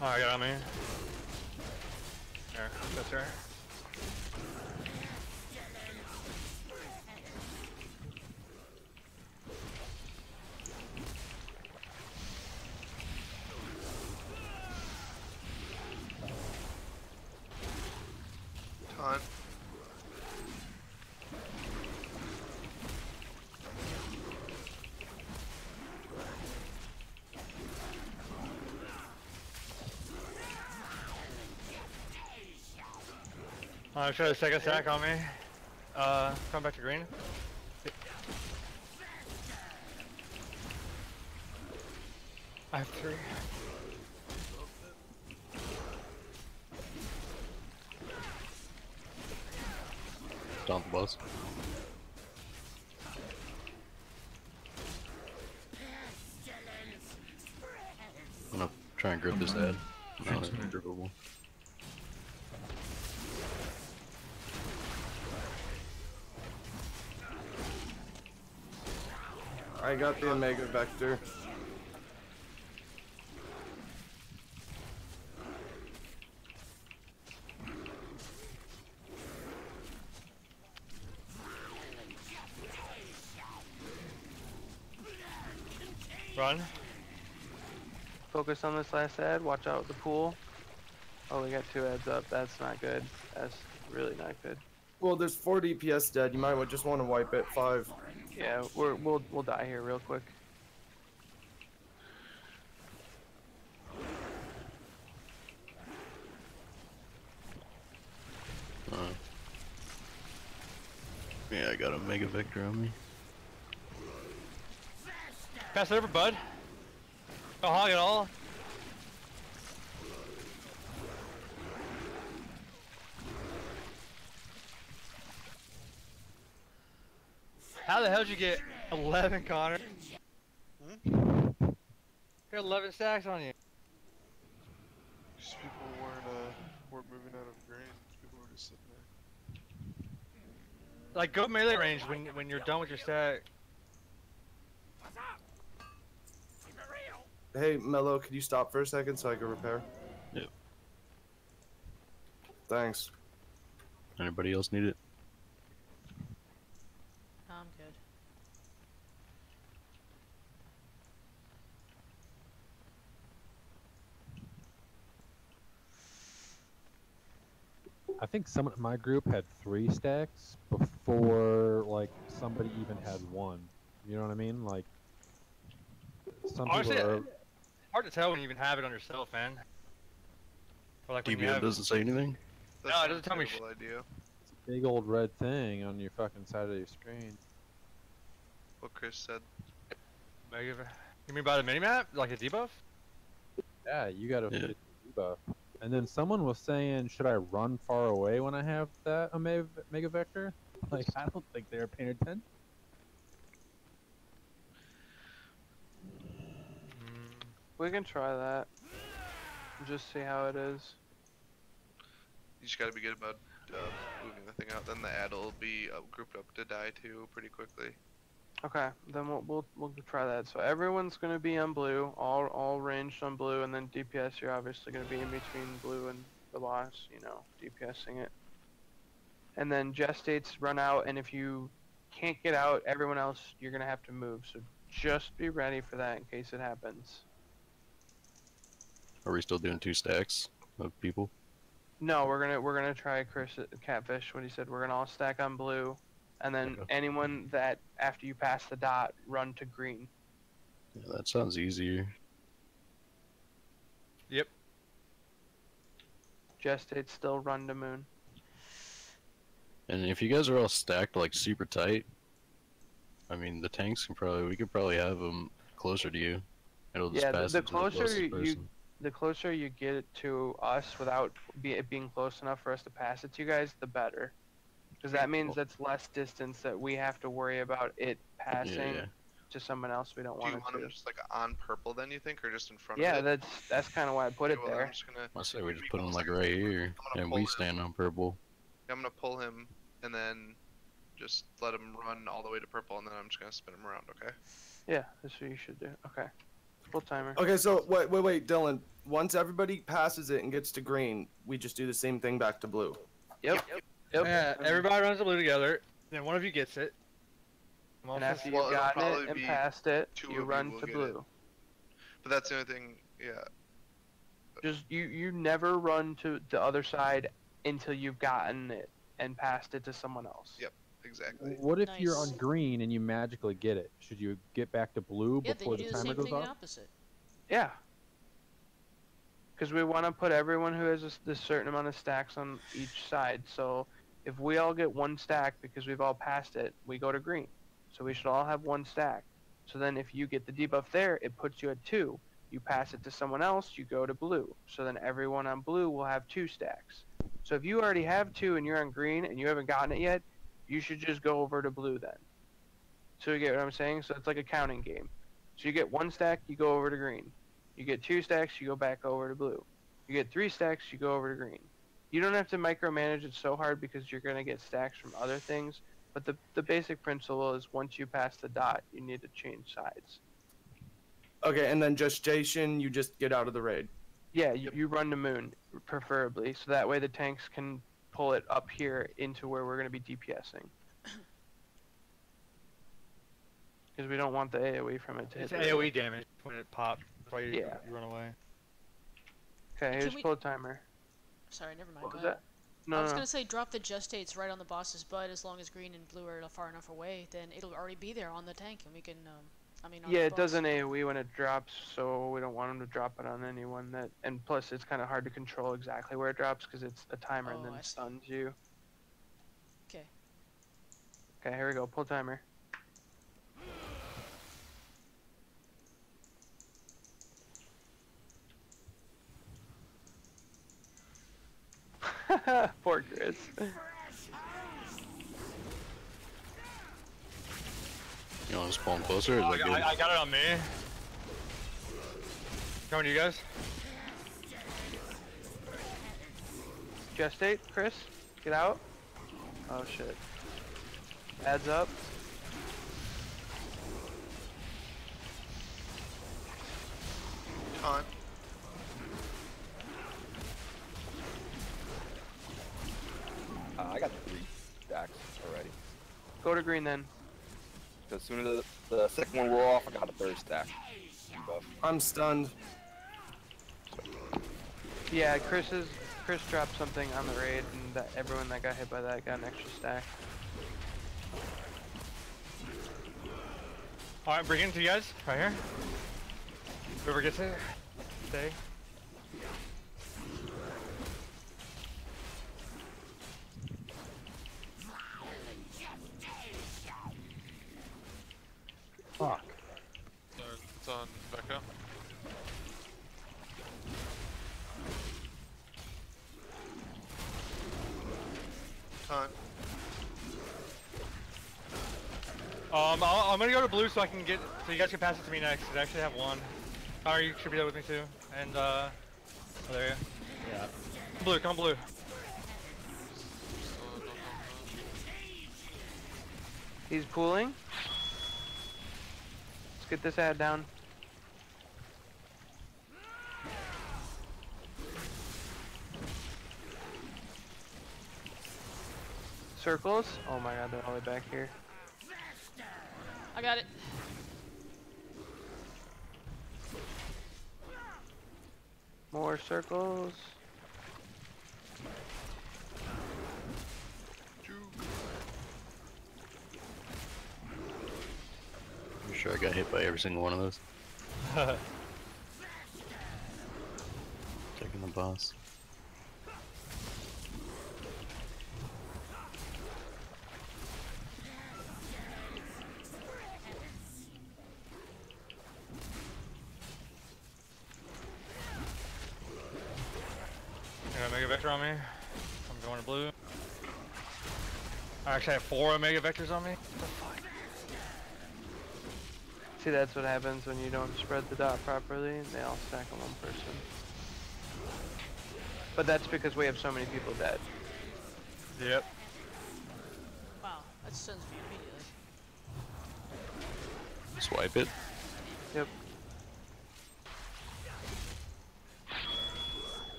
Alright, got me. There, that's right. Taunt. Try the second stack on me. Come back to green. I have 3. Stomp the boss. I'm gonna try and grip this ad. No, it's grippable. I got the Omega Vector. Run. Focus on this last ad. Watch out with the pool. Oh, we got 2 ads up. That's not good. That's really not good. Well, there's 4 DPS dead. You might just want to wipe it. 5. Yeah, we'll die here real quick. Yeah, I got a Mega Vector on me. Pass it over, bud. Don't hog it all. How the hell did you get 11, Connor? You got 11 stacks on you. Just people weren't moving out of green. People were just sitting there. Like, go melee range when you're done with your stack. Hey, Mello, could you stop for a second so I can repair? Yep. Thanks. Anybody else need it? I'm good. I think someone in my group had 3 stacks before, like, somebody even had 1. You know what I mean? Like, some Honestly, people are... it's hard to tell when you even have it on yourself, man. Or like when you DBM have... doesn't say anything? No, it doesn't tell me shit. Idea. It's a big old red thing on your fucking side of your screen. What Chris said. You mean by the minimap? Like a debuff? Yeah, you got a debuff. And then someone was saying, should I run far away when I have that Mega Vector? Like, I don't think they're paying attention. We can try that. Just see how it is. You just gotta be good about moving the thing out. Then the ad will be grouped up to die too pretty quickly. Okay, then we'll try that. So everyone's gonna be on blue, all ranged on blue, and then DPS you're obviously gonna be in between blue and the boss, you know, DPSing it. And then gestates run out, and if you can't get out, everyone else you're gonna have to move. So just be ready for that in case it happens. Are we still doing 2 stacks of people? No, we're gonna try Chris Catfish. What he said, we're gonna all stack on blue, and then anyone that after you pass the dot run to green. Yeah, that sounds easier. Yep. Gestate still run to moon. And if you guys are all stacked like super tight, I mean the tanks can probably we could probably have them closer to you. It'll just Yeah, pass the it to the closer closest you person. the closer you get it to us without it being close enough for us to pass it to you guys, the better. Because that means that's less distance that we have to worry about it passing Yeah. to someone else we don't Do want you it want to. him just like on purple then, you think, or just in front Yeah, of it? that's kind of why I put it Okay, well, there. I'm just gonna. I say we just put them like right here, and we stand on purple. I'm gonna pull him and then just let him run all the way to purple, and then I'm just gonna spin him around. Okay. Yeah, that's what you should do. Okay. Full timer. Okay, so wait, Dylan. Once everybody passes it and gets to green, we just do the same thing back to blue. Yep. Yeah, everybody runs the blue together. Then one of you gets it. And after you've gotten it and passed it, you run to blue. But that's the only thing. Yeah. Just you never run to the other side until you've gotten it and passed it to someone else. Yep. Exactly. What if you're on green and you magically get it? Should you get back to blue before the timer goes off? Opposite. Yeah. Because we want to put everyone who has this certain amount of stacks on each side. So if we all get one stack because we've all passed it, we go to green. So we should all have one stack. So then if you get the debuff there, it puts you at 2. You pass it to someone else, you go to blue. So then everyone on blue will have 2 stacks. So if you already have 2 and you're on green and you haven't gotten it yet, you should just go over to blue then. So you get what I'm saying? So it's like a counting game. So you get 1 stack, you go over to green. You get 2 stacks, you go back over to blue. You get 3 stacks, you go over to green. You don't have to micromanage it so hard because you're going to get stacks from other things. But the basic principle is once you pass the dot, you need to change sides. Okay, and then just Jason, you just get out of the raid. Yeah, you run to moon, preferably. So that way the tanks can pull it up here into where we're going to be DPSing. Because we don't want the AoE from it to It's hit. AoE damage when it pops. That's why you run away. Okay, here's pull timer. Sorry, never mind. What Go was ahead. that? No, I was no. gonna say drop the gestates right on the boss's butt. As long as green and blue are far enough away, then it'll already be there on the tank, and we can. On Yeah, the it boss. doesn't AoE when it drops, so we don't want them to drop it on anyone that. And plus, it's kind of hard to control exactly where it drops because it's a timer and then it stuns you. Okay. Okay, here we go. Pull timer. Poor Chris. You want to spawn closer? Or is that good? I got it on me. Coming to you guys. Gestate, Chris. Get out. Oh shit. Adds up. Taunt. I got 3 stacks already. Go to green then. As soon as the second one wore off, I got a 3rd stack. Buff. I'm stunned. Yeah, Chris dropped something on the raid, and everyone that got hit by that got an extra stack. Alright, bring it to you guys, right here. Whoever gets it, stay. Fuck. It's on Becca. Taunt. I'm gonna go to blue so I can get, so you guys can pass it to me next, 'cause I actually have one. Connor, you should be there with me too. And, oh, there you go. Yeah. Blue, come blue. He's pooling. Let's get this ad down. Circles? Oh my god, they're all the way back here. I got it. More circles. I'm sure I got hit by every single one of those. Taking the boss. I got Mega Vector on me. I'm going to blue. I actually have 4 Omega Vectors on me. What the fuck? See, that's what happens when you don't spread the dot properly, and they all stack on one person. But that's because we have so many people dead. Yep. Wow, that stuns me immediately. Swipe it. Yep.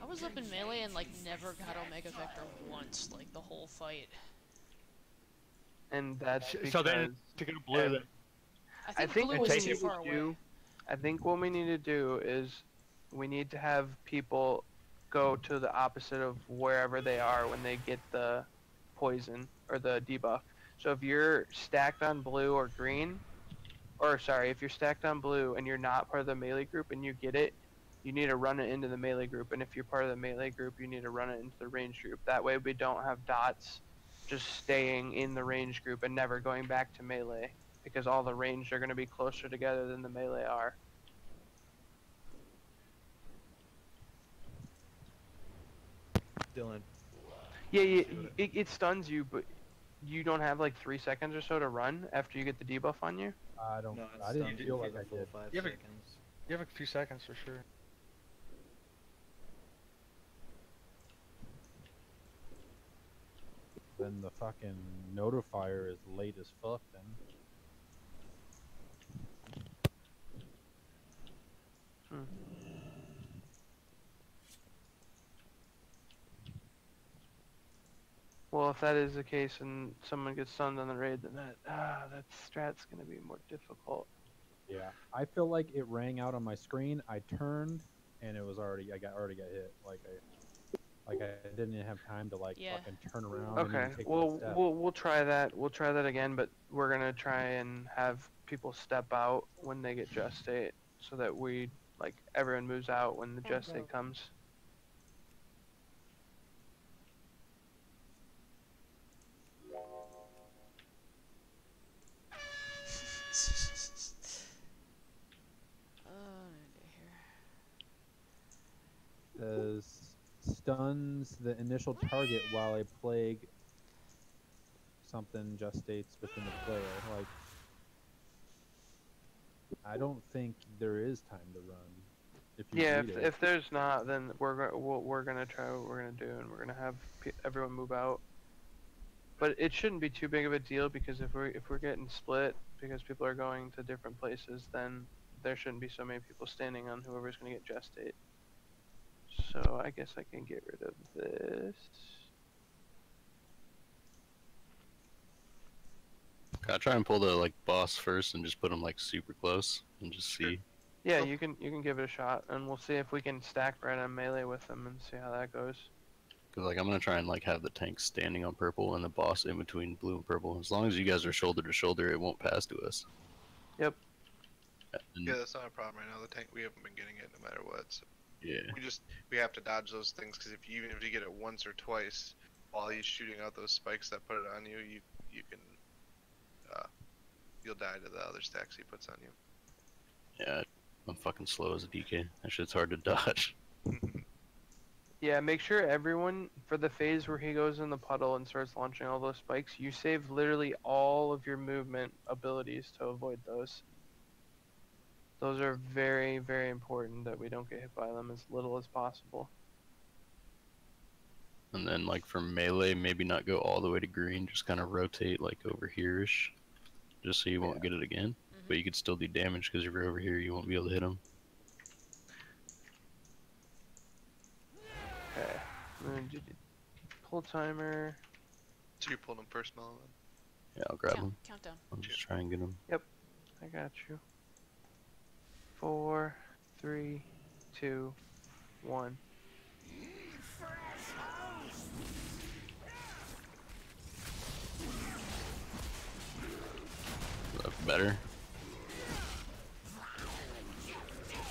I was up in melee and like never got Omega Vector once, like the whole fight. And that's because... So then, to get blue, then. I think blue was too far away. I think what we need to do is we need to have people go to the opposite of wherever they are when they get the poison or the debuff. So if you're stacked on blue or green, or sorry, if you're stacked on blue and you're not part of the melee group and you get it, you need to run it into the melee group. And if you're part of the melee group, you need to run it into the range group. That way we don't have dots just staying in the range group and never going back to melee, because all the ranged are going to be closer together than the melee are. Dylan. Yeah, it stuns you, but you don't have like 3 seconds or so to run after you get the debuff on you? I don't. No, I didn't feel like I did. You have a few seconds for sure. Then the fucking notifier is late as fuck then. Well, if that is the case and someone gets stunned on the raid, then that strat's gonna be more difficult. Yeah, I feel like it rang out on my screen. I turned, and it was already. I already got hit. Like I didn't have time to fucking turn around. Okay, and take well, that step. we'll try that. We'll try that again, but we're gonna try and have people step out when they get just state, so that we everyone moves out when the just state comes. Stuns the initial target while a plague something just states within the player. Like, I don't think there is time to run. If you Yeah, read it. if there's not, then we're gonna try what we're gonna do, and we're gonna have everyone move out. But it shouldn't be too big of a deal, because if we're getting split because people are going to different places, then there shouldn't be so many people standing on whoever's gonna get gestate. So I guess I can get rid of this. I'll try and pull the boss first and just put him super close and just see. Yeah, you can give it a shot, and we'll see if we can stack right on melee with them and see how that goes. Cause I'm gonna try and have the tank standing on purple and the boss in between blue and purple. As long as you guys are shoulder to shoulder, it won't pass to us. Yep. Yeah, that's not a problem right now. The tank, we haven't been getting it no matter what. So yeah. We have to dodge those things, because even if you get it once or twice while he's shooting out those spikes that put it on you, you can you'll die to the other stacks he puts on you. Yeah, I'm fucking slow as a DK. That shit's hard to dodge. Yeah, make sure everyone, for the phase where he goes in the puddle and starts launching all those spikes, you save literally all of your movement abilities to avoid those. Those are very, very important that we don't get hit by them as little as possible. And then for melee, maybe not go all the way to green, just kind of rotate over here-ish, just so you won't get it again. But you could still do damage, because if you're over here, you won't be able to hit him. Okay, I'm gonna do the pull timer. So you pulled him first, Melvin? Yeah, I'll grab him. Countdown. I'll just try and get him. Yep, I got you. 4, 3, 2, 1. Better.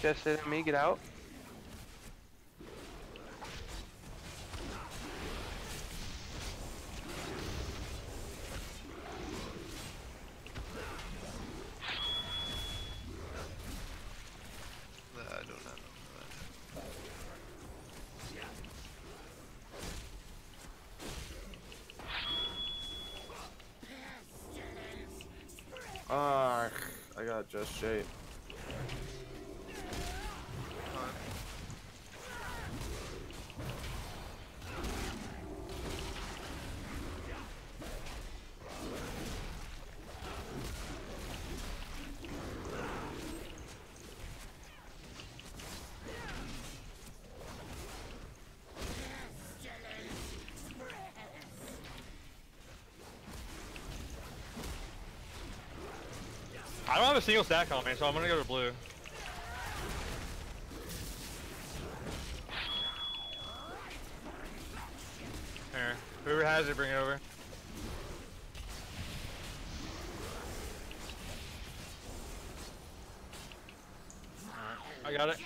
Just hit me, get out. I don't have Ah, I got just shape. I don't have a single stack on me, so I'm gonna go to blue. Here, whoever has it, bring it over. Alright, I got it.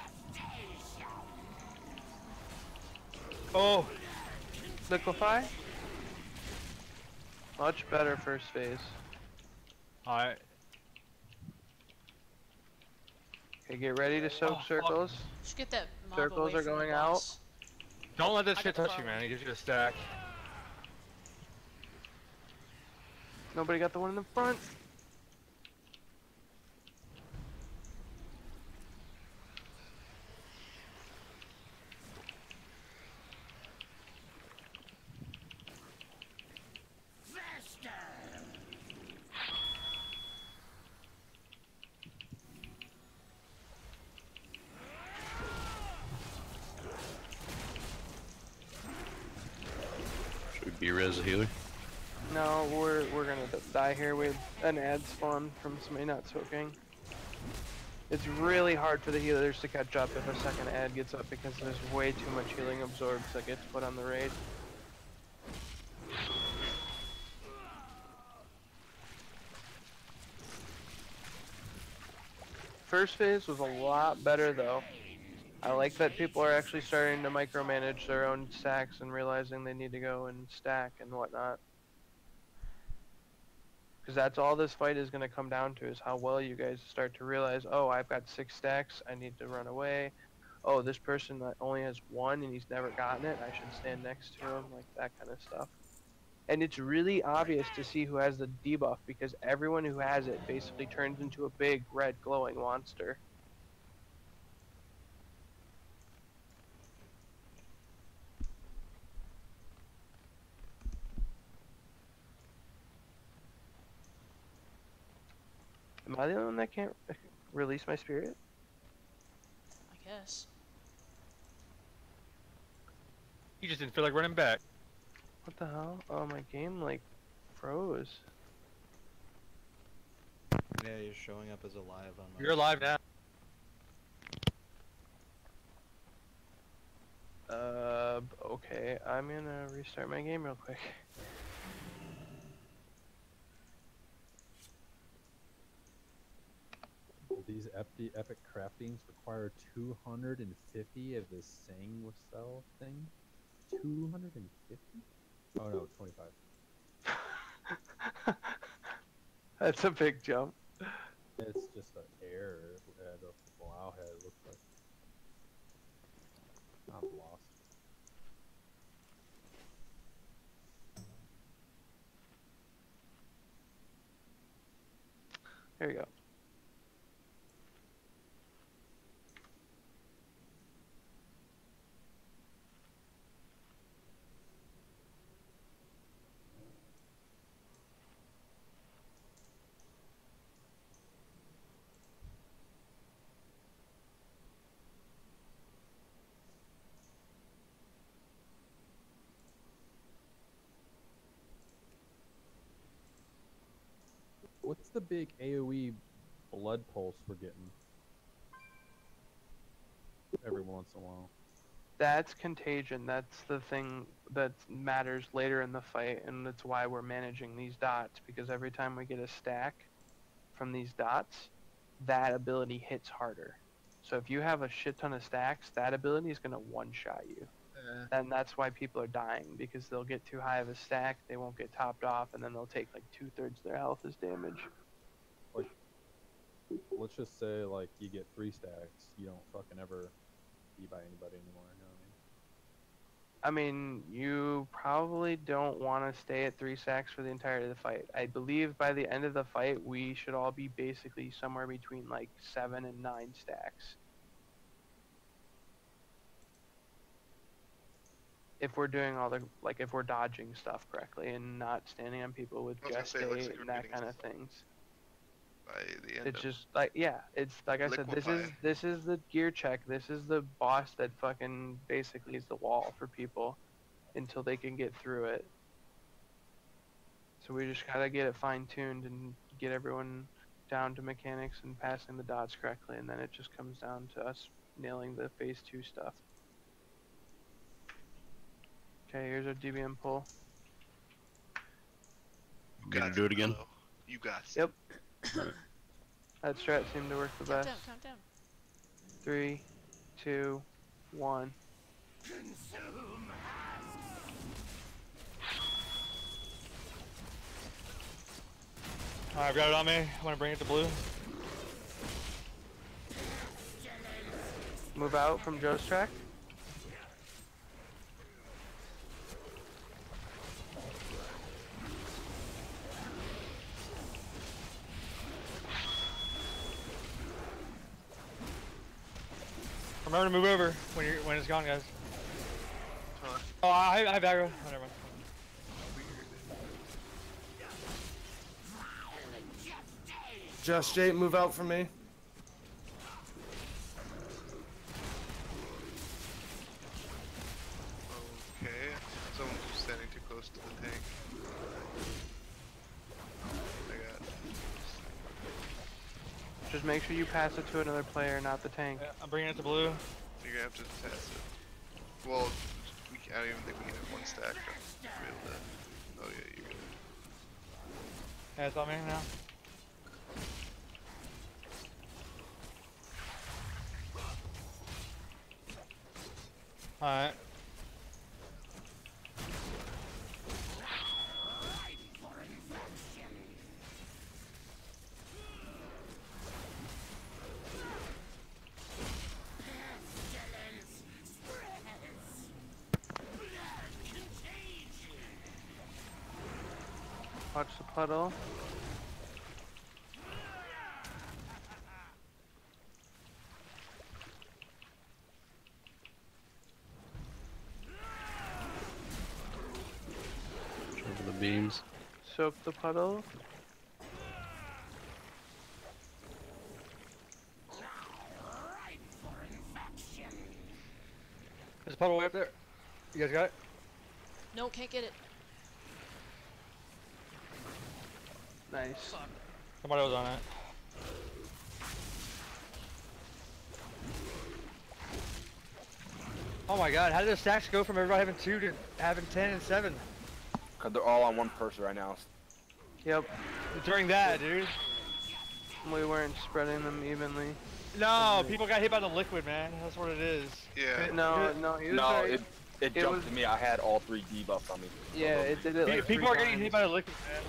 Oh! Liquefy? Much better first phase. Alright. Okay, get ready to soak circles. Just get that mob Circles away are from the going out. boss. Don't let that I shit got the touch you, farm. man. It gives you a stack. Nobody got the one in the front. Should we B-res a healer? No, we're gonna die here with an ad spawn from somebody not soaking. It's really hard for the healers to catch up if a second ad gets up because there's way too much healing absorbs that gets put on the raid. First phase was a lot better though. I like that people are actually starting to micromanage their own stacks and realizing they need to go and stack and whatnot. Because that's all this fight is going to come down to, is how well you guys start to realize, oh, I've got 6 stacks, I need to run away. Oh, this person that only has 1 and he's never gotten it, I should stand next to him, like that kind of stuff. And it's really obvious to see who has the debuff, because everyone who has it basically turns into a big red glowing monster. Am I the only one that can't release my spirit? I guess. You just didn't feel like running back. What the hell? Oh, my game, like, froze. Yeah, you're showing up as alive on my. You're alive now. Okay, I'm gonna restart my game real quick. These epic craftings require 250 of this Sang cell thing. 250? Oh no, 25. That's a big jump. It's just an error at a wow head, it looks like. I'm lost. There you go. What's the big AoE blood pulse we're getting? Every once in a while. That's contagion. That's the thing that matters later in the fight, and that's why we're managing these dots, because every time we get a stack from these dots, that ability hits harder. So if you have a shit ton of stacks, that ability is gonna one-shot you. And that's why people are dying, because they'll get too high of a stack, they won't get topped off, and then they'll take like 2/3 their health as damage. Like, let's just say like you get 3 stacks, you don't fucking ever be by anybody anymore. You know what I mean? I mean, you probably don't want to stay at 3 stacks for the entirety of the fight. I believe by the end of the fight, we should all be basically somewhere between like 7 and 9 stacks. If we're doing all the, like, if we're dodging stuff correctly and not standing on people with just it looks like and we're that getting kind of things. By the end It's of just like, yeah, it's like I said, Liquefy. this is the gear check. This is the boss that fucking basically is the wall for people until they can get through it. So we just gotta get it fine-tuned and get everyone down to mechanics and passing the dots correctly, and then it just comes down to us nailing the phase 2 stuff. Okay, here's our DBM pull. You gonna do it again? You got it. Yep. That strat seemed to work the best. Count down. 3, 2, 1. Alright, I've got it on me. I'm gonna bring it to blue. Move out from Joe's track. Remember to move over when it's gone, guys. Oh, I have aggro. Oh, never mind. Just Jay, move out from me. Okay, someone's just standing too close to the tank. I got. Just make sure you pass it to another player, not the tank. Yeah, I'm bringing it to blue. You're gonna have to pass it. Well, I don't even think we can have 1 stack to be able to. Oh yeah, you're good. Yeah, it's on me now. Alright. Watch the puddle. Over the beams. Soak the puddle. There's a puddle way up there. You guys got it? No, can't get it. Nice. Somebody was on it. Oh my god, how did the stacks go from everybody having 2 to having 10 and 7? Cause they're all on one person right now. Yep. During that, dude. We weren't spreading them evenly. No, people got hit by the liquid, man. That's what it is. Yeah. No, he was No, right. it jumped to me. I had all 3 debuffs on me. Yeah, it did it like People 3 are getting times. hit by the liquid, man.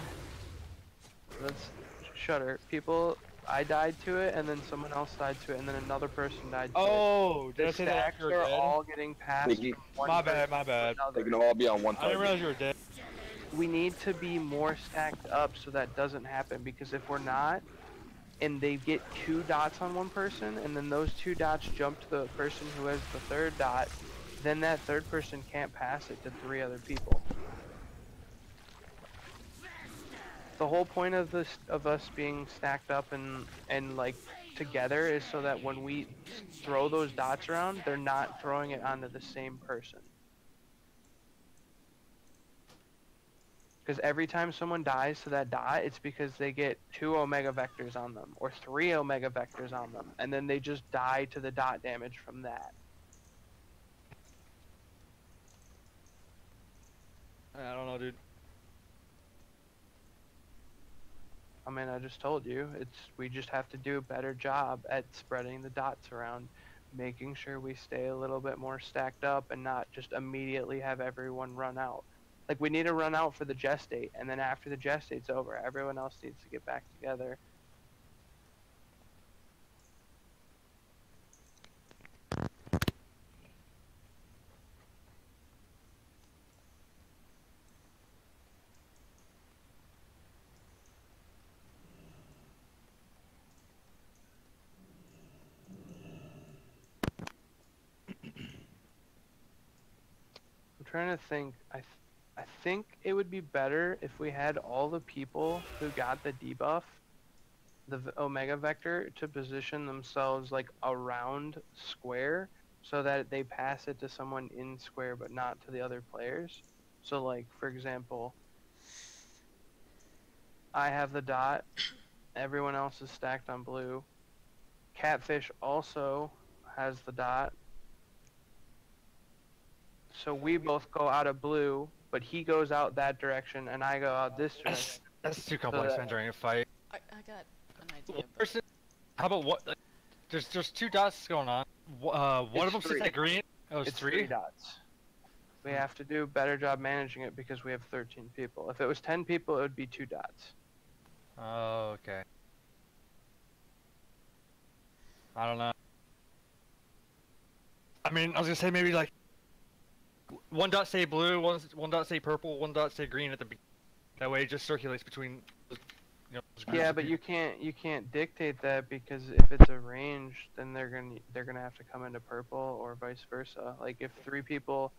Let's shutter. People, I died to it, and then someone else died to it, and then another person died to it. Oh, did I The say that stacks after you're are dead? all getting passed from one My bad, person my bad. to They another. can all be on one I didn't target. realize you were dead. We need to be more stacked up so that doesn't happen, because if we're not, and they get 2 dots on one person, and then those 2 dots jump to the person who has the 3rd dot, then that 3rd person can't pass it to 3 other people. The whole point of this, of us being stacked up and like together, is so that when we throw those dots around, they're not throwing it onto the same person. Because every time someone dies to that dot, it's because they get 2 Omega Vectors on them, or 3 Omega Vectors on them, and then they just die to the dot damage from that. I don't know, dude. I mean, I just told you. We just have to do a better job at spreading the dots around, making sure we stay a little bit more stacked up and not just immediately have everyone run out. Like, we need to run out for the gestate, and then after the gestate's over, everyone else needs to get back together. I'm trying to think. I think it would be better if we had all the people who got the debuff, the Omega Vector, to position themselves like around square so that they pass it to someone in square but not to the other players. So like, for example, I have the dot, everyone else is stacked on blue. Catfish also has the dot. So we both go out of blue, but he goes out that direction and I go out this direction. That's too complex that- entering a fight. I got an idea. Person, how about what? Like, there's 2 dots going on. One of them sits at green. Oh, it's 3? 3 dots. We have to do a better job managing it because we have 13 people. If it was 10 people, it would be 2 dots. Oh, okay. I don't know. I mean, I was gonna say maybe like 1 dot say blue, one dot say purple, 1 dot say green at the beginning. That way it just circulates between, you know, those groups Yeah, of but people. you can't dictate that because if it's a range, then they're gonna have to come into purple or vice versa. Like if 3 people,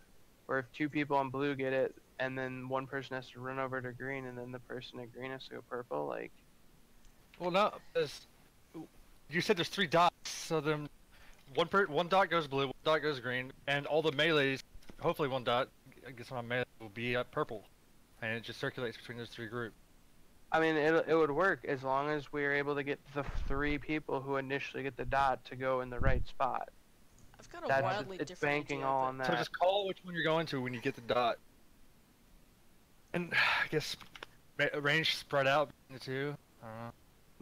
or if 2 people on blue get it, and then one person has to run over to green, and then the person at green has to go purple. Like, Well, no, because you said there's 3 dots, so then one dot goes blue, 1 dot goes green, and all the melees, hopefully 1 dot, I guess on melee, will be purple, and it just circulates between those 3 groups. I mean, it would work as long as we are able to get the 3 people who initially get the dot to go in the right spot. I've got a wildly it's different banking idea, all but- on that. So just call which one you're going to when you get the dot. And I guess range spread out between the 2. I don't know.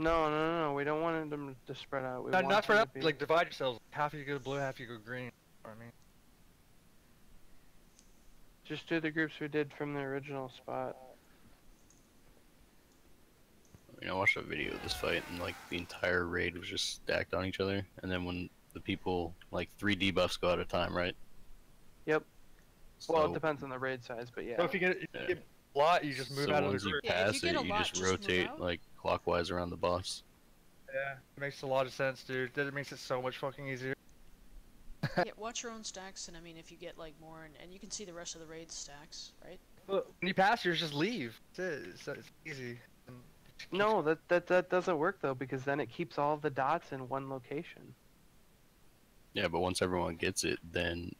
No, we don't want them to spread out. We Not want spread them out, to be... like divide yourselves. Half of you go blue, half of you go green. You know what I mean? Just do the groups we did from the original spot. I mean, I watched a video of this fight, and like the entire raid was just stacked on each other. And then when the people, like 3 debuffs go at a time, right? Yep. Well, So- it depends on the raid size, but yeah. So if you get a lot, you just move so out of the once you group. pass it, you just rotate like clockwise around the boss. Yeah, it makes a lot of sense, dude. That makes it so much fucking easier. Yeah, watch your own stacks, and I mean, if you get like more, and you can see the rest of the raid stacks, right? When you pass yours, just leave. That's it. It's easy. No, that doesn't work though, because then it keeps all the dots in one location. Yeah, but once everyone gets it, then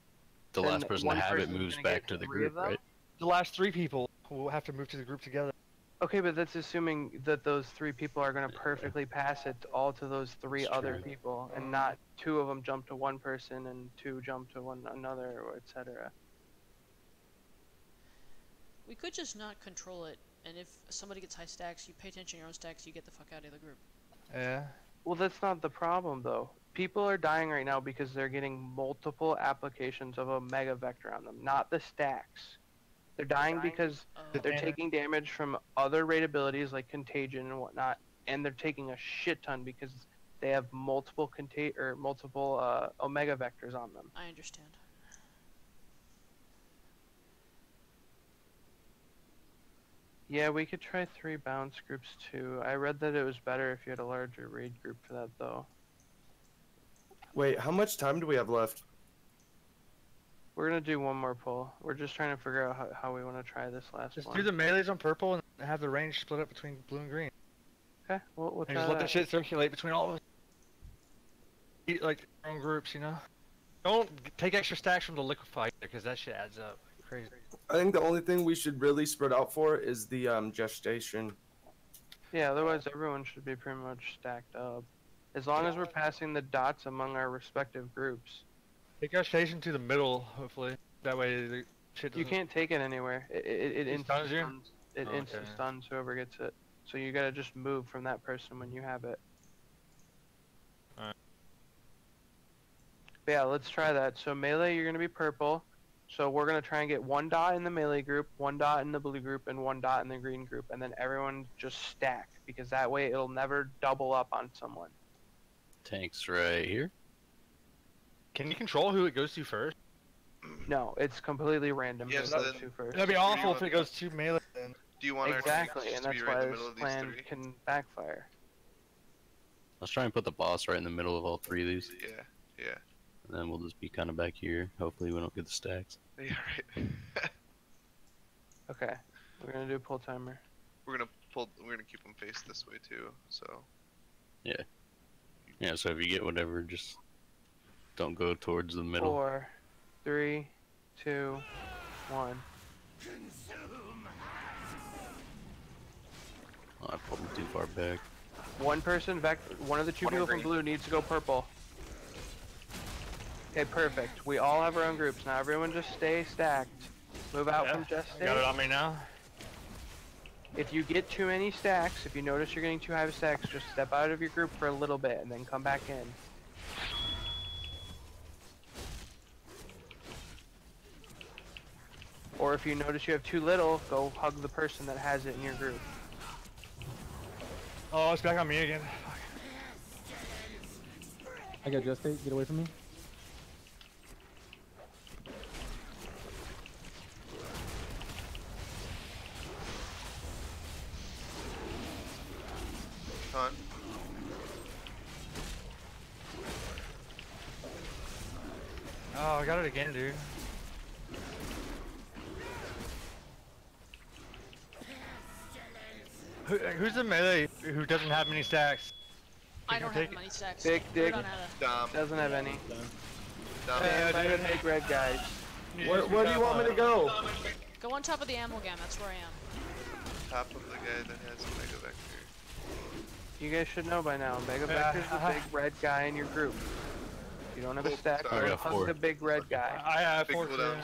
the Then last person to one have it person's moves gonna back get to the 3 of group, them? right? The last 3 people will have to move to the group together. Okay, but that's assuming that those 3 people are gonna perfectly pass it all to those 3 That's other true. people, and not 2 of them jump to one person and 2 jump to another, or etc. We could just not control it, and if somebody gets high stacks, you pay attention to your own stacks, you get the fuck out of the group. Yeah. Well, that's not the problem though. People are dying right now because they're getting multiple applications of a mega vector on them, not the stacks. They're dying because they're taking damage from other raid abilities like contagion and whatnot, and they're taking a shit ton because they have multiple omega vectors on them. I understand. Yeah, we could try 3 bounce groups too. I read that it was better if you had a larger raid group for that though. Wait, how much time do we have left? We're gonna do one more pull. We're just trying to figure out how we want to try this last Just one. do the melees on purple and have the range split up between blue and green. Okay, we'll And try just let the that. shit circulate between all of us. Eat like their own groups, you know? Don't take extra stacks from the liquefier, because that shit adds up. Crazy. I think the only thing we should really spread out for is the gestation. Yeah, otherwise everyone should be pretty much stacked up. As long as we're passing the dots among our respective groups. Take our station to the middle, hopefully. That way the shit You doesn't... can't take it anywhere. It It stuns you? insta-stuns. It Oh, okay. insta-stuns whoever gets it. So you gotta just move from that person when you have it. Alright. But yeah, let's try that. So melee, you're gonna be purple. So we're gonna try and get 1 dot in the melee group, 1 dot in the blue group, and 1 dot in the green group, and then everyone just stack, because that way it'll never double up on someone. Tanks right here. Can you control who it goes to first? No, it's completely random. Yes, who it goes then- to first. That'd be awful if it goes to melee. Then. Do you want Exactly, our and tanks that's to be right why in the this middle of these plan 3? can backfire. Let's try and put the boss right in the middle of all 3 of these. Yeah, yeah. And then we'll just be kind of back here. Hopefully we don't get the stacks. Yeah, right. Okay, we're gonna do a pull timer. We're gonna keep them faced this way too, so. Yeah. Yeah, so if you get whatever, just don't go towards the middle. 4, 3, 2, 1. Oh, I pulled them too far back. One of the 2 One in people from green. blue needs to go purple. Okay, perfect. We all have our own groups. Now everyone just stay stacked. Move out from just stay. Got it on me now. If you get too many stacks, if you notice you're getting too high of stacks, just step out of your group for a little bit and then come back in. Or if you notice you have too little, go hug the person that has it in your group. Oh, it's back on me again. I got just get away from me. Hunt. Oh, I got it again, dude. Who's the melee who doesn't have many stacks? I don't take have many stacks. Big Dick Don't have Dom. doesn't have any. Dom. Stand by the big red guys. Where do you want me to go? Go on top of the amalgam, that's where I am. Top of the guy that has a Mega Vector. You guys should know by now. Mega Vector's the big red guy in your group. If you don't have a stack, I go got hug 4. the big red guy. I have Big 4 cooldowns.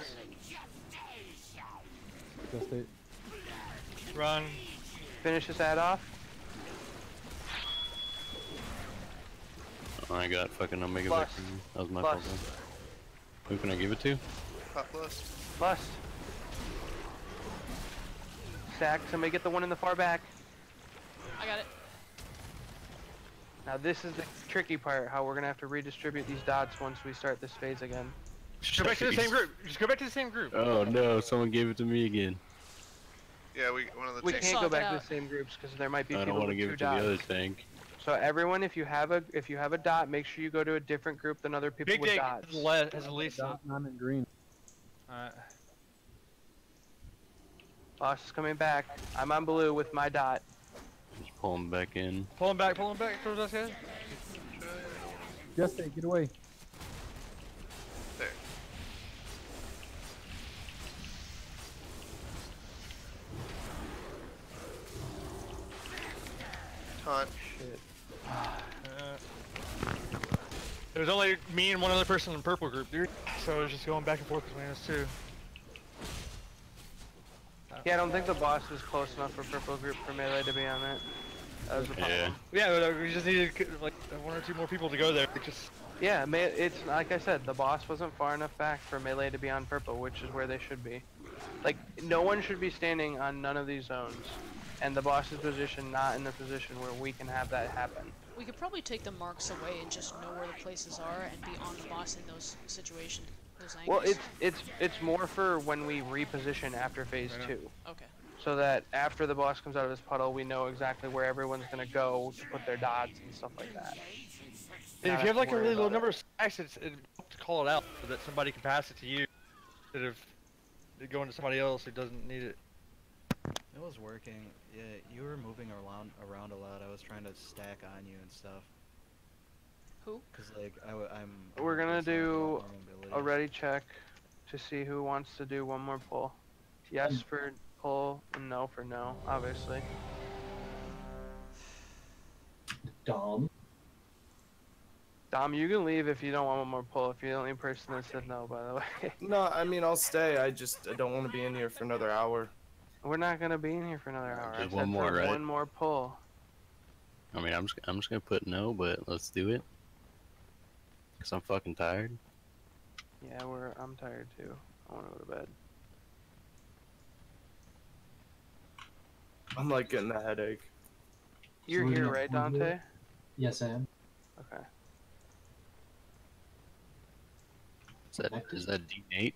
Just stay. Run. Finish this ad off. Oh, I got fucking Omega Plus. Vector. That was my Plus. fault. Who can I give it to? Top plus. Plus. Stack. Somebody get the one in the far back. I got it. Now this is the tricky part, how we're gonna have to redistribute these dots once we start this phase again. Just go back to the same group. Just go back to the same group. Oh no, someone gave it to me again. Yeah, one of the We tanks. can't go Swap it back to out. the same groups because there might be I don't people want to with give 2 it to dots. the other tank. So everyone, if you have a dot, make sure you go to a different group than other people Big with Dick dots. has at least. Dot, and I'm in green. Alright. Boss is coming back. I'm on blue with my dot. Just pull him back in. Pull him back towards us, guys. Just get away. There. Taunt. Shit. It was only me and one other person in the purple group, dude. So it was just going back and forth between us two. Yeah, I don't think the boss was close enough for purple group for melee to be on it. That was the problem. Yeah, we just needed like 1 or 2 more people to go there. Yeah, it's like I said, the boss wasn't far enough back for melee to be on purple, which is where they should be. Like, no one should be standing on none of these zones, and the boss's position not in the position where we can have that happen. We could probably take the marks away and just know where the places are and be on the boss in those situations, those angles. Well, it's more for when we reposition after phase 2. Okay. So that after the boss comes out of this puddle, we know exactly where everyone's gonna go to put their dots and stuff like that. And if you have like a really low number of stacks, it's help to call it out so that somebody can pass it to you instead of it going to somebody else who doesn't need it. It was working. Yeah, you were moving around a lot. I was trying to stack on you and stuff. Who? Cause like I'm. We're gonna do mobility. a ready check to see who wants to do one more pull. Yes for pull, and no for no, obviously. Dom. Dom, you can leave if you don't want one more pull. If you're the only person that said no, by the way. No, I mean I'll stay. I don't want to be in here for another hour. We're not gonna be in here for another hour. Just I one said more, for right? one more pull. I mean, I'm just gonna put no, but let's do it. Cause I'm fucking tired. Yeah, I'm tired too. I wanna go to bed. I'm like getting a headache. You're here, right, Dante? Yes, I am. Okay. Is that D8?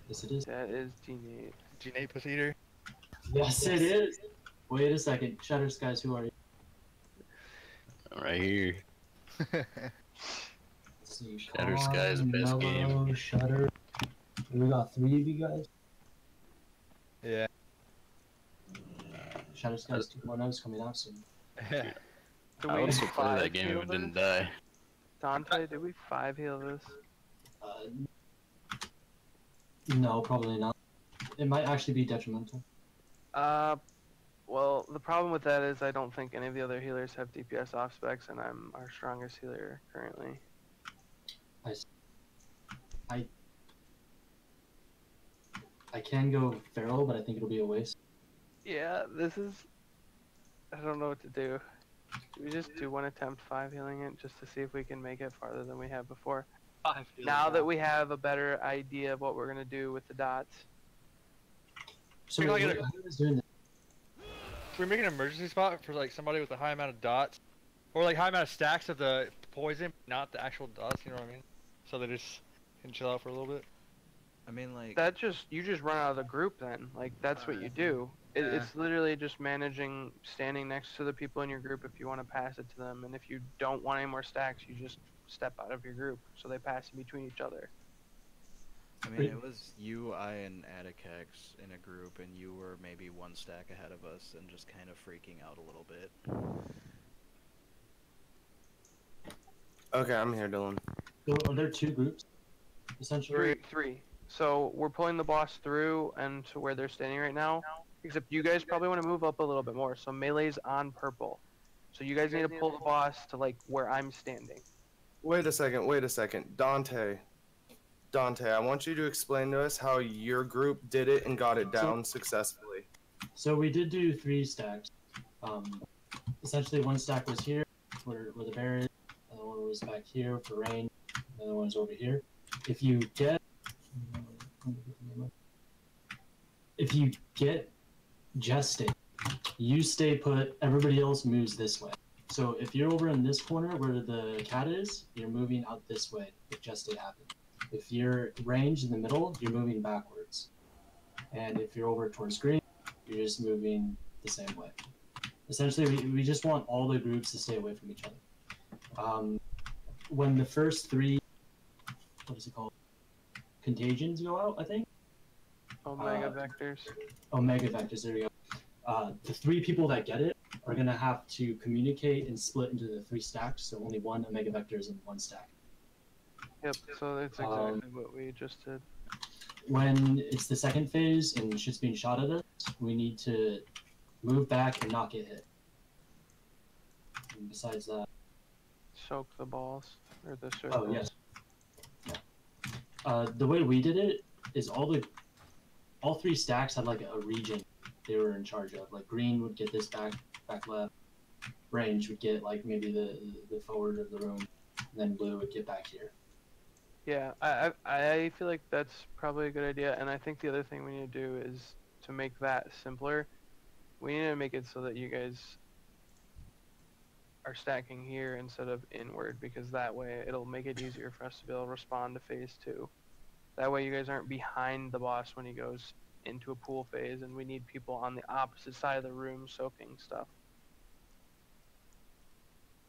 Yes, it is. That is D8. D8 pussy eater. Yes, it is. Wait a second. Shutter Skies, who are you? Right here. See, Shatter Sky's the best game. Mellow, Shutter. We got 3 of you guys. Yeah. Shatter Skies 2.0 is coming out soon. Do I we also played 5 that game heal and didn't this? die. Dante, did we 5 heal this? No, probably not. It might actually be detrimental. Well, the problem with that is I don't think any of the other healers have DPS off specs, and I'm our strongest healer currently. I can go feral, but I think it'll be a waste. Yeah, this is... I don't know what to do. Do we just do one attempt 5 healing it, just to see if we can make it farther than we have before? Now that we have a better idea of what we're going to do with the dots. So We're what gonna are you guys doing? We're making an emergency spot for like somebody with a high amount of dots, or like high amount of stacks of the poison, not the actual dots. You know what I mean? So they just can chill out for a little bit. I mean, like That you just run out of the group then. Like, that's what you do. It's literally just managing standing next to the people in your group if you want to pass it to them, and if you don't want any more stacks, you just step out of your group so they pass in between each other. I mean, it was you, I, and Atticax in a group, and you were maybe 1 stack ahead of us and just kind of freaking out a little bit. Okay, I'm here, Dylan. So are there 2 groups, essentially? Three. So we're pulling the boss through and to where they're standing right now. Except you guys probably want to move up a little bit more. So melee's on purple. So you guys need to pull the boss to like where I'm standing. Wait a second. Dante, I want you to explain to us how your group did it and got it down successfully. So we did do 3 stacks. Essentially 1 stack was here, where the bear is. Another one was back here for rain. Another one's over here. If you get Gestate, you stay put, everybody else moves this way. So if you're over in this corner where the cat is, you're moving out this way if Gestate happens. If you're ranged in the middle, you're moving backwards. And if you're over towards green, you're just moving the same way. Essentially, we just want all the groups to stay away from each other. When the first 3, what is it called? Contagions go out, I think? Omega vectors. Omega vectors, there we go. The 3 people that get it are going to have to communicate and split into the 3 stacks, so only 1 Omega vector is in 1 stack. Yep, so that's exactly what we just did. When it's the second phase and shit's being shot at us, we need to move back and not get hit. And besides that... Soak the balls, or the circles. Oh, yes. Yeah. The way we did it is all 3 stacks had like a region they were in charge of. Like green would get this back left, range would get like maybe the forward of the room, and then blue would get back here. Yeah, I feel like that's probably a good idea, and I think the other thing we need to do is to make that simpler. We need to make it so that you guys are stacking here instead of inward, because that way it'll make it easier for us to be able to respond to phase 2. That way you guys aren't behind the boss when he goes into a pool phase, and we need people on the opposite side of the room soaking stuff.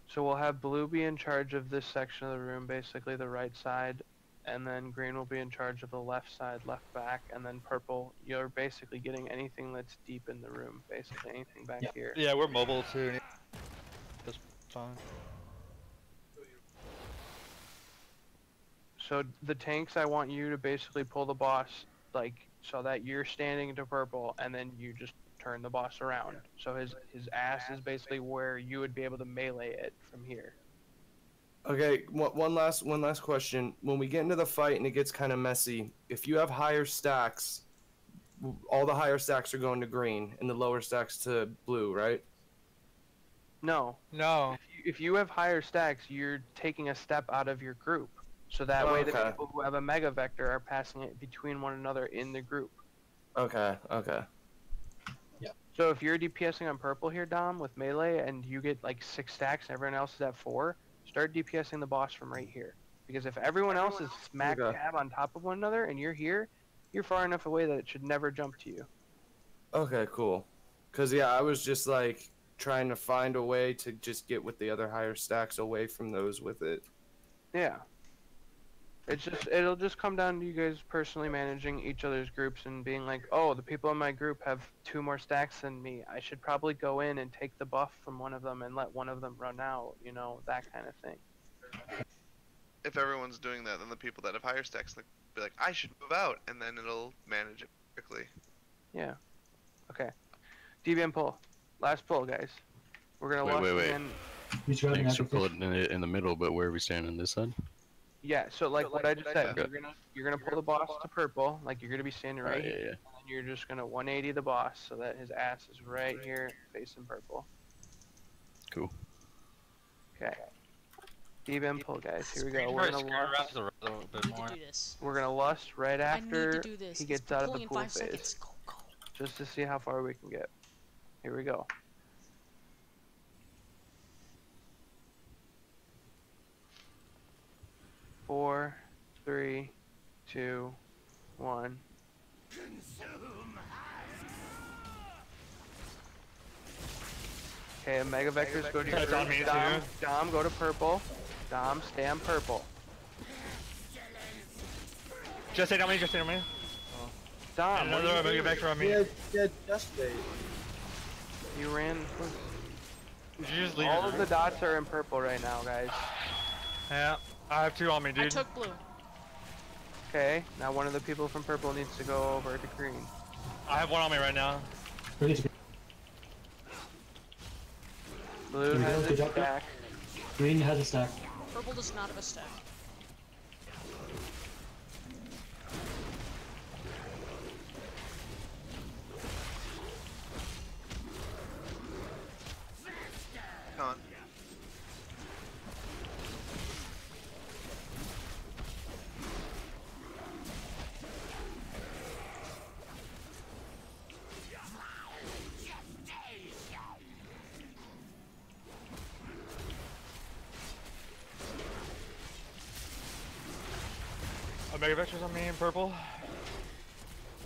So we'll have blue be in charge of this section of the room, basically the right side, and then green will be in charge of the left side, left back, and then purple, you're basically getting anything that's deep in the room, basically anything back here. Yeah, we're mobile too. That's fine. So the tanks, I want you to basically pull the boss, like, so that you're standing into purple, and then you just turn the boss around. So his ass is basically where you would be able to melee it from here. Okay, one last question. When we get into the fight and it gets kind of messy, if you have higher stacks, all the higher stacks are going to green and the lower stacks to blue, right? No. No. If you have higher stacks, you're taking a step out of your group. So that way the Okay. people who have a mega vector are passing it between one another in the group. Okay, okay. So if you're DPSing on purple here, Dom, with melee, and you get like 6 stacks and everyone else is at 4, start DPSing the boss from right here. Because if everyone else is smack dab on top of one another and you're here, you're far enough away that it should never jump to you. Okay, cool. Cause yeah, I was just like trying to find a way to just get with the other higher stacks away from those with it. Yeah. It'll just come down to you guys personally managing each other's groups and being like, oh, the people in my group have 2 more stacks than me. I should probably go in and take the buff from one of them and let one of them run out, you know, that kind of thing. If everyone's doing that, then the people that have higher stacks like be like, I should move out, and then it'll manage it quickly. Yeah. Okay. DBM pull. Last pull, guys. We're gonna lust wait. again. Thanks for pulling it in the middle, but where are we standing this side? Yeah, so like what I just said, Okay. you're gonna pull the boss to purple, like you're gonna be standing right here, yeah. and then you're just gonna 180 the boss so that his ass is right here facing purple. Cool. Okay. DBM pull, guys. Here we go. We're We're gonna lust. a little bit more. We're gonna lust right I need after to do this. he It's gets out of the pulling in pool 5 phase, seconds. Go, go. just to see how far we can get. Here we go. Four, 3, 2, 1. Okay, Mega Vectors go to your Dom, group. Dom, go to purple. Dom, stay on purple. Just stay on me, just stay on me. Dom, what are Another you Mega doing? Vector on me. Yeah, just stay. You ran. Did you just leave All your of the group? dots are in purple right now, guys. Yeah, I have 2 on me, dude. I took blue. Okay, now one of the people from purple needs to go over to green. I have 1 on me right now. Blue Here we go, has good a job, stack. Green has a stack. Purple does not have a stack. Come on. A Mega Vector's on me in purple.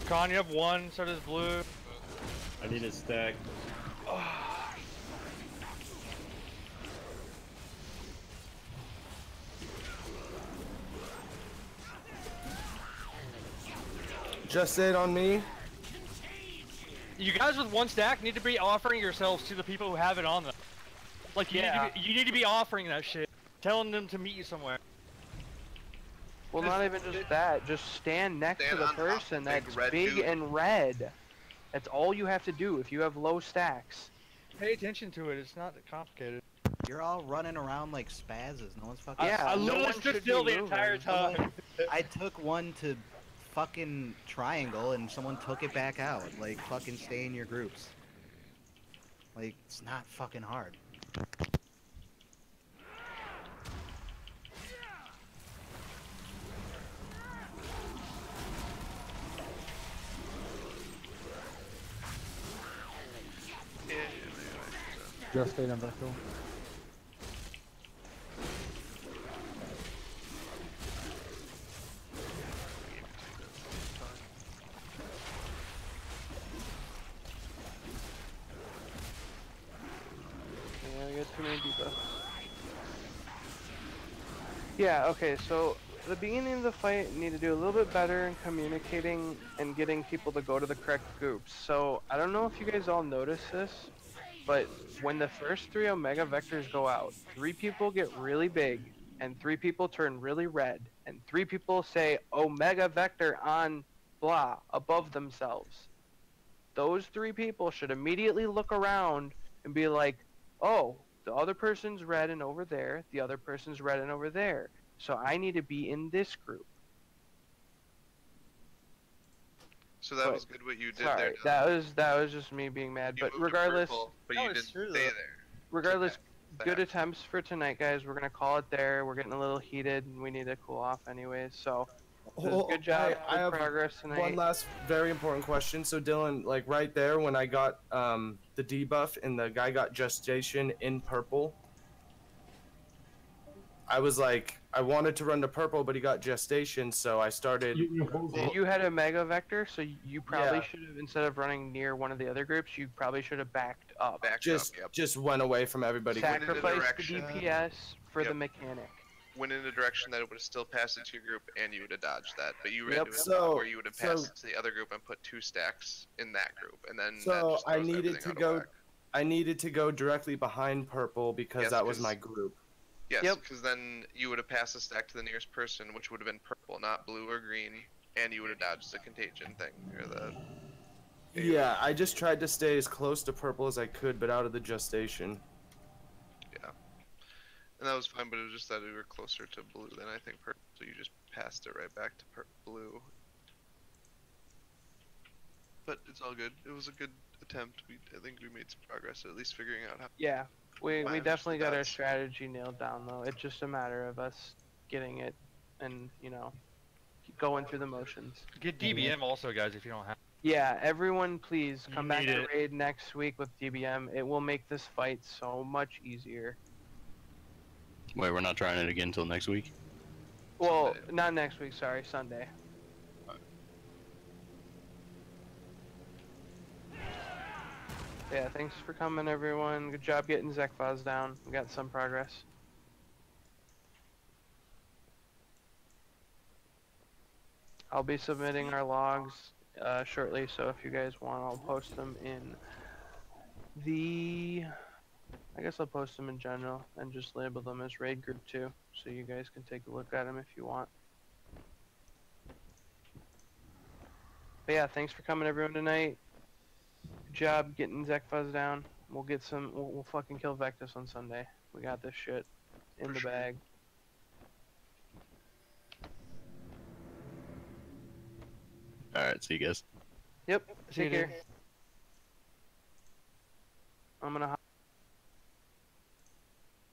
Con, you have 1, so does blue. I need a stack. Just stayed on me. You guys with 1 stack need to be offering yourselves to the people who have it on them. Like, you need to be offering that shit. Telling them to meet you somewhere. Well, not even just that. Just stand next to the person that's big and red. That's all you have to do if you have low stacks. Pay attention to it. It's not complicated. You're all running around like spazzes. No one's fucking. Yeah, I no literally one stood should still be the entire moving. time. I took 1 to fucking triangle and someone took it back out. Like, fucking stay in your groups. Like, it's not fucking hard. Just stayed on Vector. Yeah, I got too many debuffs. Yeah, okay, so at the beginning of the fight, you need to do a little bit better in communicating and getting people to go to the correct groups. So, I don't know if you guys all notice this, but when the first 3 Omega Vectors go out, 3 people get really big, and 3 people turn really red, and 3 people say Omega Vector on blah above themselves. Those 3 people should immediately look around and be like, oh, the other person's red and over there, the other person's red and over there. So I need to be in this group. So that But- was good what you did Sorry, there. that was just me being mad. You But moved to regardless, purple, but you didn't stay there. regardless, back. good attempts for tonight, guys. We're gonna call it there. We're getting a little heated, and we need to cool off anyways. So, it was good job, I good have progress tonight. one last very important question. So Dylan, like right there when I got the debuff and the guy got gestation in purple, I was like, I wanted to run to purple, but he got gestation, so I started. You had a mega vector, so you probably Yeah. should have, instead of running near one of the other groups, you probably should have backed up. Just went away from everybody. Sacrifice the DPS for the mechanic. Went in a direction that it would have still passed it to your group, and you would have dodged that. But you ran Yep. to a So- spot where you would have so- passed it to the other group and put 2 stacks in that group, and then that So just I throws needed everything to out of go. whack. I needed to go directly behind purple because Yes, that was 'cause- my group. Yes, because then you would have passed the stack to the nearest person, which would have been purple, not blue or green, and you would have dodged the contagion thing or the. Yeah, I just tried to stay as close to purple as I could, but out of the gestation. Yeah. And that was fine, but it was just that we were closer to blue than I think purple, so you just passed it right back to blue. But it's all good. It was a good attempt. I think we made some progress, at least figuring out how. Yeah, we manage definitely the got our dots. strategy nailed down, though. It's just a matter of us getting it and, going through the motions. Get DBM also, guys, if you don't have. Yeah, everyone please You come back need to it. raid next week with DBM. It will make this fight so much easier. Wait, we're not trying it again until next week? Well, not next week, sorry, Sunday. Yeah, thanks for coming, everyone. Good job getting Zekfaz down. We got some progress. I'll be submitting our logs shortly, so if you guys want, I'll post them in the... I guess I'll post them in general and just label them as raid group 2, so you guys can take a look at them if you want. But yeah, thanks for coming, everyone, tonight. Good job getting Zekfuzz down. We'll get some. We'll fucking kill Vectus on Sunday. We got this shit in the bag. Alright, see you guys. Yep. See you, Take care. dude. I'm gonna.